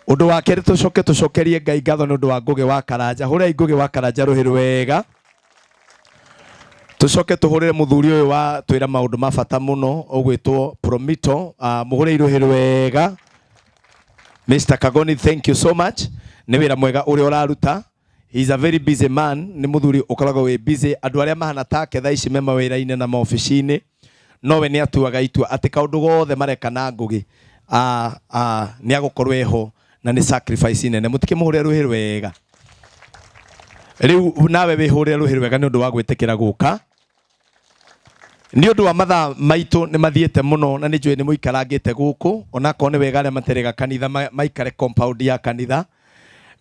Ũndũ wa kerĩ tũcokerie Ngai ngatho nĩ ũndũ wa Ngũgĩ wa Karanja. Hũrĩrai Ngũgĩ wa Karanja rũhĩ rwega. Tũcoke tũhũrĩre mũthuri ũyũ wa twĩra maũndũ ma bata mũno ũgwĩtwo Promito. Mũhũrĩi rũhĩ rwega. Mr. Kagoni, thank you so much. Nĩ wĩra mwega ũrĩa ũraruta. He is a very busy man. Nĩ mũthuri ũkoragwo wĩ busy. Andũ arĩa mahana take thaa ici me mawĩra-inĩ na maobici-inĩ nowe nĩ atuaga itua atĩ kaũndũ gothe mareka na Ngũgĩ nĩ agũkorwo eho na nĩ sacrifice nene. Mũtikĩmũhũrĩre rũhĩ rwega. Rĩu nawe wĩhũrĩre rũhĩ rwega nĩ ũndũ wa gwĩtĩkĩra gũka. Nĩ ũndũ wa mathaa maitũ nĩ mathiĩte mũno na nĩ njũĩ nĩ mũikarangĩte gũkũ onakorwo nĩ wega arĩa materega kanitha maikare compound ya kanitha.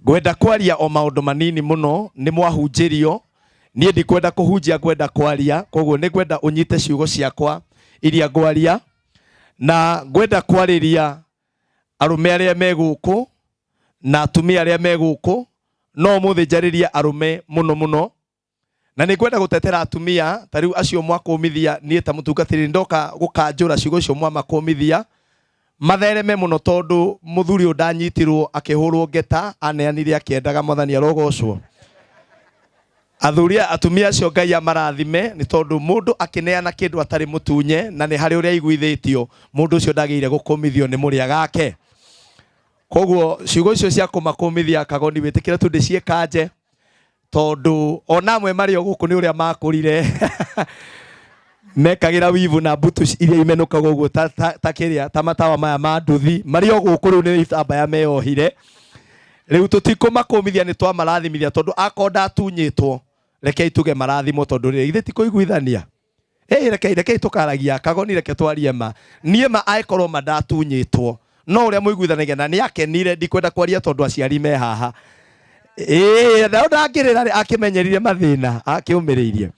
Ngwenda kwaria o maũndũ manini mũno nĩ mwahunjĩrio. Niĩ ndikwenda kũhunjia ngwenda kwaria koguo nĩ ngwenda ũnyite ciugo ciakwa iria ngwaria na ngwenda kwarĩria arũme arĩa me gũkũ na atumia arĩa me gũkũ no mũthĩ njarĩria arũme mũno mũno na nĩ ngwenda gũtetera atumia ta rĩu acio mwakũmithia niĩ ta mũtungatĩri ndoka gũkanjũra ciugo icio mwamakũmithia mathereme mũno tondũ mũthuri ũyũ ndanyitirwo akĩhũrwo ngeta aneanire akĩendaga. Mwathani arogocwo. Atumia acio Ngai amarathime nĩ tondũ mũndũ akĩneana kĩndũ atarĩ mũtunye na nĩ harĩ ũrĩa iguithĩtio mũndũ ũcio ndagĩrĩire gũkũmithio nĩ mũrĩa gake. Koguo ciugo icio cia kũmakũmithia Kagoni wĩtĩkĩre tu ndĩciĩkanje tondũ ona amwe marĩ o gũkũ nĩ ũrĩa makũrire mekagĩra wivu na mbutu iria imenũkaga ũguo ta matawa maya ma nduthi marĩ o gũkũ rĩu nĩ itambaya meyohire. Rĩu tũtikũmakũmithia nĩ twamarathimithia tondũ akorwo ndatunyĩtwo rekei tuge marathimo tondũ rĩrĩ ithe ti kũiguithania. Rekei tũkaragia Kagoni reke twarie ma niĩ ma aĩkorwo mandatunyĩtwo no ũrĩa mũiguithanagia na nĩ akenire ndikwenda kwaria tondũ aciari me haha. Na ndangĩrĩra akĩmenyerire mathĩna akĩũmĩrĩirie.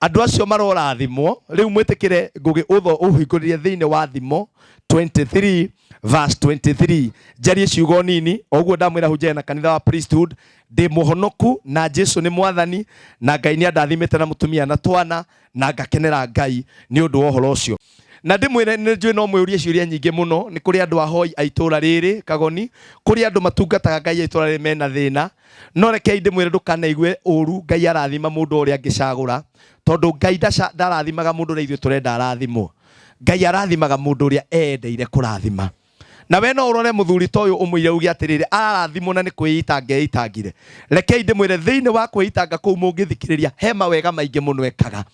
Andũ acio marorathimwo rĩu mwĩtĩkĩre Ngũgĩ ũhingũrĩrie thĩinĩ wa thimo 23 verse 23 njarie ciugo nini oguo ndamwĩra hunjagia na kanitha wa Priesthood ndĩ mũhonoku na Jesu nĩ mwathani na Ngai nĩ andathimĩte na mũtumia na twana na ngakenera Ngai nĩ ũndũ wa ũhoro ũcio. Na ndĩmwĩre nĩ njũĩ no mwĩũrie ciũria nyingĩ mũno nĩ kũrĩ andũ ahoi a itũũra rĩrĩ Kagoni kũrĩ andũ matungataga Ngai a itũũra rĩrĩ mena thĩna no rekei ndĩmwĩre ndũkanaigue ũru Ngai arathima mũndũ ũrĩa angĩcagũra tondũ Ngai ndarathimaga mũndũ ũrĩa ithuĩ tũrenda arathimwo. Ngai arathimaga mũndũ ũrĩa endeire kũrathima. Na we no ũrore mũthuri ta ũyũ ũmũire uge atĩrĩrĩ arathimwo na nĩ kwĩita ngeitangire. Rekei ndĩmwĩre thĩinĩ wa kwĩitanga kũu mũngĩthikĩrĩria he mawega maingĩ mũno ekaga.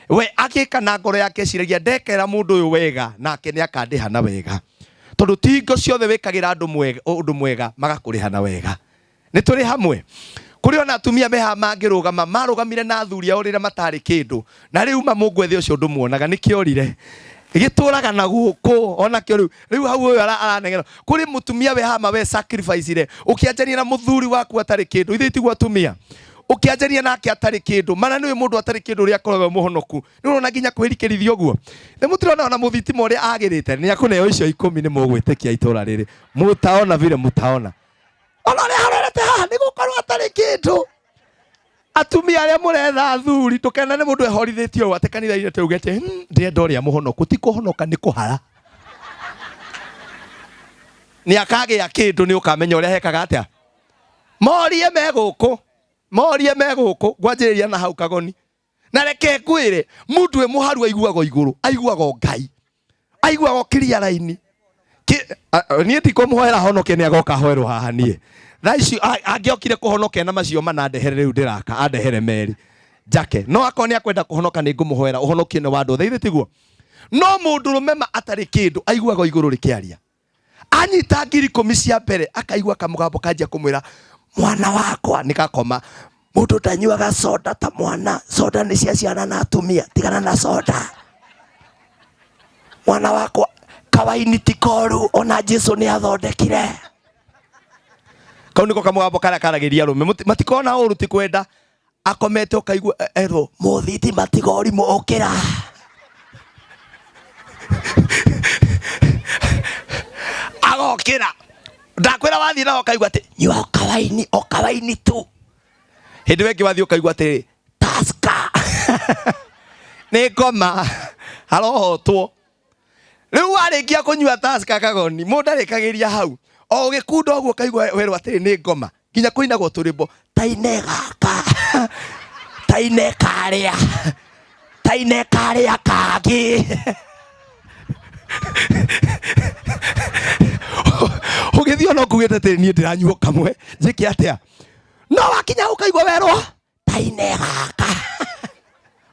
we agika na ngoro yake ciragia ndekera mundu uyu wega nake nĩ akandiha na wega tondu tingo ciothe wikagira andu mwega undu mwega magakuriha na wega. Ni turi hamwe kuri ona atumia meha mangirugama marugamire na athuri ao rĩrĩa matarĩ kĩndũ na rĩu mamũngwethe ũcio ndũmuonaga nĩkĩorire gĩtũraga na gũkũ ona kĩo rĩu hau ũyũ aranegera kuri mutumia we hama we sacrifice re ũkĩanjania na mũthuri waku atarĩ kĩndũ ithe tiguo atumia ũkĩanjania nake atarĩ kĩndũ mana nĩwe mũndũ atarĩ kĩndũ ũrĩa akoragwo mũhonoku nĩ ũrona nginya kwĩrikĩrithia ũguo nĩ mũtirona ona mũthitima ũrĩa agĩrĩte nĩ akũneo icio 10 nĩ mũgwĩtĩkia itũra rĩrĩ mũtaona vile mũtaona ona rĩ harorete haha nĩ gũkorwo atarĩ kĩndũ. Atumia arĩa mũretha athuri ndũkena nĩ mũndũ ehorithĩtio ũũ atĩ kanitha-inĩ tuuge atĩ ndĩrenda ũrĩa mũhonoku ti kũhonoka nĩ kũhara nĩ akagĩa kĩndũ nĩ ũkamenya ũrĩa hekaga atĩa morie megũkũ ngwanjĩrĩria na hau kagoni na reke ngwĩre mũndũ mũharu aiguago igũrũ aiguago Ngai aiguago kiria raini niĩ ti kũmũhoera honoke nĩ agoka hoerwo haha niĩ thaa ici angĩokire kũhonoka na macio mana ndehere rĩu ndĩraka andehere meri njake no akoo nĩ akwenda kũhonoka nĩ ngũmũhoera ũhonokie nĩ wa andũ othe ithe tiguo no mũndũ rũmema atarĩ kĩndũ aiguago igũrũ rĩkĩaria anyita ngiri 10 cia mbere akaigua kamũgambo kanjia kũmwĩra mwana wakwa nĩ gakoma mũndũ ndanyuaga soda ta mwana soda nĩ cia ciana na atumia tigana na soda mwana wakwa kawaini ti koru ona Jesu nĩ athondekire kau niko kamũgambo karĩa karagĩria rũme matikona ũru ti kwenda akomete ũkaigua erwo mũthiti matigori mũũkĩra agokĩra ndakwĩra wathiĩ nao ũkaigua atĩ nyua o kawaini tu hĩndĩ wengĩ wathiĩ ũkaigua atĩ Tusker nĩ ngoma harohotwo rĩu warĩkia kũnyua Tusker kagoni mũndũ arĩkagĩria hau o gĩkunda ũguo kaigua werwo atĩrĩ nĩ ngoma nginya kũinagwo tũrĩmbo taine gaka taine karĩa kangĩ ũgĩthiĩ ona ũkugĩte atĩrĩ niĩ ndĩranyua kamwe njĩke atĩa no wakinya ũkaigua werwo taine gaka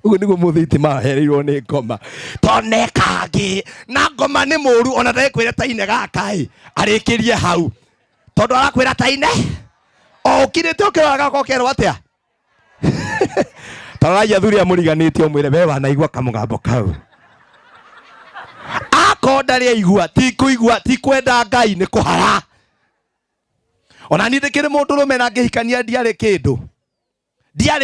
ũguo nĩguo mũthĩitima ahereirwo nĩ ngoma tone kangĩ na ngoma nĩ mũru ona ndagĩkwĩre taine gaka arĩkĩrie hau tondũ arakwĩra taine o ũkirĩte ũkĩroraga ũkerwo atĩa tarai athuri amũriganĩtie ũmwĩre we wanaigua kamũgambo kau akorwo ndarĩ aigua ti kũigua ti kwenda Ngai nĩ kũhara ona niĩ ndĩkĩrĩ mũndũ rũme na ngĩhikania ndiarĩ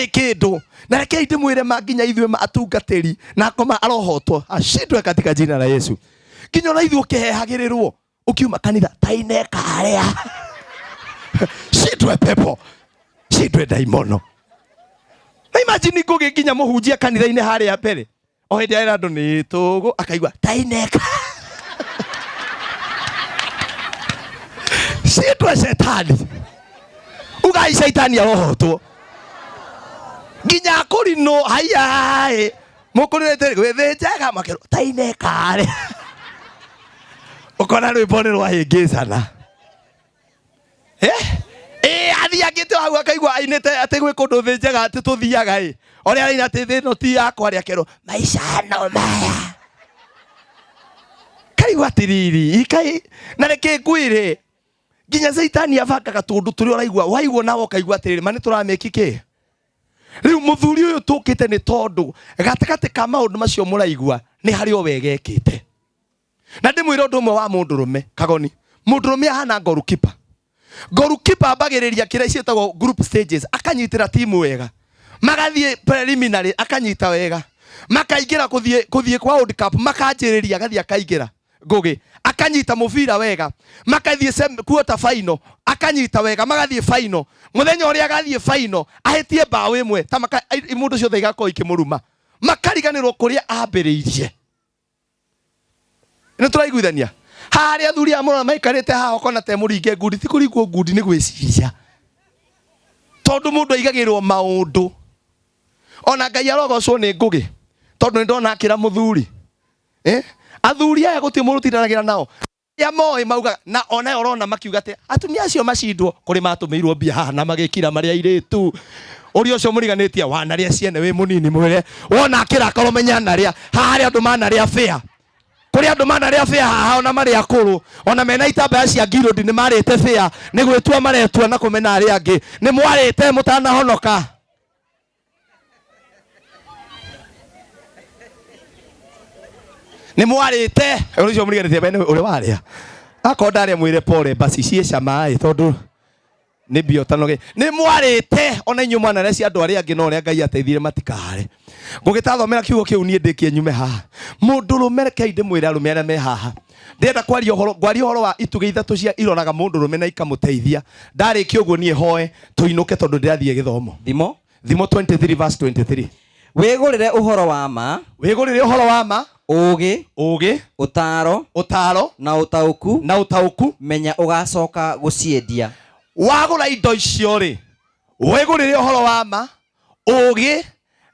kĩndũ na rekei ndĩmwĩre manginya ithuĩ atungatĩri na akoma arohotwo ashindwe katika jina la Yesu nginya ona ithuĩ ũkĩhehagĩrĩrwo ukiuma kanitha taine karĩa shindwe pepo shindwe daimono na imagine ngũgĩkinya mũhunjia kanitha-inĩ harĩa mbere o hĩndĩ arĩa andũ nĩ tũgũ akaigua taine shindwe shetani ugai shaitani arohotwo nginya kũrinwo haiya mũkũrĩte gwĩthĩnjaga makero taine karĩa ukona rwĩmbo nĩ rwahĩngĩcana athiagĩte hau akaigua ainĩte atĩ gwĩ kũndũ thĩ njega atĩ tũthiaga ũrĩa araina atĩ thĩ ĩno ti yakwa rĩa kero maica no maya kaigua atĩrĩrĩ ikai na reke ngwĩre nginya Saitani abangaga tũndũ tũrĩa ũraigua waigua nawe ũkaigua atĩrĩrĩ ma nĩ tũrameki kĩ rĩu mũthuri ũyũ tũkĩte nĩ tondũ gatagatĩ ka maũndũ macio mũraigua nĩ harĩ o wega ekĩte na ndĩmwĩre ũndũ ũmwe wa mũndũrũme kagoni mũndũrũme ahana goalkeeper ambagĩrĩria kĩrĩa ciĩtagwo group stages akanyitĩra timu wega magathiĩ preliminary akanyita wega makaingĩra kũthiĩ kwa World Cup makanjĩrĩria agathiĩ akaingĩra ngũgĩ akanyita mũbira wega makathiĩ quarter final akanyita wega magathiĩ final mũthenya ũrĩa agathiĩ final ahĩtie mbaũ ĩmwe ta mũndũ ciothe igakorwo ikĩmũruma makariganĩrwo kũrĩa ambĩrĩirie nĩ tũraiguithania harĩa athuri a mũrona maikarĩte haha okona te mũringe ngundi ti kũringwo ngundi nĩ gwĩciria tondũ mũndũ aigagĩrwo maũndũ ona Ngai arogocwo nĩ ngũgĩ tondũ nĩ ndona akĩra mũthuri athuri aya gũtirĩ mũndũ ũtindanagĩra nao ya moĩ mauga na ona ũrona makiuga atĩ atumia acio macindwo kũrĩ matũmĩirwo mbia haha na magĩkira marĩa airĩtu Urio cio muriganitie wanaria ciene wi munini mwire wona akira korwo menya naria haria andu manaria fair kuri andu manaria fair haha ona mari akuru ona mena itambaya cia ngirodi ni marite fair ni gwitua maretua na kumena ari angi ni mwarite mutana honoka ni mwarite urio muriganitie bene uri waria akondaria mwire pole basi cie camai tondu ni biotanoge ni mwarite ona inyu mwana reci andu ari angi no ria Ngai ateithire matikare ngugitathomera kiugo kiu nie ndikie nyume haha mundu rume kainde mwira rume ara me haha ndenda kwaria uhoro wa ituge ithatu cia iroraga mundu rume na ikamuteithia ndarikia uguo nie hoe tuinuke tondu ndirathie githomo thimo 23 verse 23 wigurire uhoro wa ma ugi utaro na utauku menya ugacoka guciendia wagura indo icio ri wigurire uhoro wa ma ugi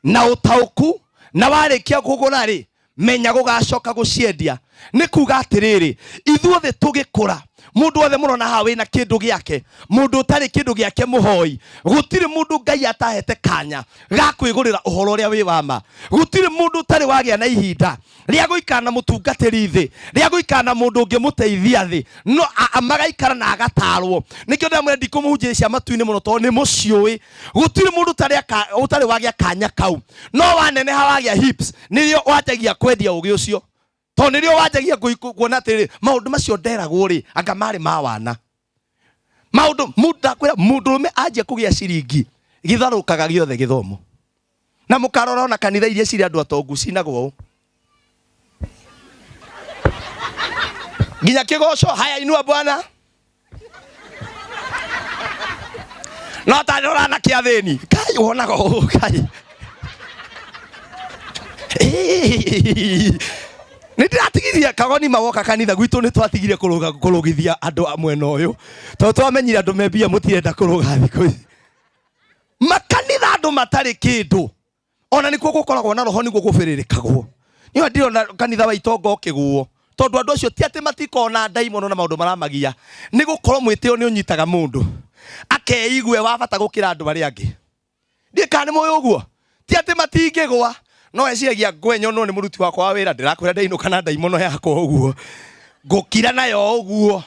na utauku na warikia kugura ri menya gugacoka guciendia ni kuga atiriri ithuothe tugikura mundu othe murona ha wina kindu giake mundu utari kindu giake muhoi gutiri mundu Ngai atahete kanya ga kwigurira uhoro ria wi wama gutiri mundu utari wagia na ihinda ria guikana mutungatiri thi ria guikana mundu ungimuteithia thi no amagaikara na agatarwo nikio ndamwe ndikumuhunjia matuini muno to ni muciui gutiri mundu utari wagia kanya kau no wanene ha wagia hips nirio wajagia kwendia ugi ucio to nirio wajagia kuona atiri maundu macio nderagwo ri anga mari mawana maundu mudakwira mundu me aje kugia ciringi githarukaga giothe githomo na mukarora ona kanitha iria ciri andu atongu cinagwo ginya kigoco haya inua Bwana no tarora na kiatheni kai wonago kai Nindiratigithia kagoni mawoka kanitha gwitu ni twatigire kurugithia andu amwena uyu to twamenyire andu membia mutirenda kuruga thiku ici makanitha andu matari kindu ona nikuo gukoragwo na roho niguo gubiririkagwo niyo ndirona kanitha wa itongo kiguo tondu andu acio ti ati matikona daimono na maundu maramagia ni gukorwo mwitio ni unyitaga mundu akeigue wabata gukira andu bari angi ndikane moyo uguo ti ati matingigwa no eciagia ngwenyo no ni muruti wakwa wa wira ndirakwira ndainuka na ndaimono yakwa uguo ngukira nayo uguo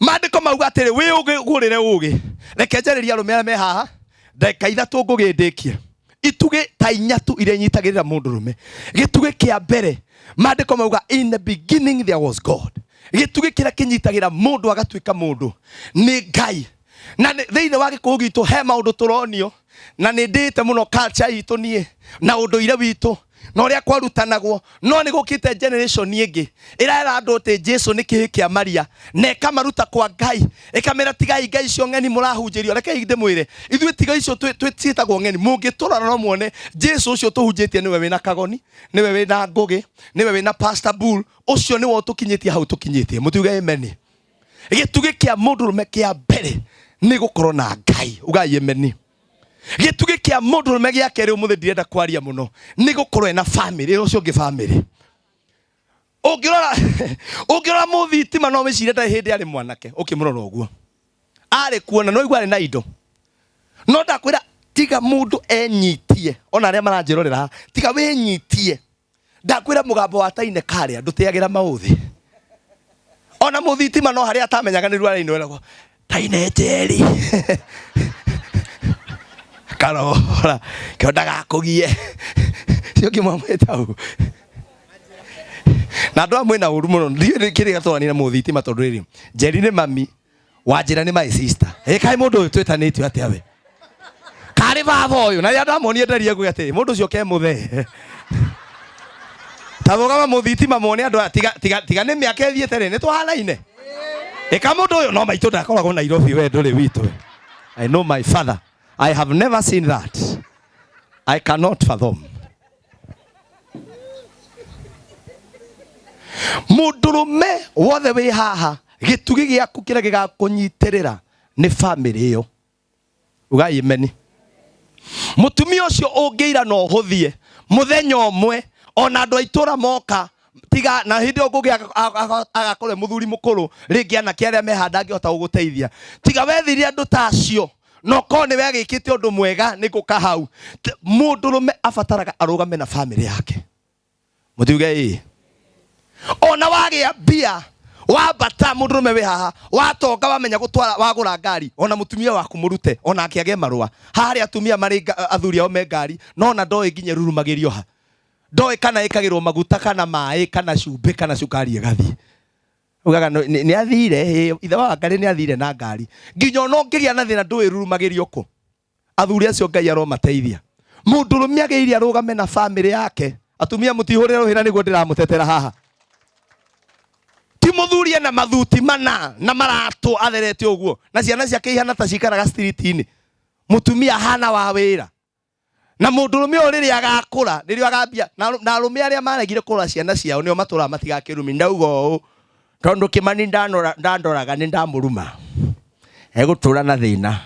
mandiko mauga atiri wi ugurire ugi reke njariria rume me haha ndeka ithatu ngugindikie ituge ta inyatu ire nyitagirira mundu rume gituge kia mbere mandiko mauga in the beginning there was God gituge kira kinyitagira mundu agatuika mundu ni Ngai na thiine wa gikuyu gitu he maundu turonio na ni ndite muno culture itu nie na unduire witu no ria kwarutanagwo no ni gukite generation ingi iraera andu te Jesu ni kihi kia Maria na ikamaruta kwa Ngai ikamera tigai Ngai cio ngeni murahunjirio reke inde mwire ithu tiga icio twitagwo ngeni mungiturana no muone Jesu ucio tuhunjitie niwe wina kagoni niwe wina ngugi niwe wina Pastor Bull ucio niwe tukinyitie hau tukinyitie mutuge amen gituge kia mundu rume kia mbere ni gukorwo na Ngai ugai amen gituge kia mundu rume gia kere umuthe ndirenda kwaria muno ni gukorwo na family ucio ngi family ungirora muthitima no wicire ndai hindi ari mwanake ukimurora uguo ari kuona no igwa ari na indo no ndakwira tiga mundu enyitie ona aria maranjirorera tiga wenyitie ndakwira mugambo wa taine kare ndutiagira mauthi ona muthitima no haria atamenyaga ni rwara ino taine jeri karora kiondaga kugie cio kimwamweta u na ndo amwe na uru muno ndiye kiri gatwani na muthitima tondu riri jeri ni mami wanjira ni my sister kai mundu uyu twetanitio ati awe kari baba uyu na ya ndamonie ndarie guya ati mundu ucio ke muthe taboga muthitima mone andu tiga ni miaka ethiete ri ni twahanaine mundu uyu no maitu ndakoragwo Nairobi we nduri witu I know my father I have never seen that. I cannot fathom. Mundurume wothe wi haha gitugi giaku kira gigakunyitirira ni family iyo. Ugai meni. Mutumia ucio ungiira no huthie muthenya umwe ona andu aitura moka tiga na hindi ngugi agakore muthuri mukuru ringi ana kiaria mehanda ngihota guguteithia tiga wethirie andu ta acio no ko ni wega ikite undu mwega ni guka hau mundurume abataraga arugame na family yake mutiuge ona wagia bia wabata mundurume we haha watonga wamenya gutwara wagura ngari ona mutumia waku murute ona akiage marua hari atumia mari athuri ao me ngari no na ndoi nginye rurumagirio ha ndoi kana ikagirwo maguta kana mai kana cumbe kana cukari egathi ugaga ni athire ithe wa ngari ni athire na ngari nginyo no ngiria na thina ndoi rurumagirio ko athuri acio Ngai aromateithia mundurume ageiri arugame na family yake atumia mutihurira ruhira niguo ndiramutetera haha timuthurie na mathuti mana na maratu atherete uguo na ciana ciake ihana ta cikaraga street-ini mutumia hana wa wira na mundurume uriri agakura nirio agambia na arume aria maregire kura ciana ciao nio matura matigakirumi ndaugo tondu Kimani ndandoraga ni ndamuruma egutura na thina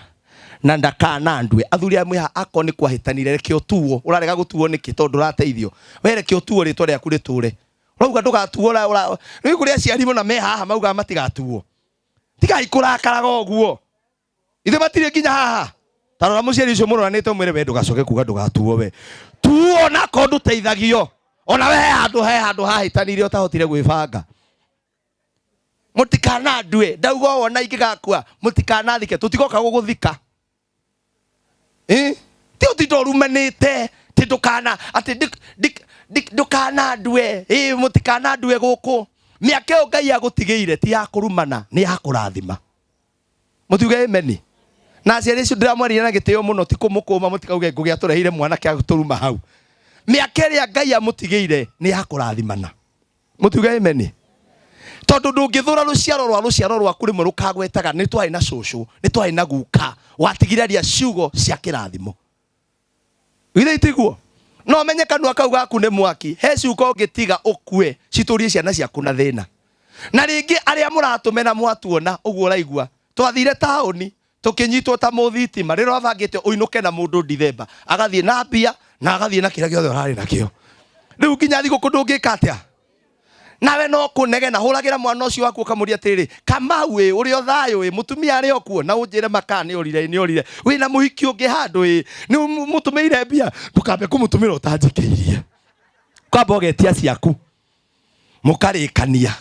na ndakana ndwe athuri amwe akoni kwahitanire rekio tuo urarega gutuo niki tondu rateithio were kio tuo ritwa riaku riture urauga ndugatuo ra ni kuria ciarimo na me haha mauga matigatuo tigai kurakaraga uguo ithe matire nginya haha tarora muciari ucio muroranite mwire we ndugacoke kuga ndugatuo we tuo na ko nduteithagio ona we handu hahitanire utahotire gwibanga mutikana ndwe ndauga wona ingigakua mutikana thike tutigoka guguthika ti utidorumanite ti ndukana ati ndukana ndwe mutikana ndwe guku miake o Ngai agutigeire ti ya kurumana ni ya kurathima mutiuge ameni na ciari icio ndiramwarire na gitio muno ti kumukuma mutikauge ngugia tureire mwana kia turuma hau miake ria Ngai amutigeire ni ya kurathimana mutiuge ameni tondu ndungithura ruciaro rwaku rimwe rukagwetaga ni twai na cucu ni twai na guka watigiraria ciugo cia kirathimo withe itiguo no menye kanua kau gaku ni mwaki he ciugo ngitiga ukue citurie ciana ciaku na thina na ringi aria muratumena mwatuona uguo raigua twathire taoni tukinyitwo ta muthitima riro avangite uinuke na mundu Dithemba agathie na mbia na agathie na kira giothe urari nakio riu nginya thigo kundungika atia nawe no kunege na huragira mwana ucio waku kamuria tiriri Kamau uri othayo mutumia ari okuo na unjire makani urire wina muhiki ungi handu ni mutumeire mbia ndukambe kumutumira utanjikeirie kwamba ugetia ciaku mukarikania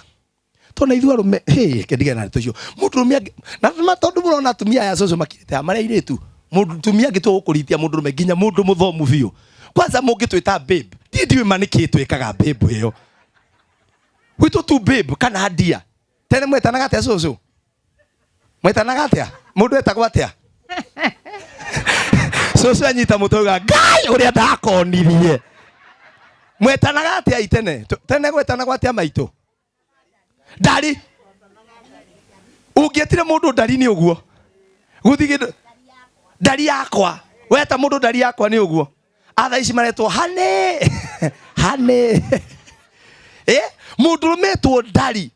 tona ithu arume kendige na tucio mutumia na tondu murona atumia ya coco makirite amare iritu mutumia gitu ukuritia mundurume nginya mundu muthomu biu kwanza mungitwita babe ndiwe manikitwe kaga babe iyo Wito tu babe kana hadia. Tene mwetanaga atia cucu? Mwetanaga atia? Mundu etagwo atia? Cucu anyita mutoga Ngai uria ndakonirie. Mwetanaga atia itene? Tene gwetanagwo atia maitu? Ndari. Ungietire mundu ndari ni uguo. Guthige ndari yakwa. Weta mundu ndari yakwa ni uguo. Atha ici maretwo hane. Hane. Mundurume tu ndari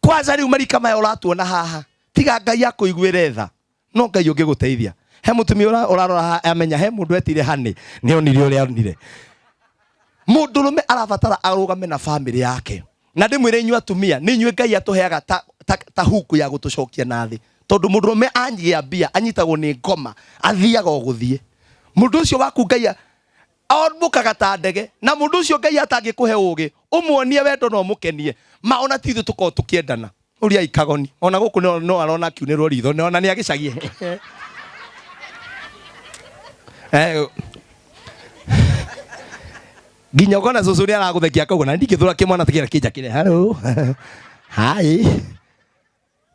kwanza riu marika maya uratuona haha tiga Ngai akuiguire tha no Ngai ungiguteithia he mutumia urarora amenya he mundu etire hani ni onire uria onire mundurume arabatara arugame na family yake na ndimwire inyu atumia ni inyu Ngai atuheaga ta huku ya gutucokia nathi tondu mundurume anyigia mbia anyitagwo ni ngoma athiaga guthie mundu ucio waku Ngai amukaga ta ndege na mundu ucio Ngai atangikuhe ugi umuonie wendo no mukenie ma ona tithu tuko tukiendana uria ikagoni ona guku no arona kiunirwo ritho ne ona ni agicagie ginya gona cucu ni araguthekia kaugo na ndingithura kimwana tikira kinja kire hello hi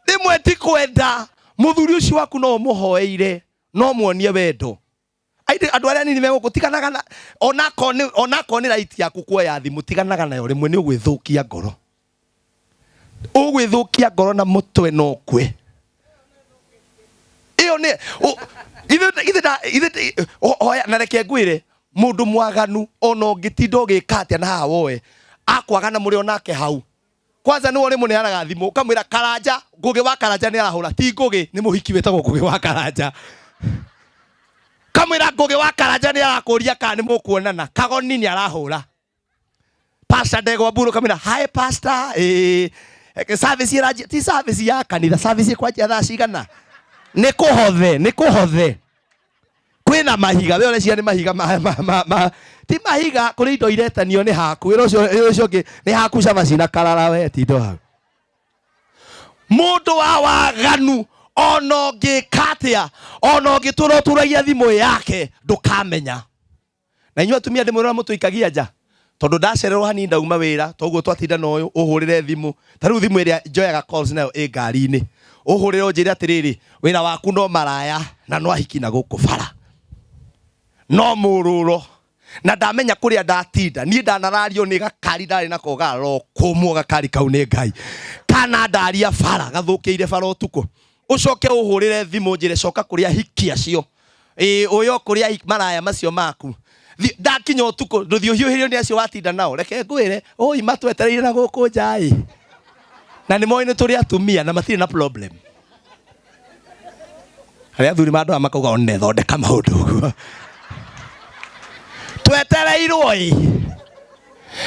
rimwe ti kwenda muthuri ucio waku no muhoeire no muonie wendo andu aria nini megugutiganaga onako ni right yaku kuoya thimu tiganaga nayo rimwe ni ugwithukia ngoro na mutwe no kwe iyo ni ithe oya na reke ngwire mundu mwaganu ono ngitindo gikatia na haha woe akwagana muri onake hau kwanza ni wori muneanaga thimu ukamwira Karanja ngugi wa Karanja ni arahura ti ngugi ni muhiki wetagwo ngugi wa Karanja kamwira ngugi wa Karanja ni arakuria kana ni mukuonana kagoni ni arahura pastor Ndegwa Mburu kamwira hi pastor service iraji ti service ya kanitha service kwa thaa cigana nĩ kũhothe kwĩna mahiga we ũreciria nĩ mahiga ti mahiga kũrĩ indo iretanio nĩ haku wĩra ũcio ũngĩ nĩ haku cabaci na karara we tindo hau mũndũ wa waganu ona ũngĩka atĩa ona ũngĩtũra ũtũragia thimũ yake ndũkamenya na inyuĩ atumia ndĩmwĩra mũtũikagia nja tondũ ndacererwo hanini ndauma wĩra toguo twatinda na ũyũ ũhũrĩre thimũ ta rĩu thimũ ĩrĩa njoyaga calls nayo ĩ ngari-inĩ ũhũrĩre ũnjĩre atĩrĩrĩ wĩra waku no maraya na no ahiki na gũkũ bara no mũrũro na ndamenya kũrĩa ndatinda niĩ ndanarario nĩ gakari ndarĩ nako garo kũmwo gakari kau nĩ Ngai kana ndaria bara gathũkĩire bara ũtukũ ũcoke ũhũrĩre thimũ njĩre coka kũrĩa hiki acio ũyo kũrĩa maraya macio maku ndakinya ũtukũ ndũthiũhiũhĩrio nĩ acio watinda nao reke ngwĩre oi matwetereire na gũkũ nja na nĩ moĩ nĩ tũrĩ atumia na matirĩ na problem harĩa athuri mandũ makauga one thondeka maũndũ ũguo twetereirwo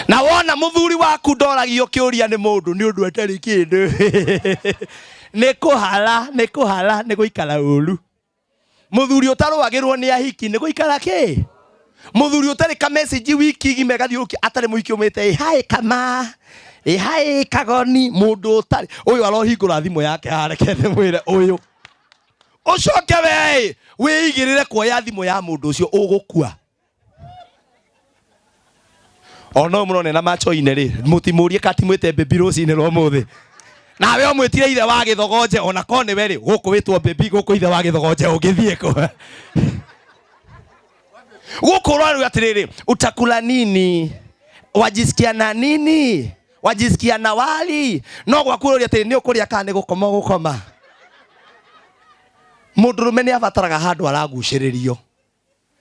na wona mũthuri waku ndoragio kĩũria nĩ mũndũ nĩ ũndũ atarĩ kĩndũ nĩ kũhala nĩ gũikara ũru mũthuri ũtarũagĩrwo nĩ ahiki nĩ gũikara kĩ mũthuri ũtarĩ ka message wiki igime gathiũrũki atarĩ mũhiki ũmĩte hi kama hi kagoni mũndũ ũtarĩ ũyũ arohingũra thimũ yake hareke mwĩre ũyũ ũcoke we wĩigĩrĩre kuoya thimũ ya mũndũ ũcio ũgũkua ona mũrone na macho-inĩ rĩ mũtimũrie katimwĩte baby rũcinĩ rwa mũthĩ nawe ũmwĩtire ithe wa gĩthogonje ona ko nĩwe rĩ gũkũ wĩtwo baby gũkũ ithe wa gĩthogonje ũngĩthiĩ kũ gũkũ rwarũ atĩrĩrĩ utakula nini wajisikia na nini wajisikia na wali no gwakuũria atĩrĩ nĩ ũkũrĩa kana nĩ gũkoma gũkoma mũndũrũme nĩ abataraga handũ aragucĩrĩrio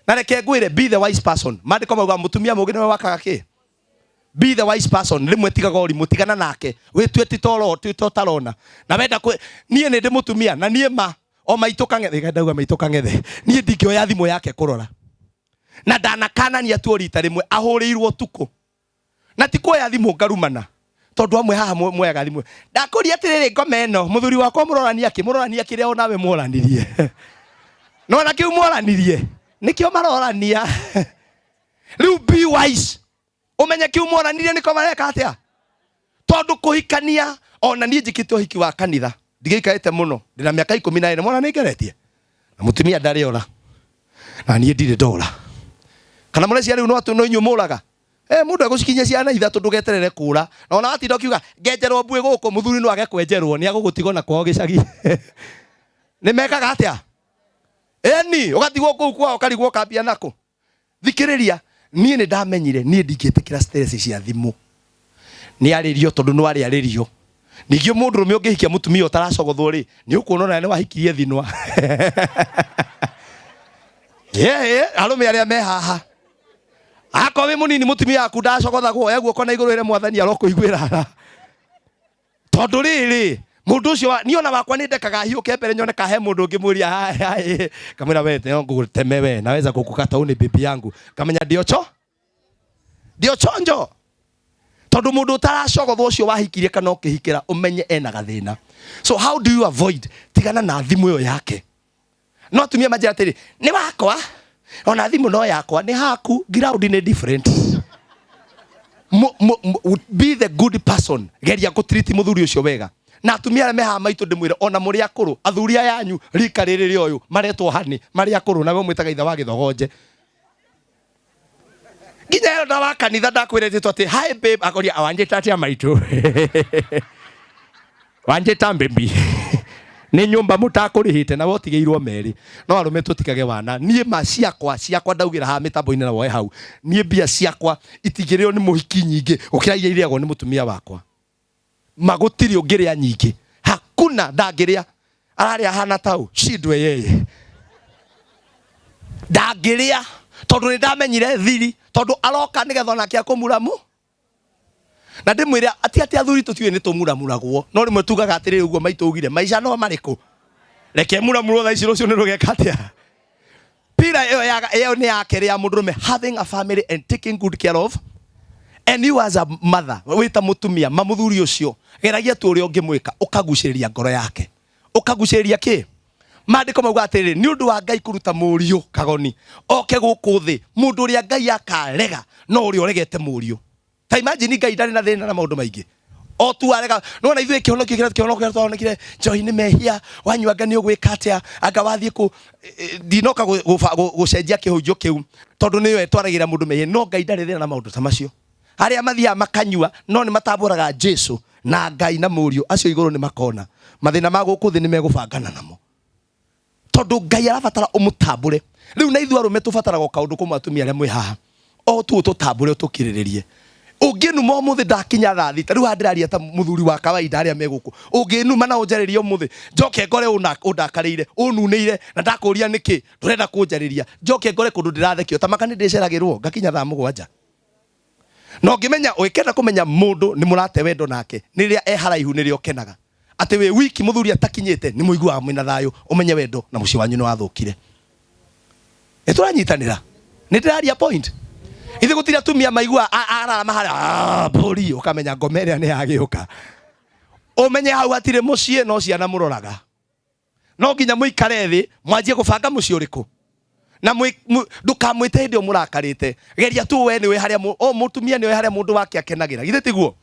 na reke ngwĩre be the wise person maandĩko mauga mũtumia mũngĩ nĩwe wakaga kĩ be the wise person rĩmwe tigaga ũrimũ tigana nake wĩtue tũtarona na wenda niĩ nĩ ndĩ mũtumia na niĩ ma o maitũ kang'ethe ndauga maitũ kang'ethe niĩ ndingĩoya thimũ yake kũrora na ndanakanania tu rita rĩmwe ahũrĩirwo tukũ na ti kuoya thimũ ngarumana tondũ amwe haha mweyaga thimũ ndakũria atĩrĩrĩ ngoma ĩno mũthuri wakwa mũrorania kĩrĩa onawe mworanirie no na kĩu mworanirie nikio marorania rĩu be wise umenye kiu mworanirie niko mareka atia tondu kuhikania ona niĩ njikite ũhiki wa kanitha ndigĩikarĩte mũno ndĩna mĩaka 14 mwana nĩngeretie na mũtumia ndarĩ ora na niĩ ndirĩ ndora kana mũreciria rĩu no inyuĩ mũraga mũndũ agũcikinyia ciana ithatũ ndũgeterere kũra na ona watinda ũkiuga ngenjerwo mbuĩ gũkũ mũthuri no age kwenjerwo nĩ agũgũtigwo na kwao gĩcagi nĩ mekaga atia eni ũgatigwo kũu kwao karigwo kambia nako thikĩrĩria niĩ nĩ ndamenyire niĩ ndingĩtĩkĩra stress cia thimũ nĩ arĩrio tondũ no arĩ arĩrio ningĩ mũndũrũme ũngĩhikia mũtumia ũtaracogothwo rĩ nĩ ũkuona nĩ wahikirie thinwa arũme arĩa me haha akorwo wĩ mũnini mũtumia waku ndacogothagwo guoko na igũrũ ĩre mwathani arokũiguĩra tondũ rĩrĩ mũndũ ũcio niĩ ona wakwa nĩ ndekaga hiũke mbere nyone kahe mũndũ ũngĩ mũria kamwĩra we ngũgũteme we naweza kukukata uni bibi yangu kamenya ndio chonjo tondũ mũndũ ũtaracogothwo ũcio wahikirie kana ũkĩhikĩra ũmenye ena gathĩna so how do you avoid tigana na thimũ ĩyo yake no tumia manjĩra atĩrĩ nĩ wakwa ona thimũ no yakwa nĩ haku ground nĩ different be the good person geria gũtreat mũthuri ũcio wega na atumia arĩa mehaha maitũ ndĩmwĩre ona mũrĩ akũrũ athuri aya yanyu rika rĩrĩ rĩoyũ maretwo hani marĩ akũrũ nawe mwĩtaga ithe wa gĩthogonje nginya ĩyo wa kanitha ndakwĩrĩtĩtwo atĩ hi babe akoria wanjĩta atĩa maitũ wanjĩta baby nĩ nyũmba mũtakũrĩhĩte na wotigĩirwo merĩ no arũme tũtikage wana niĩ ma ciakwa ndaugĩra haha mĩtambo-inĩ na woe hau niĩ mbia ciakwa itingĩrĩo nĩ mũhiki nyingĩ gũkĩra iria irĩagwo nĩ mũtumia wakwa magũtirĩ ũngĩrĩa nyingĩ hakuna ndangĩrĩa ararĩa hana tau shidwe yeye ndangĩrĩa tondũ nĩ ndamenyire thiri tondũ aroka nĩgetha onake akũmuramu na ndĩmwĩre ati athuri tũtiũĩ nĩ tũmuramuragwo no rĩmwe tugaga atĩrĩ ũguo maitũ ugire maica no marĩkũ reke muramurwo thaa ici rũciũ nĩ rũgeka atĩa pira ĩyo nĩ yakerĩ ya mũndũrũme having a family and taking good care of and you as a mother wĩta mũtumia mamũthuri ũcio geragia tu ũrĩa ũngĩmwĩka ũkagucĩrĩria ngoro yake ũkagucĩrĩria kĩ Maandiko mauga atĩrĩ nĩ ũndũ wa Ngai kũruta mũriũ kagoni oke gũkũ thĩ mũndũ ũrĩa Ngai akarega no ũrĩa ũregete mũriũ. Ta imagine Ngai ndarĩ na thĩna na maũndũ maingĩ. O tu arega no na ithuĩ kĩhonokio twahonokire njohi nĩ mehia wanyuanga nĩ ũgwĩka atĩa anga wathiĩ kũ ndinoka gũcenjia kĩhunjio kĩu tondũ nĩwe twaragĩra mũndũ mehia no Ngai ndarĩ thĩna na maũndũ ta macio. Harĩa mathiaga makanyua no nĩ matambũraga Jesu na Ngai na mũriũ acio igũrũ nĩ makona mathĩna ma gũkũ thĩ nĩ megũbangana namo. Tondu Ngai arabatara umutambure. Riu na ithuĩ arũme tũbataraga kaũndũ kũmwe atumia arĩa mwĩ haha. O tu tũtambure ũtũkirĩrĩrie. Ũngĩnuma ũmũthĩ ndakinya thaa thita riu handĩraria ta mũthuri wa kawaida arĩa megũkũ. Ũngĩnuma na ũnjarĩrie ũmũthĩ njoke ngore ũndakarĩire ũnunĩire na ndakũria nĩkĩ ndũrenda kũnjarĩria njoke ngore kũndũ ndĩrathekio ta maka nĩ ndĩceragĩrwo ngakinya thaa mũgwanja. No ngĩmenya ũkenda kũmenya mũndũ nĩ mũrate wendo nake nĩ rĩrĩa haraihu nĩrĩo kenaga. Ate we wiki muthuri atakinyete ni muiguaga mwina thayo umenye wendo na muci wanyu no wathukire. Nituranyitanira. Nitiraria point. Ithe gutira tumia maigua arara mahara bori ukamenya ngomeria ni yagiuka. Umenye hau atire mucie no ciana muroraga. No nginya muikare thi mwanjie gubanga muci uriku. Na ndukamwite ndio murakarite. Geria tu we ni we haria o mutumia ni we haria mundu wake akenagira. Githe tiguo.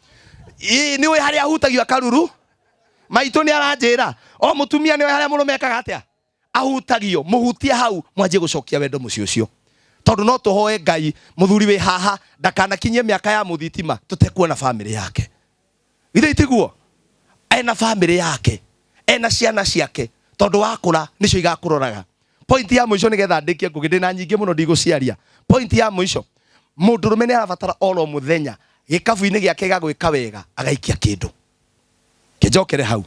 Ni we haria hutagio akaruru. Maitũ nĩ aranjĩra o mutumia nĩ harĩa mũrũme ekaga atĩa ahutagio mũhutie hau mwanjie gũcokia wendo mũciĩ ũcio tondũ no tũhoe Ngai mũthuri wĩ haha ndakanakinyie mĩaka ya mũthitima tũtekuona family yake. Githĩ tiguo ena family yake ena ciana ciake tondũ wakũra nĩcio igakũroraga. Point ya mũico nĩgetha ndĩkie ngũgĩ ndĩna nyingĩ mũno ndigũciaria. Point ya mũico mũndũrũme nĩ arabatara oro mũthenya gĩkabu-inĩ gĩake gagwĩka wega agaikia kĩndũ. Kijokere hau.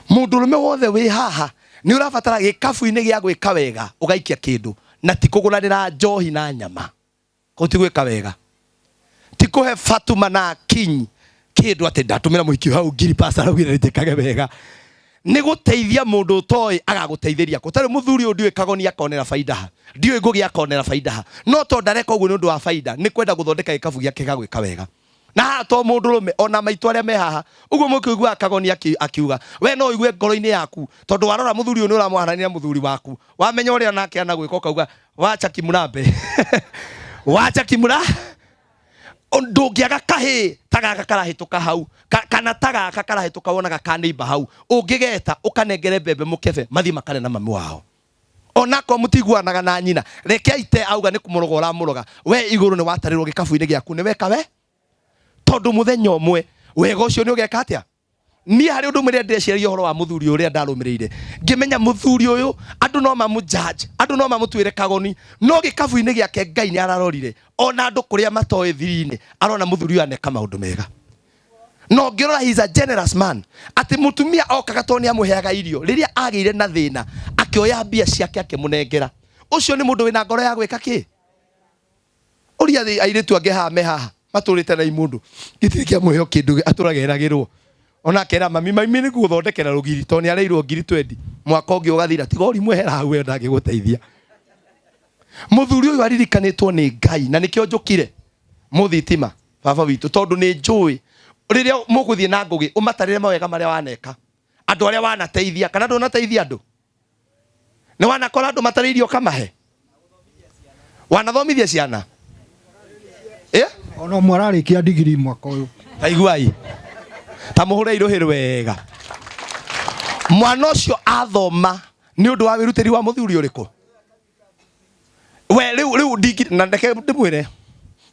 Mũndũrũme wothe wĩ haha nĩ ũrabatara gĩkabu-inĩ gĩa gwĩka wega ũgaikia kĩndũ na ti kũgũranĩra njohi na nyama. Kũti gwĩka wega. Ti kũhe Fatuma na Kinyi kĩndũ atĩ ndatũmĩra mũhiki hau ngiri pastor augire njĩkage wega. Nĩ gũteithia mũndũ ũtoĩ agagũteithĩria. Gũtarĩ mũthuri ũyũ ndiũĩ kagoni akonera baida. Ndiũĩ ngũgĩ akonera baida. No to ndareka ũguo nĩ ũndũ wa baida. Nĩ kwenda gũthondeka gĩkabu gĩake gagwĩka wega. Na to mũndũrũme ona maitũ arĩa me haha uguo mũkĩigua kagoni akiuga we no igue ngoro-inĩ yaku tondũ warora mũthuri ũyũ nĩ ũramũhanania mũthuri waku wamenya ũrĩa nake anagwĩka ukauga wacha Kimurambe wacha Kimura ndũngĩaga kahĩ tagaka karahĩtũka hau kana tagaka karahĩtũka wonaga ka neighbor hau ũngĩgeta ũkanengere mbembe mũkebe mathi makare na mami wao onako mũtiguanaga na nyina reke ite auga nĩ kũmũroga ũramũroga we igũrũ nĩ watarĩrwo gĩkabu-inĩ gĩaku nĩ weka we tondu muthenya ũmwe wega ũcio nĩ ũgeka atĩa. Niĩ harĩ ũndũ ũmwe ndĩreciria ũhoro wa mũthuri ũrĩa ndarũmĩrĩire ngĩmenya mũthuri ũyũ andũ no mamũjudge andũ no mamũtuĩre kagoni no gĩkabu-inĩ gĩake Ngai nĩ ararorire ona andũ kũrĩa matoĩ thiri-inĩ arona mũthuri ũyũ aneka maũndũ mega. No ngĩrora he is a generous man atĩ mũtumia okaga tondũ nĩ amũheaga irio rĩrĩa agĩire na thĩna akĩoya mbia ciake akĩmũnengera. Ũcio nĩ mũndũ wĩna ngoro ya gwĩka kĩ? Ũria airĩtu angĩ haha me haha matũrĩte na imundu gĩtirĩ kĩamũheo kĩndũ atũrageragĩrwo ona kera mami nĩ gũthondekera rũgiri tondũ nĩ areirwo ngiri 20 mwaka ũngĩ ũgathira tiga ũrimwe hera hau ndangĩgũteithia. Mũthuri ũyũ aririkanĩtwo nĩ Ngai na nĩkĩo njũkire mũthitima baba witũ tondũ nĩ njũĩ rĩrĩa mũgũthiĩ na ngũgĩ ũmatarĩre mawega marĩa waneka andũ arĩa wanateithia kana ndũnateithia andũ nĩ wanakora andũ matarĩirio kamahe wanathomithia ciana ona mwararĩkia digiri mwaka ũyũ. Taiguai. Tamuhure irohĩrwo wega. Mwana ũcio athoma nĩ ũndũ wa wĩrutĩri wa mũthuri ũrĩkũ? We rĩu digiri na ndeke ndĩmwĩre.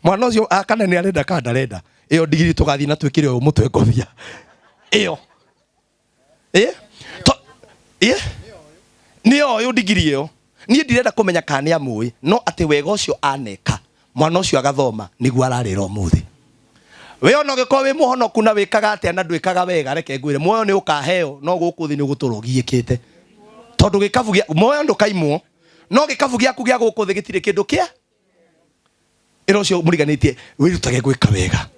Mwana ũcio akana nĩ arenda kana ndarenda. Ĩyo digiri tũgathiĩ na twĩkĩre ũyũ mũtwe ngobia. Ĩyo. Nĩyo ũyũ digiri ĩyo. Niĩ ndirenda kũmenya kana nĩ amũĩ no atĩ wega ũcio aneka. Mwana ũcio agathoma nĩguo ararĩra ũmũthĩ. We ona ũngĩkorwo wĩ mũhonoku na wĩkaga atĩa na ndwĩkaga wega reke ngwĩre muoyo nĩ ũkaheo no gũkũ thĩ nĩ ũgũtũrwo ũgiĩkĩte. Tondũ gĩkabu gĩa muoyo ndũkaimwo no gĩkabu gĩaku gĩa gũkũ thĩ gĩtirĩ kĩndũ kĩa. Ĩro ũcio mũriganĩtie wĩrutage gwĩka wega.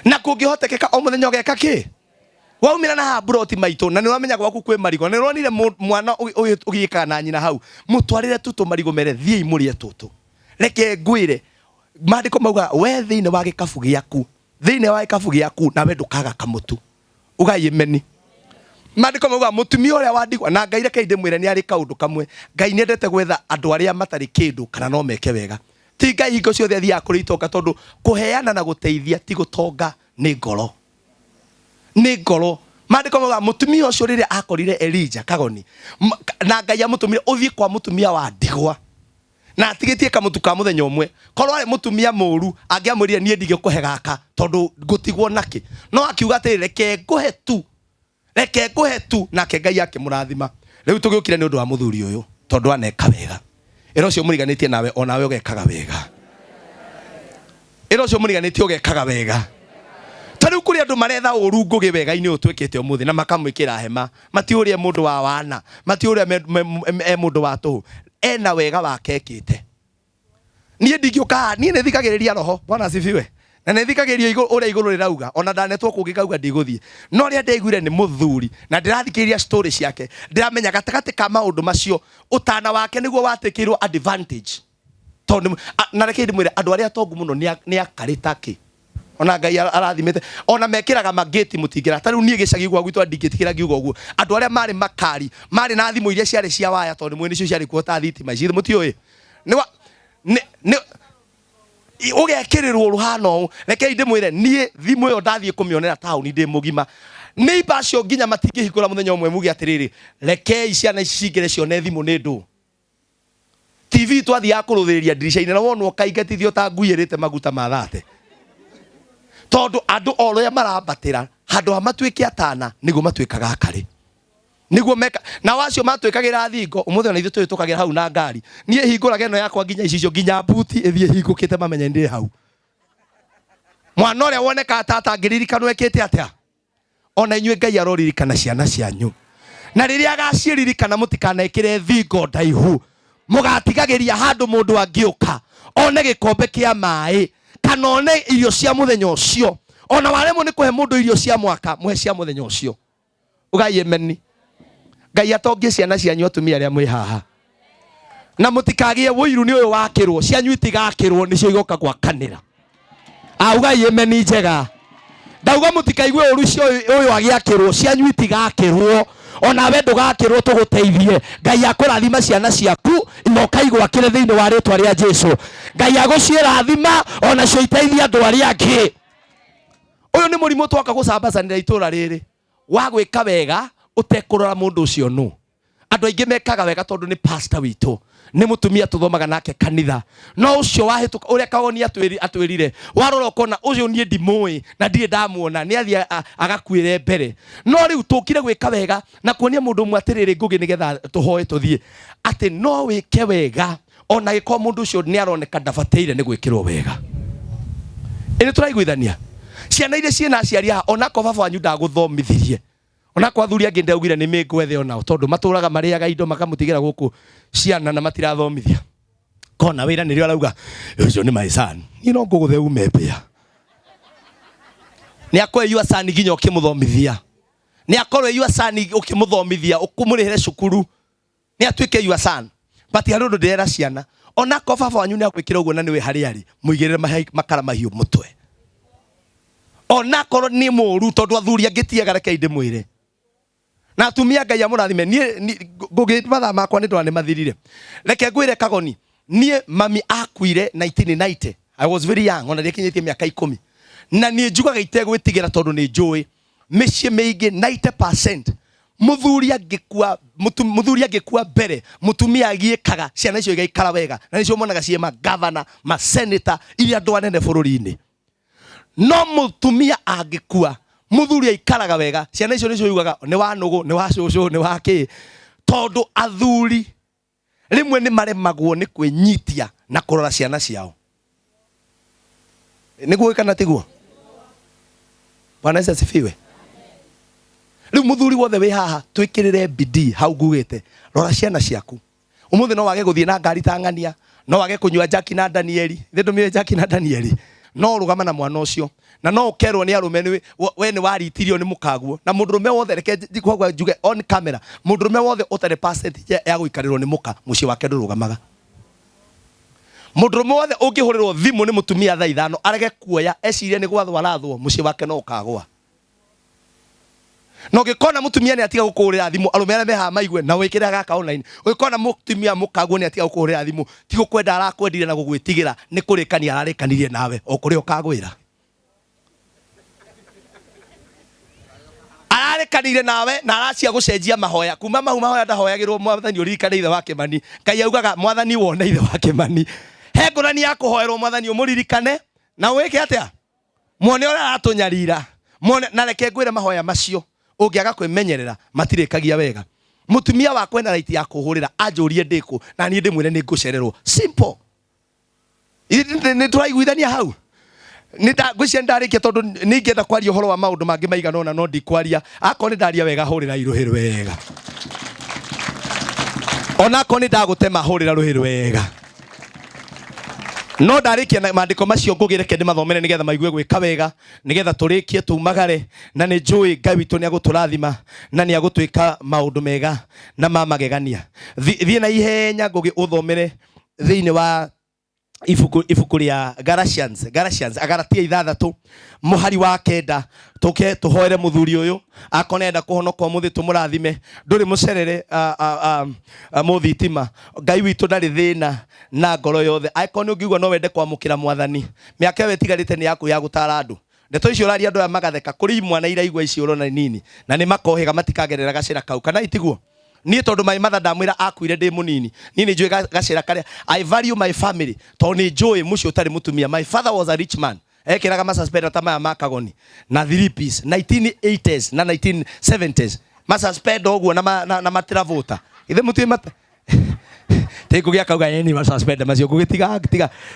Na kũngĩhotekeka o mũthenya ũgeka kĩ? Waumĩra na haha buroti maitũ na nĩ ũramenya gwaku kwĩ marigo nĩ ũronire mwana ũgĩĩkaga na nyina hau mũtwarĩre tũtũ marigo mere thiĩ imũrĩe tũtũ. Reke ngwĩre maandĩko mauga we thĩinĩ wa gĩkabu gĩaku na we ndũkaga kamũtu ũgaimeni Mandiko mauga mutumia uria wandigwa na Ngai reke ndimwire ni ari kaundu kamwe. Ngai ni endete gwetha andu aria matari kindu kana no meke wega. Ti Ngai hingo ciothe athia kuri itonga tondu kuheana na guteithia ti gutonga ni ngoro. Ni ngoro. Mandiko mauga mutumia ucio riria akorire Elijah kagoni na Ngai amutumire uthie kwa mutumia wa ndigwa na atigitie kamutu ka muthenya umwe korwo ari mutumia muru angiamwirire nie ndige kuhe gaka tondu gutigwo naki no akiuga ati reke nguhe tu nake Ngai akimurathima riu tugiukire ni undu wa muthuri uyu tondu aneka wega ero cio muriganitie nawe onawe ugekaga wega ero cio muriganitie ugekaga wega tariu kuri andu maretha uru ngugi wega-ini utwikite umuthi na makamwikira hema matiurie mundu wa wana matiurie mundu wa tuhu ena wega wake ekite nie ndingiuka nie ne thikagiriria roho Bwana asifiwe na ne thikagiriria iguru uria iguru rirauga ona ndanetwo kungikauga ndiguthie no ria ndeiguire ni muthuri na ndirathikiriria story ciake ndiramenya gatagati ka maundu macio utana wake niguo watikirwo advantage tondu na reke ndimwire andu aria tongu muno ni akaritaki ona Ngai arathimete ona mekiraga mageti mutingira tariu nie gicagi gwa gwitu andigitikira ngiuga uguo andu aria mari makari mari na thimu iria ciari cia waya tondu mwene cio ciari kuota thitima ici mutioi ni ugekirirwo ruhano reke ndimwire nie thimu yo ndathie kumionera tauni ndi mugima ni bacio nginya matingihikura muthenya umwe mugi atiriri reke ciana cingire cione thimu ni ndu TV twathia kuruthiriria dirisha-ini na wonwo kaingatithio ta nguirite maguta ma thate tondu andu oroya marabatira handu amatwike atana niguo matwikaga akari niguo meka na wacio matwikagira thingo umuthi na ithu tukagira hau na ngari nie hingurage eno yakwa nginya icicio nginya buti ithie hingukite mamenye ndi hau mwana uria woneka tata ngiririkana ekite atia ona inyue Ngai aroririkana ciana cianyu na riria agaciririkana mutikanekire thingo ndaihu mugatigagiria handu mundu angiuka one gikombe kia mai kana one irio cia muthenya ucio ona waremwo ni kuhe mundu irio cia mwaka muhe cia muthenya ucio ugai emeni Ngai atongie ciana cianyu atumia aria mwi haha na mutikagie wiru ni uyu wakirwo cianyu itigakirwo nicio igoka gwakanira ugai emeni njega ndauga mutikaigue uru cio uyu agiakirwo cianyu itigakirwo ona we ndugakirwo tuguteithie Ngai akurathima ciana ciaku inokaigwa kire thiini wa ritwa ria Jesu Ngai agucirathima ona cio iteithia andu aria angi uyu ni murimu twaka gucambacanira itura riri wa gwika wega utekurora mundu ucio nu andu aingi mekaga wega tondu ni pastor witu ni mutumia tuthomaga nake kanitha no ucio wahituka uria kagoni atwirire warora kona ucio nie ndimui na ndire ndamuona ni athia agakwire mbere no riu tukire gwika wega na kuonia mundu mwatirire ngugi nigetha tuhoe tuthie ati no wike wega ona giko mundu ucio ni aroneka ndabateire ni gwikirwo wega ini turaiguithania ciana iria ciena aciari ona ko baba wanyu ndaguthomithirie ona kwa thuri angi ndaugire ni mingwethe ona tondu maturaga mariaga indo makamutigira guku ciana na matirathomithia kona wira nirio arauga ucio ni my son no nguguthe ume mbia ni akwe yua sani nginya ukimuthomithia ni akorwe yua sani ukimuthomithia ukumurihire cukuru ni atwike yua san but harundu ndera ciana ona ko baba wanyu ni akwikira uguo na niwe hari ari muigirire makara mahiu mutwe ona korwo ni muru tondu athuri angitiaga reke ndimwire na atumia Ngai amurathime nie ngugi mathaa makwa ni ndwane mathirire reke ngwire kagoni nie mami akuire 1990 I was very young ona ndikinyitie miaka 10 na nie njugaga itegwitigira tondu ni njui micii miingi 90% muthuri angikua mbere mutumia agiekaga ciana icio igaikara wega na nicio monaga cie magavana maseneta iria andu anene bururi-ini no mutumia angikua muthuri aikaraga wega ciana icio nicio yugaga ni wa nugu ni wa cucu ni wa ki tondu athuri rimwe ni maremagwo ni kwinyitia na kurora ciana ciao niguo kana tiguo Bwana Yesu asifiwe riu muthuri wothe wi haha twikirire bidii hau ngugite rora ciana ciaku umuthi no wage guthie na ngari tangania no wage kunyua Jackie na Danieli ndumire Jackie na Danieli no rugama na mwana ucio na no ukerwo ni arume we ni waritirio ni mukaguo na mundurume wothe reke kwagwa njuge on camera mundurume wothe utare percentage ya guikarirwo ni muka muci wake ndurugamaga mundurume wothe ungihurirwo thimu ni mutumia thaa ithano arege kuoya eciria ni gwathwa rathwo muci wake no ukagwa No ngikona mutumia ni atiga gukurira thimu arume arĩa meha maigue na wikira gaka online ukona mutumia mukaguo ni atiga gukurira thimu ti gukwenda arakwendire na gugwitigira ni kurikania ararikanirie nawe okuria ukagwira ararikanire nawe na aracia gucenjia mahoya kuma mahoya ndahoyagirwo mwathani uririkane ithe wake mani Ngai augaga mwathani wone ithe wake mani he ngurani ya kuhoerwo mwathani umuririkane na wike atia muone ora aratunyarira muone na reke ngwire mahoya macio ungiaga kwimenyerera matirikagia wega mutumia wakwe na right ya kuhurira anjurie ndiku na nie ndimwire ni ngucererwo simple ni turaiguithania hau nida ngwiciria ndarikia tondu ningienda kwaria horo wa maundu mangi maigana ona no ndikwaria akoni ndaria wega hurira iruhiru wega ona akoni ndagutema hurira ruhiru wega no ndarikia na maandiko macio ngugire kende mathomere nigetha maigue gwika wega nigetha turikie tumagare na ni njui Ngai witu ni aguturathima na ni agutwika maundu mega na mamagegania thie na ihenya ngugi uthomere thiini wa ibuku ria Galatians Agalatia 6 muhari wa 9 tuke tuhoere muthuri uyu akonenda kuhonoka muthi tumurathime nduri mucerere muthitima Ngai witu ndari thina na ngoro yothe aikoni ungigwa no wende kwamukira mwathani miaka we tigarite ni yaku ya gutara andu ndeto icio uraria andu magatheka kuri mwana iraigwa icio urona nini na ni makohega matikagerera gacira kau kana itiguo ni tondu my mother ndamwira akuire ndi munini nini njui gacira kare I value my family to ni njui mucio utari mutumia my father was a rich man ekiraga masuspender tamaya makagoni na 3 piece 1980s na 1970s masuspender oguo na matravota ithe mutumia teko gya kauga yeni masuspender macio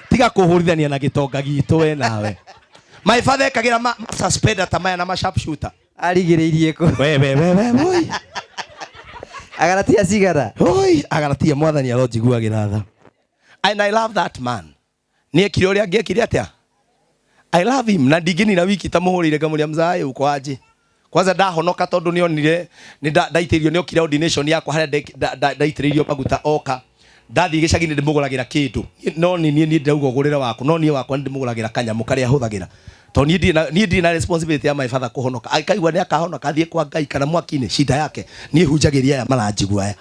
tiga kuhurithania na gitonga gitu we nawe my father ekagira masuspender tamaya na sharpshooter arigiriirie ko we Agalatia sigara oi Agalatia mwathani arojiguagira tha and I love that man nie kire uria ngekire atia I love him na ndigini na wiki tamuhurire ngamuria mzae uko aje kwanza ndahonoka tondu nionire ni ndaitirio nio kire ordination yakwa haria ndaitiririo maguta oka ndathi gicagini ndimuguragira kindu no nie ndauga ugurire waku no nie wakwa ndimuguragira kanyamu karia huthagira to nie ndina responsibility ya my father kuhonoka akaigwa ni akahonoka athie kwa Ngai kana mwakine shida yake nie hunjagiria ya maranjigwa aya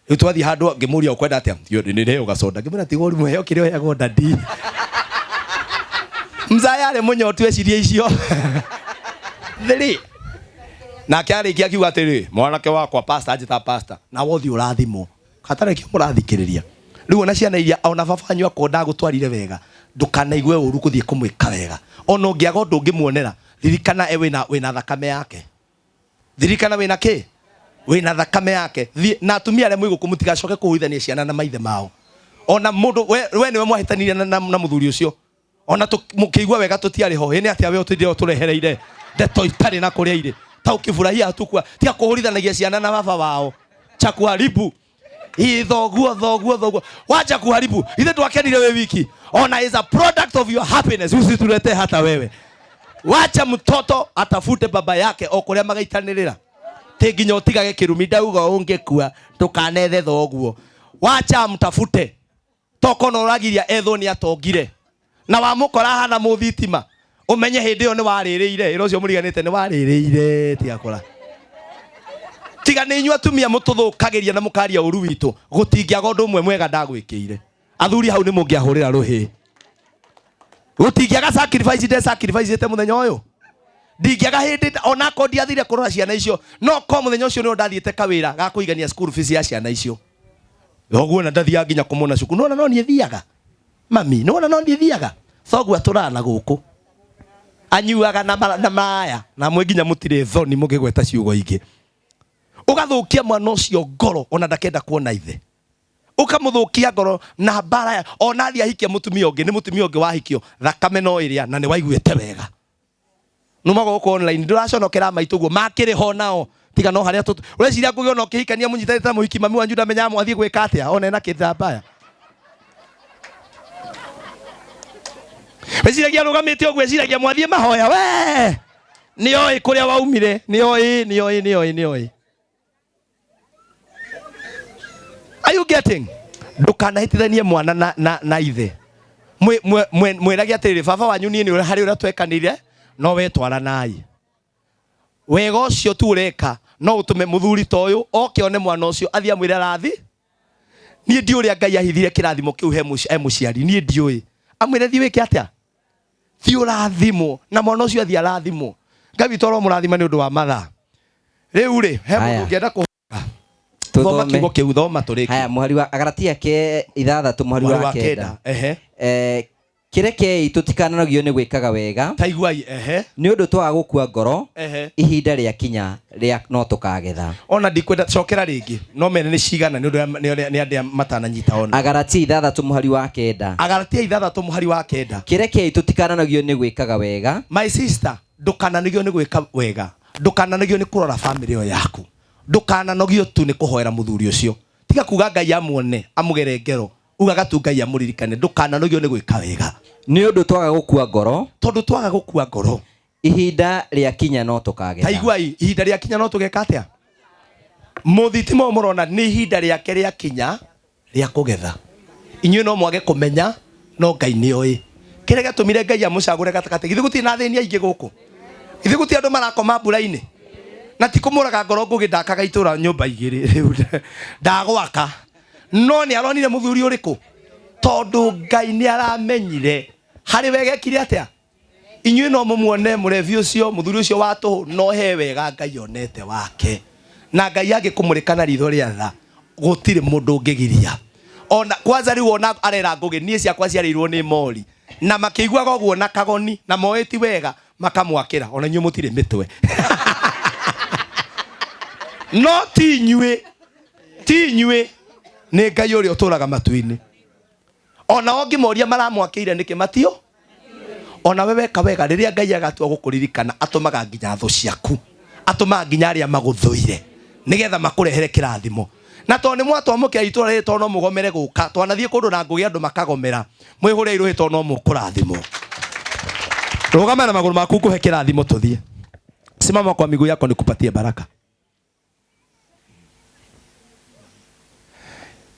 riu twathi handu ngimuria ukwenda atia ni leo gacoda ngimura tigori muheo kire yagwo ndadi mzaya ale munyotu ecirie icio thiri na kiarikia kiuga atiri mwanake wakwa pastor ajita pastor na wothi urathimo katare ki murathikiriria riu ona ciana iria ona babanyu akonda gutwarire wega ndukanaigwe uru kuthie kumwika wega ona ungiaga undu ngimuonera ririkana wina thakame yake ririkana wina ki wina thakame yake na atumia aria mwigo kumutigacoke kuhuithania ciana na maithe mao ona mundu we niwe mwahitanirie na muthuri ucio ona mukiigwa wega tutiari ho ni atia we utithio turehereire ndeto itari na kuria ire ta ukifurahia tukwa tia kuhurithanagia ciana na baba wao cha kuharibu hii thoguo wacha kuharibu ithe twakenire we wiki ona is a product of your happiness usitulete hata wewe wacha mtoto atafute baba yake okuria magaitanirira tinginya utigage kirumi ndauga ungekua tukanethe thoguo wacha mtafute toko no ragiria etho ni atongire na wamukora hana muthitima umenye hindi yo ni waririire iro cio muriganite ni waririire ti akora tiga ni nyua tumia mututhukagiria na mukaria uru witu gutingiaga undu umwe mwega ndagwikire athuri hau ni mungiahurira ruhi gutingiaga sacrifice te muthenya uyu ndingiaga hindi ona ko ndiathire kurora ciana icio no ko muthenya ucio no ndathiete kawira ga kuigania school fees ya ciana icio thoguo na ndathia nginya kumona cuku nona no nie thiaga mami nona no nie thiaga thoguo aturana guku anyuaga na maya na mwe nginya mutire thoni mugigweta ciugo ingi ugathukia mwana ucio ngoro ona ndakenda kuona ithe ukamuthukia ngoro na mbara ona athia hikia mutumia ungi ni mutumia ungi wahikio thakame no iria na ni waiguite wega numago ko online nduraconokera maituguo makiri ho nao tiga no haria ureciria ngugi ona ukihikania munyitanite na muhiki mami wanyu ndamenya mwathie gwika atia ona ena kithambaya weciragia rugamite ogwe ciragia mwathie mahoya we ni oi kuria waumire ni oi are you getting ndukanahitithanie mwana na ithe mwirage atiri baba wanyu nie ni hari uria twekanire no we twara nai wega ucio tu ureka no utume muthuri ta uyu oke one mwana ucio athie amwire arathi nie ndi uria Ngai ahithire kirathimo kiu he muciari nie ndiui amwire thi wike atia thi urathimo na mwana ucio athie arathimo Ngai toro murathima ni undu wa matha riu ri he mundu ngienda ku thoma kiugo kiu thoma turiki haya muhari wa Agalatia ke 6 muhari wa 9 kirekei tutikananagio ni gwikaga wega taiguai ni undu twa gukua ngoro ihinda ria kinya ria no tukagetha ona ndikwenda cokera ringi no mene ni cigana ni undu ni andia matananyita ona Agalatia 6 muhari wa 9 Agalatia 6 muhari wa 9 kirekei tutikananagio ni gwikaga wega my sister ndukananagio ni gwika wega ndukananagio ni kurora family yo yaku ndukananagio tu ni kuhoera muthuri ucio tiga kuga Ngai amuone amugere ngero ugaga tu Ngai amuririkane ndukananagio ni gwika wega ni undu twaga gukua ngoro tondu twaga gukua ngoro ihinda ria kinya no tukagetha taiguai ihinda ria kinya no tugeka atia muthitimo murona ni ihinda riake ria kinya ria kugetha inyuĩ no mwage kumenya no Ngai ni oi kire gatumire Ngai amucagure gatakate githe guti na thĩni aingĩ guku githe guti andu marakoma mbura-inĩ na ti kumuraga ngoro ngugi ndakaga itura nyumba igĩrĩ riu ndagwaka no ni aronire muthuri uriku tondu Ngai ni aramenyire hari wegekire atia inyuĩ no mumuone murevi ucio muthuri ucio watu no he wega Ngai onete wake na Ngai agikumurika na ritho ria tha gutire mundu ungigiria ona kwanza riu ona arera ngugi nie ciakwa ciarirwo ni mori na makĩiguaga ũguo na kagoni na moeti wega makamwakĩra ona inyuĩ mũtirĩ mĩtwe no ti inyuĩ nĩ Ngai ũrĩa ũtũraga matu-inĩ ona ongĩmoria maramwakĩire nĩkĩ matio ona we weka wega rĩrĩa Ngai agatua gũkũririkana atũmaga nginya thũ ciaku atũmaga nginya arĩa magũthũire nĩgetha makũrehere kĩrathimo na to nĩ mwatwamũkĩra itũra rĩrĩ to no mũgomere gũka twanathiĩ kũndũ na ngũgĩ andũ makagomera mwĩhũre irũhĩ to no mũkũrathimo rũgama na magũrũ maku ngũhe kĩrathimo tũthiĩ simama kwa miguu yako nikupatie baraka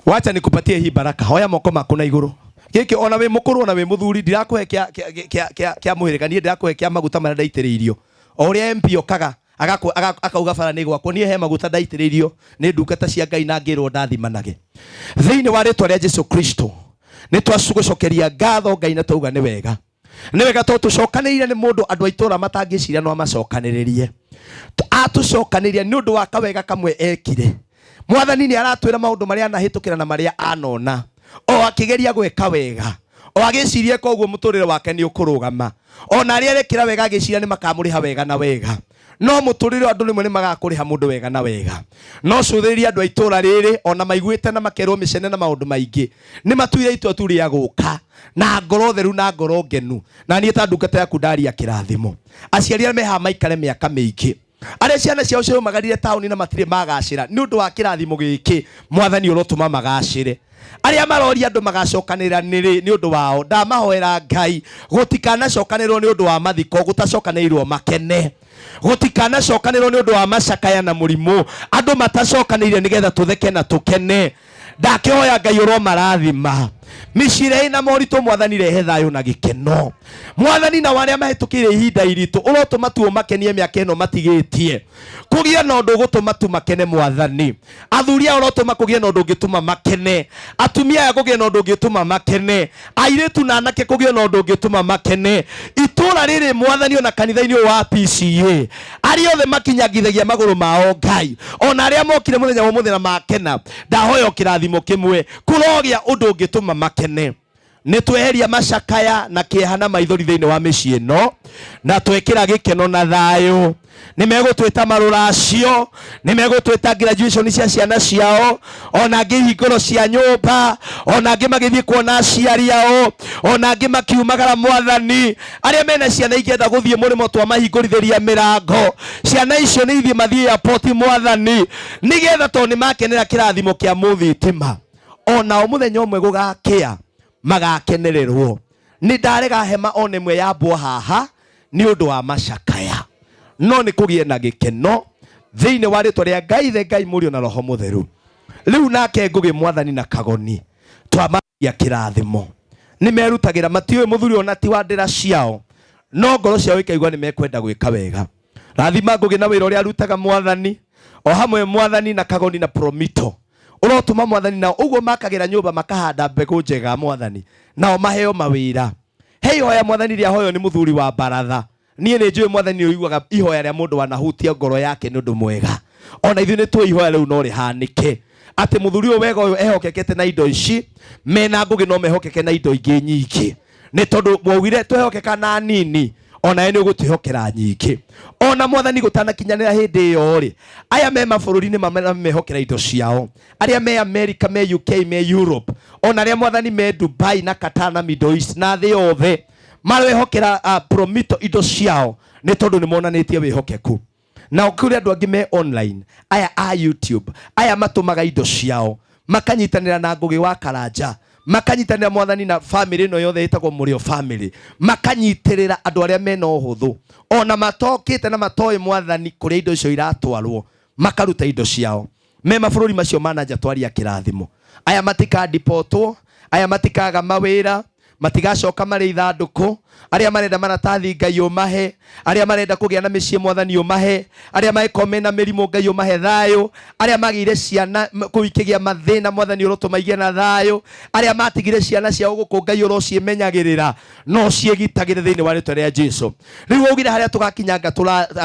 wacha nikupatie hii baraka hoya moko maku na igũrũ gĩkĩ ona wĩ mũkũrũ ona wĩ mũthuri ndirakũhe kĩa mũhĩrĩga niĩ ndirakũhe kĩa maguta marĩa ndaitĩrĩirio o ũrĩa MP okaga akauga bara nĩ gwakwo niĩ he maguta ndaitĩrĩirio nĩ ndungata cia Ngai na ngĩrwo ndathimanage thĩinĩ wa rĩtwa rĩa Jesũ Kristo nĩ twagũcokeria ngatho Ngai na twauga nĩ wega to tũcokanĩrĩire nĩ mũndũ andũ a itũra matangĩciria no amacokanĩrĩrie atũcokanĩrĩria nĩ ũndũ wa kawega kamwe ekire mwathani nĩ aratwĩra maũndũ marĩa anahĩtũkĩra na marĩa anona o akĩgeria gwĩka wega o agĩciria koguo mũtũrĩre wake nĩ ũkũrũgama ona arĩa arekĩra wega agĩciria nĩ makamũrĩha wega na wega no mũtũrĩre andũ rĩmwe nĩ magakũrĩha mũndũ wega na wega no cũthĩrĩria andũ a itũra rĩrĩ ona maiguĩte na makerwo mĩcene na maũndũ maingĩ nĩ matuire itua tu rĩa gũka na ngoro theru na ngoro ngenu na niĩ ta ndungata yaku ndaria kĩrathimo aciari arĩa mehaha maikare mĩaka mĩingĩ arĩa ciana ciao ciaumagarire taũni na matirĩ magacĩra nĩ ũndũ wa kĩrathimo gĩkĩ mwathani ũrotũma magacĩre arĩa maroria andũ magacokanĩrĩra nĩ ũndũ wao ndamahoera Ngai gũtikanacokanĩrwo nĩ ũndũ wa mathiko gũtacokanĩirwo makene gũtikanacokanĩrwo nĩ ũndũ wa macakaya na mũrimũ andũ matacokanĩire nĩgetha tũtheke na tũkene ndakĩhoya Ngai ũromarathima mĩciĩ ĩna moritũ mwathani rehe thayũ na gĩkeno mwathani na warĩa mahĩtũkĩire ihinda iritũ ũrotũma tu makenie mĩaka ĩno matigĩtie kũgĩa na ũndũ ũgũtũma tu makene mwathani athuri aya ũrotũma kũgĩa na ũndũ ũngĩtũma makene atumia aya kũgĩa na ũndũ ũngĩtũma makene airĩtu na anake kũgĩa na ũndũ ũngĩtũma makene itũra rĩrĩ mwathani ona kanitha-inĩ ũyũ wa PCA arĩa othe makinyagithagia magũrũ mao Ngai ona arĩa mokire mũthenya wa mũthenya makena ndahoya kĩrathimo kĩmwe kũrogĩa ũndũ ũngĩtũma makene nĩ tweheria macakaya na kĩeha na maithori thĩinĩ wa mĩciĩ ĩno na twekĩra gĩkeno na thayũ nĩ megũtwĩta marũracio nĩ megũtwĩta graduation cia ciana ciao ona angĩ ihingũro cia nyũmba ona angĩ magĩthiĩ kuona aciari ao ona angĩ makiumagara mwathani arĩa mena ciana ingĩenda gũthiĩ mũrĩmo twa mahingũrithĩria mĩrango ciana icio nĩ ithiĩ mathiĩ airport mwathani nĩgetha to nĩ makenera kĩrathimo kĩa mũthitima ona o mũthenya ũmwe gũgakĩa magakenererwo nĩ ndarega hema ona ĩmwe yambwo haha nĩ ũndũ wa macakaya no nĩ kũgĩe na gĩkeno thĩinĩ wa rĩtwa rĩa Ngai the Ngai Mũriũ na Roho Mũtheru rĩu nake ngũgĩ mwathani na kagoni twamagia kĩrathimo nĩ merutagĩra matiũĩ mũthuri ona ti wa ndĩra ciao no ngoro ciao ikaigua nĩ mekwenda gwĩka wega rathima ngugi na wira uria arutaga mwathani o hamwe mwathani na Kagoni na Promito urotuma mwathani nao uguo makagira nyumba makahanda mbegu njega mwathani nao maheo mawira heyo mwathani ria hoyo ni muthuri wa baratha nie ni njui mwathani uiguaga ihoya ria mundu wanahutia ngoro yake ni undu mwega ona ithuĩ nĩ tuĩ ihoya rĩu no rĩhanĩke atĩ mũthuri ũyũ wega ũyũ ehokekete na indo ici mena ngũgĩ no mehokeke na indo ingĩ nyingĩ nĩ tondũ mwaugire twehokeka na nini ona ye nĩ ũgũtwĩhokera nyingĩ ona mwathani gũtanakinyanĩra hĩndĩ ĩyo rĩ aya me mabũrũri-inĩ mehokera indo ciao arĩa me America me UK me Europe ona arĩa mwathani me Dubai na Qatar na Middle East na thĩ yothe marehokera Promito indo ciao nĩ tondũ nĩ monanĩtie wĩhokeku na kuri andu angi me online aya a YouTube aya matumaga indo ciao makanyitanira na ngugi wa Karanja makanyitanira mwathani na family no yothe itagwo Murio family makanyitirira andu aria mena uhuthu ona matokite na matoe mwathani kuri indo icio iratwarwo makaruta indo ciao me mabũrũri macio manaja twaria kirathimo aya matika dipotwo aya matikaga mawira matigacoka marĩ ithandũkũ arĩa marenda maratathi Ngai ũmahe arĩa marenda kũgĩa na mĩciĩ mwathani ũmahe arĩa magĩkome na mĩrimũ Ngai ũmahe thayũ arĩa magĩire ciana kũikĩgia mathĩna mwathani ũrotũma igĩe na thayũ arĩa matigire ciana ciao gũkũ Ngai ũrociĩmenyagĩrĩra no ciĩgitagĩre thĩinĩ wa rĩĩtwa rĩa Jesũ rĩu ugire harĩa tũgakinyanga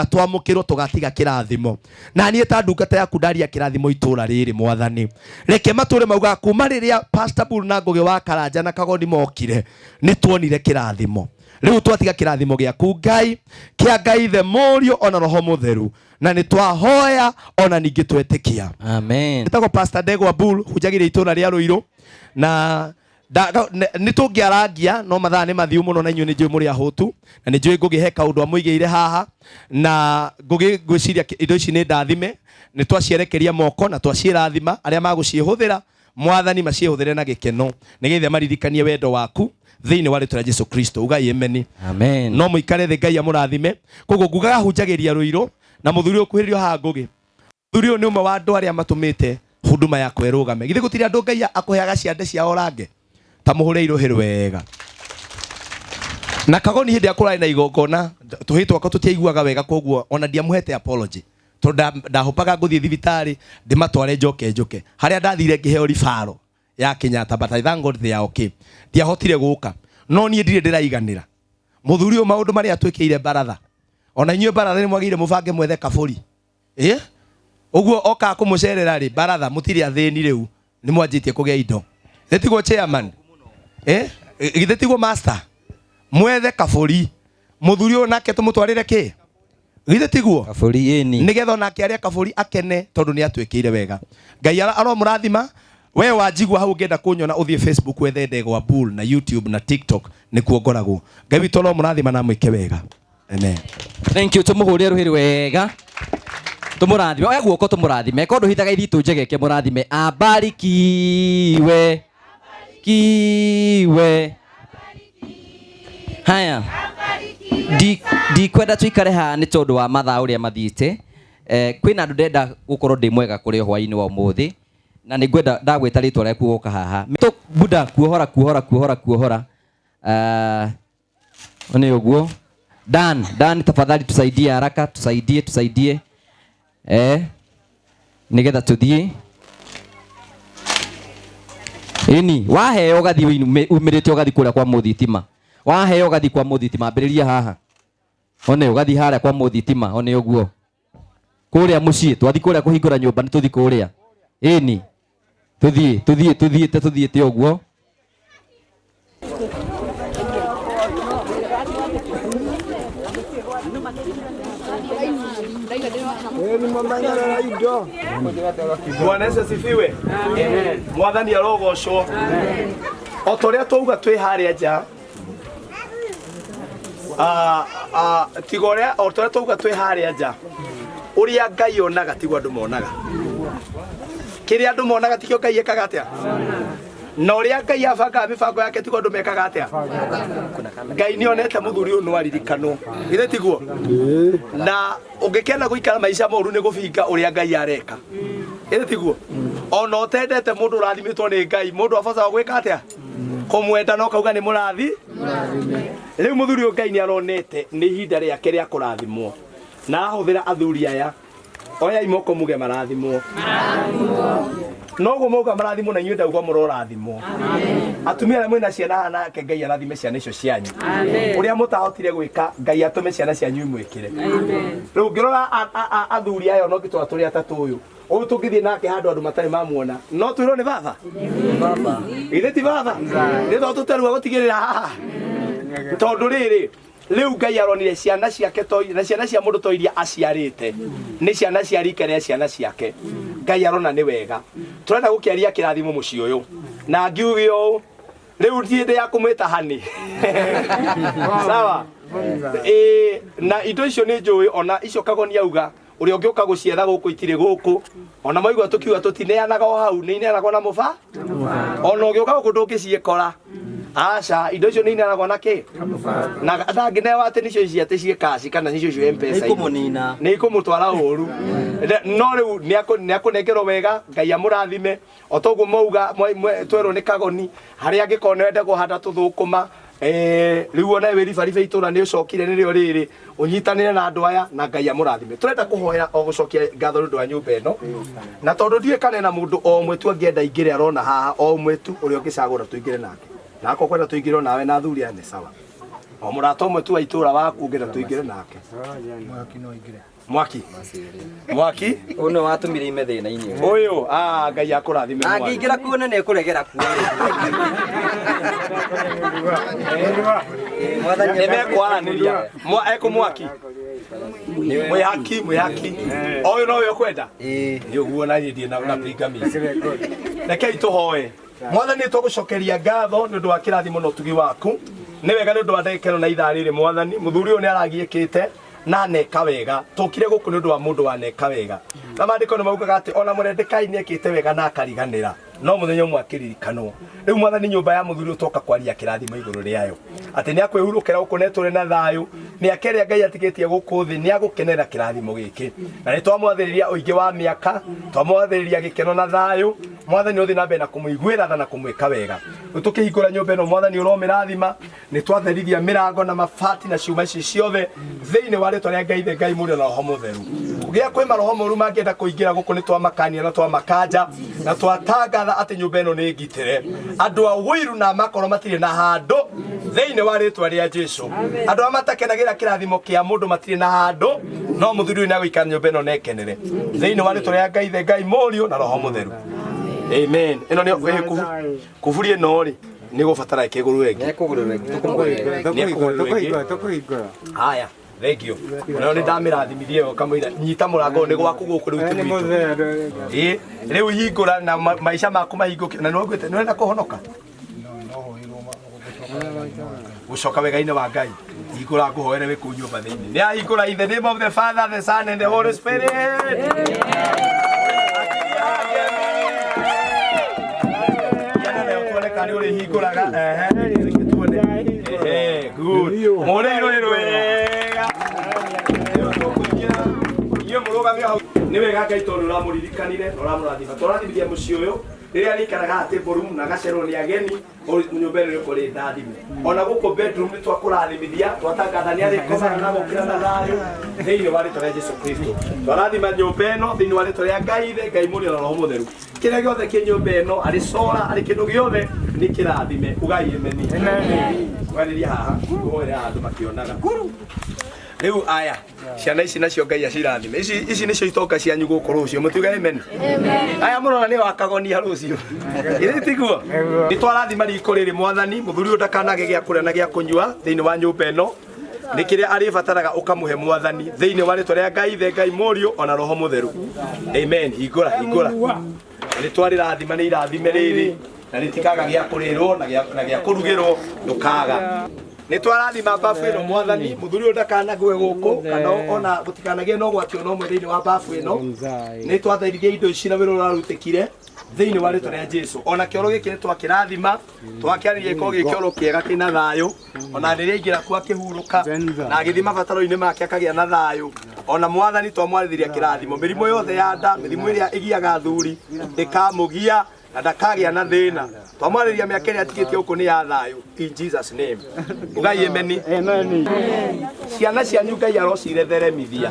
twamũkĩrwo tũgatiga kĩrathimo na niĩ ta ndungata yaku ndaria kĩrathimo itũũra rĩrĩ mwathani reke matũũre mauga kuma rĩrĩa Pastor Bull na Ngũgĩ wa Karanja na Kagoni mokire nĩ tuonire kĩrathimo rĩu twatiga kĩrathimo gĩaku Ngai kĩa Ngai the Mũriũ ona Roho Mũtheru na nĩ twahoya ona ningĩ twetĩkia amen nĩtagwo Pastor Ndegwa Bull hunjagĩria itũũra rĩa Rũirũ na nĩ tũngĩarangia no mathaa nĩ mathiũ mũno na inyuĩ nĩ njũĩ mũrĩ ahũtu na nĩ njũĩ Ngũgĩ he kaũndũ amũigĩire haha na Ngũgĩ ngwĩciria indo ici nĩ ndathime nĩ twacierekeria moko na twaciĩrathima arĩa magũciĩhũthĩra mwathani maciĩhũthĩre na gĩkeno nĩgetha maririkanie wendo waku thĩinĩ wa rĩĩtwa rĩa Jesũ Kristo ugai amen amen no mũikare thĩ Ngai amũrathime koguo ngugaga hunjagĩria Rũirũ na mũthuri ũkuhĩrĩrio haha Ngũgĩ mũthuri ũyũ nĩ ũmwe wa andũ arĩa matũmĩte huduma yakwa ĩrũgame githĩ gũtirĩ andũ Ngai akũheaga ciande ciao range ta mũhũre irohĩrwo wega na Kagoni hĩndĩ akũrarĩ na igongona tũhĩtwo akwa tũtiaiguaga wega koguo ona ndiamũhete apology tondũ ndahopaga ngũthiĩ thibitarĩ ndĩmatware njoke harĩa ndathire ngĩheo ribaro ya Kenyatta but I thank God they are okay ndiahotire gũka no niĩ ndirĩ ndĩraiganĩra mũthuri ũyũ maũndũ marĩa atwĩkĩire baratha ona inyuĩ baratha nĩ mwagĩire mũbange mwethe kabũri ũguo oka kũmũcerera rĩ baratha mũtirĩ athĩni rĩu nĩ mwanjĩtie kũgĩa indo gĩtigwo chairman gĩtigwo master mwethe kabũri mũthuri ũyũ nake tũmũtwarĩre kĩ gĩtigwo kabũri nĩgetha onake arĩa kabũri akene tondũ nĩ atwĩkĩire wega Ngai aromũrathima we wajigwa hau ngenda kunyona uthie Facebook wethe Ndegwa Bull na YouTube na TikTok nikuo ngoragwo Ngai witũ no mũrathima na mwĩke wega amen thank you tumuhũrie rũhĩ wega tumurathime oya guoko tumurathime kondo hitaga ithitũ njegeke mũrathime abarikiwe kiwe haya kwenda tuikare haha nĩ tondũ wa mathaa ũrĩa mathiĩte kwĩna andũ ndenda gũkorwo ndĩ mwega kũrĩ hwaĩ-inĩ wa ũmũthĩ na nĩ ngwenda ndagwĩta rĩtwa rĩaku gũka haha Buda kuohora nĩ ũguo Dan tafadhali tusaidie haraka tusaidie nigetha tuthiĩ ini waheo ũgathiĩ umĩrĩte ũgathiĩ kũrĩa kwa mũthitima waheo ũgathiĩ kwa mũthitima ambĩrĩria haha one ũgathiĩ harĩa kwa mũthitima one ũguo kũrĩa mũciĩ twathiĩ kũrĩa kũhingũra nyũmba nĩ tũthiĩ kũrĩa ini tuthiĩte ũguo Bwana Yesu asifiwe mwathani arogocwo o torĩa twauga twĩ harĩa nja tigorĩa o torĩa twauga twĩ harĩa nja ũrĩa Ngai onaga tigwo andũ monaga kĩrĩa andũ monaga tikĩo Ngai ekaga atĩa na ũrĩa Ngai abanga mĩbango yake tigwo andũ mekaga atĩa Ngai nĩonete mũthuri ũyũ no aririkanwo githĩ tiguo na ũngĩkenda gũikara maica moru nĩ gũbinga ũrĩa Ngai areka githĩ tiguo ona ũtendete mũndũ ũrathimĩtwo nĩ Ngai mũndũ abaca gwĩka atĩa kũmwenda no kauga nĩ mũrathi rĩu mũthuri ũyũ Ngai nĩaronete nĩ ihinda rĩake rĩa kũrathimwo na ahuthira athuri aya oya imoko muge marathimwo nogo moga marathimwo na inyuĩ ndauga mũrorathimwo atumia arĩa mwĩna ciana haha nake Ngai arathime ciana icio cianyu ũrĩa mũtahotire gwĩka Ngai atũme ciana cianyu imwĩkĩre rĩu ngĩrora athuri aya no ngĩtwara tũrĩ atatũ ũyũ ũyũ tũngĩthiĩ nake handũ andũ matarĩ mamuona no twĩrwo nĩ baba ithe ti baba nĩ tondũ tũterua gũtigĩrĩra haha tondũ rĩrĩ rĩu Ngai aronire ciana ciake na ciana cia mũndũ to iria aciarĩte nĩ ciana cia rika rĩa ciana ciake Ngai arona nĩ wega tũrenda gũkĩaria kĩrathimo mũciĩ ũyũ na ngiuge ũũ rĩu ndĩ ya kũmwĩta hani sawa na indo icio nĩ njũĩ ona icio Kagoni auga ũrĩa ũngĩũka gũcietha gũkũ itirĩ gũkũ ona maigua tũkiuga tũtineanaga o hau nĩ ineanagwo na mũba ona ũngĩũka gũkũ ndũngĩciĩkora aca indo icio nĩ ineanagwo na kĩ na ndangĩnewa atĩ nĩcio ici atĩ ciĩ cash kana nĩcio icio M-Pesa nĩ ikũmũtwara ũru no rĩu nĩ akũnengerwo wega Ngai amũrathime o toguo mauga twerwo nĩ Kagoni harĩa angĩkorwo nĩ wende kũhanda tũthũkũma rĩu ona wĩribaribe itũra nĩ ũcokire nĩrĩo rĩrĩ ũnyitanĩre na andũ aya na Ngai amũrathime tũrenda kũhoera o gũcokia ngatho nĩ ũndũ wa nyũmba ĩno na tondũ ndiũĩ kana na mũndũ o ũmwe tu angĩenda ingĩre arona haha o ũmwe tu ũrĩa ũngĩcagũra tũingĩre nake nako kwenda tũingĩre nawe na athuri aya nĩ sawa o mũrata ũmwe tu wa itũra waku ũngĩenda tũingĩre nake mwaki ũyũ nĩ watũmire ime thĩna-inĩ ũyũ Ngai akũrathime angĩingĩra kuo nĩ ekũregera kuo nĩmekwaranĩria ekũmwaki mwĩhaki ũyũ nowe ũkwenda nĩ ũguo na niĩ ndiĩ na pingamizi rekei tũhoe Mwathani tũgũcokeria ngatho nĩ ũndũ wa kĩrathimo na ũtugi waku nĩ wega nĩ ũndũ wa ndagĩka ĩno na ithaa rĩrĩ Mwathani mũthuri ũyũ nĩ aragiĩkĩte na neka wega tũkire gũkũ nĩ ũndũ wa mũndũ wa neka wega na maandĩko nĩ maugaga atĩ ona mũrendekai nĩ ekĩte wega na akariganĩra no mũthenya ũmwe akĩririkanwo rĩu Mwathani nyũmba ya mũthuri ũtoka kwaria kĩrathimo igũrũ rĩayo atĩ nĩ akwĩhurũkĩra gũkũ na tũrĩ na thayũ mĩaka ĩrĩa Ngai atigĩtie gũkũ thĩ nĩ agũkenera kĩrathimo gĩkĩ na nĩ twamwathĩrĩria ũingĩ wa mĩaka twamwathĩrĩria gĩkeno na thayũ Mwathani ũthĩ na mbere na kũmũiguĩra tha na kũmwĩka wega tũkĩhingũra nyũmba ĩno Mwathani ũromĩrathima nĩ twatherithia mĩrango na mabati na ciuma ici ciothe thĩinĩ wa rĩtwa rĩa Ngai Ngai mũrĩ na roho mũtheru kũgĩa kwĩ maroho moru mangĩenda kũingĩra gũkũ nĩ twamakania na twamakanja na twatangatha atĩ nyũmba ĩno nĩ ngitĩre andũ a wĩiru na makoro matirĩ na handũ thĩinĩ wa rĩtwa rĩa Jesũ andũ arĩa matakenagĩra kĩrathimo kĩa mũndũ matirĩ na handũ no mũthuri ũyũ nĩ agũikara nyũmba ĩno na ekenere thĩinĩ wa rĩtwa rĩa Ngai mũriũ na roho mũtheru amen ĩno nĩ kuburi ĩno rĩ nĩ gũbatara ĩkĩgũrũ wengĩ tũkũhingũra haya thengiũ na nĩ ndamĩrathimirie yo kamũira nyita mũrango nĩ gwaku gũkũ rĩu tũgwitũ rĩu hingũra na maica maku mahingũke na nĩ ngwĩte nĩ wenda kũhonoka gũcoka wega-inĩ wa Ngai hingũra ngũhoere wĩ kũu nyũmba thĩinĩ nĩ ahingũra in the name of the Father, the Son and the Holy Spirit. Kani uri hingũraga good mũrĩrũ wega inyuĩ mũrũgamio hau nĩ wega Ngai tondũ ũramũririkanire na ũramũrathima tũrathimithia mũciĩ ũyũ rĩrĩa rĩikaraga atĩ borum na gacerwo nĩ ageni nyũmba ĩno ĩkorĩ ndathime ona gũkũ bedroom nĩ twakũrathimithia twatangathania rĩkomaga na gũkĩra na thayũ thĩinĩ wa rĩtwa rĩa Jesũ Kristo twarathima nyũmba ĩno thĩinĩ wa rĩtwa rĩa Ngai mũrĩ na roho mũtheru kĩrĩa gĩothe kĩ nyũmba ĩno arĩ cora arĩ kĩndũ gĩothe nĩ kĩrathime ugai ameni kwarĩria haha kũhoera andũ makĩonaga rĩu aya ciana ici nacio Ngai acirathime ici nĩcio itonga cianyu gũkũ rũciũ mũtiuga amen aya mũrona nĩ wa Kagoni rũciũ ĩrĩ tiguo nĩ twarathima riko rĩrĩ Mwathani mũthuri ũyũ ndakanage gĩa kũrĩa na gĩa kũnyua thĩinĩ wa nyũmba ĩno nĩ kĩrĩa arĩbataraga ũkamũhe Mwathani thĩinĩ wa rĩtwa rĩa Ngai mũriũ ona roho mũtheru amen hingũra nĩ twarĩrathima nĩ irathime rĩrĩ na rĩtikaga gĩa kũrĩrwo na gĩa kũrugĩrwo ndũkaga nĩ twarathima bafu ĩno Mwathani mũthuri ũyũ ndakanagwe gũkũ kana ona gũtikanagĩe na ũgwati ona ũmwe thĩinĩ wa bafu ĩno nĩ twathaithia indo ici na wĩra ũrarutĩkire thĩinĩ wa rĩtwa rĩa Jesũ ona kĩoro gĩkĩ nĩ twakĩrathima twakĩarĩria gĩkorwo gĩ kĩoro kĩega kĩna thayũ ona rĩrĩa aingĩra kuo akĩhurũka na agĩthiĩ mabataro-inĩ make akagĩa na thayũ ona Mwathani twamwarĩrĩria kĩrathimo mĩrimũ yothe ya nda mĩrimũ ĩrĩa ĩgiaga athuri ĩkamũgia na ndakagĩa na thĩna twamwarĩria mĩaka ĩrĩa atigĩtie gũkũ nĩ ya thayũ in Jesus name ugai ameni ciana cianyu Ngai arocirethemithia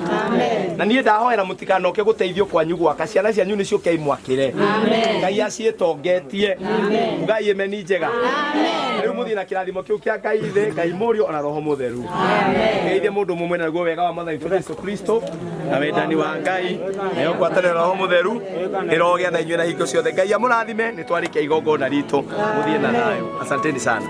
na niĩ ndahoera mũtikanoke gũteithio kwanyu gwaka ciana cianyu nĩ ciũke imwakĩre Ngai aciĩtongetie ugai ameni njega rĩu mũthiĩ na kĩrathimo kĩu kĩa Ngai thĩ Ngai Mũriũ ona Roho Mũtheru ngeithie mũndũ mũmwe na guo wega wa Mwathani Jesũ Kristo na wendani wa Ngai na ngwatanĩro Roho Mũtheru ĩrogĩa na inyuĩ na hingo ciothe Ngai amũrathime nĩ twarĩkia igongona ritũ mũthiĩ na thayũ asanteni sana.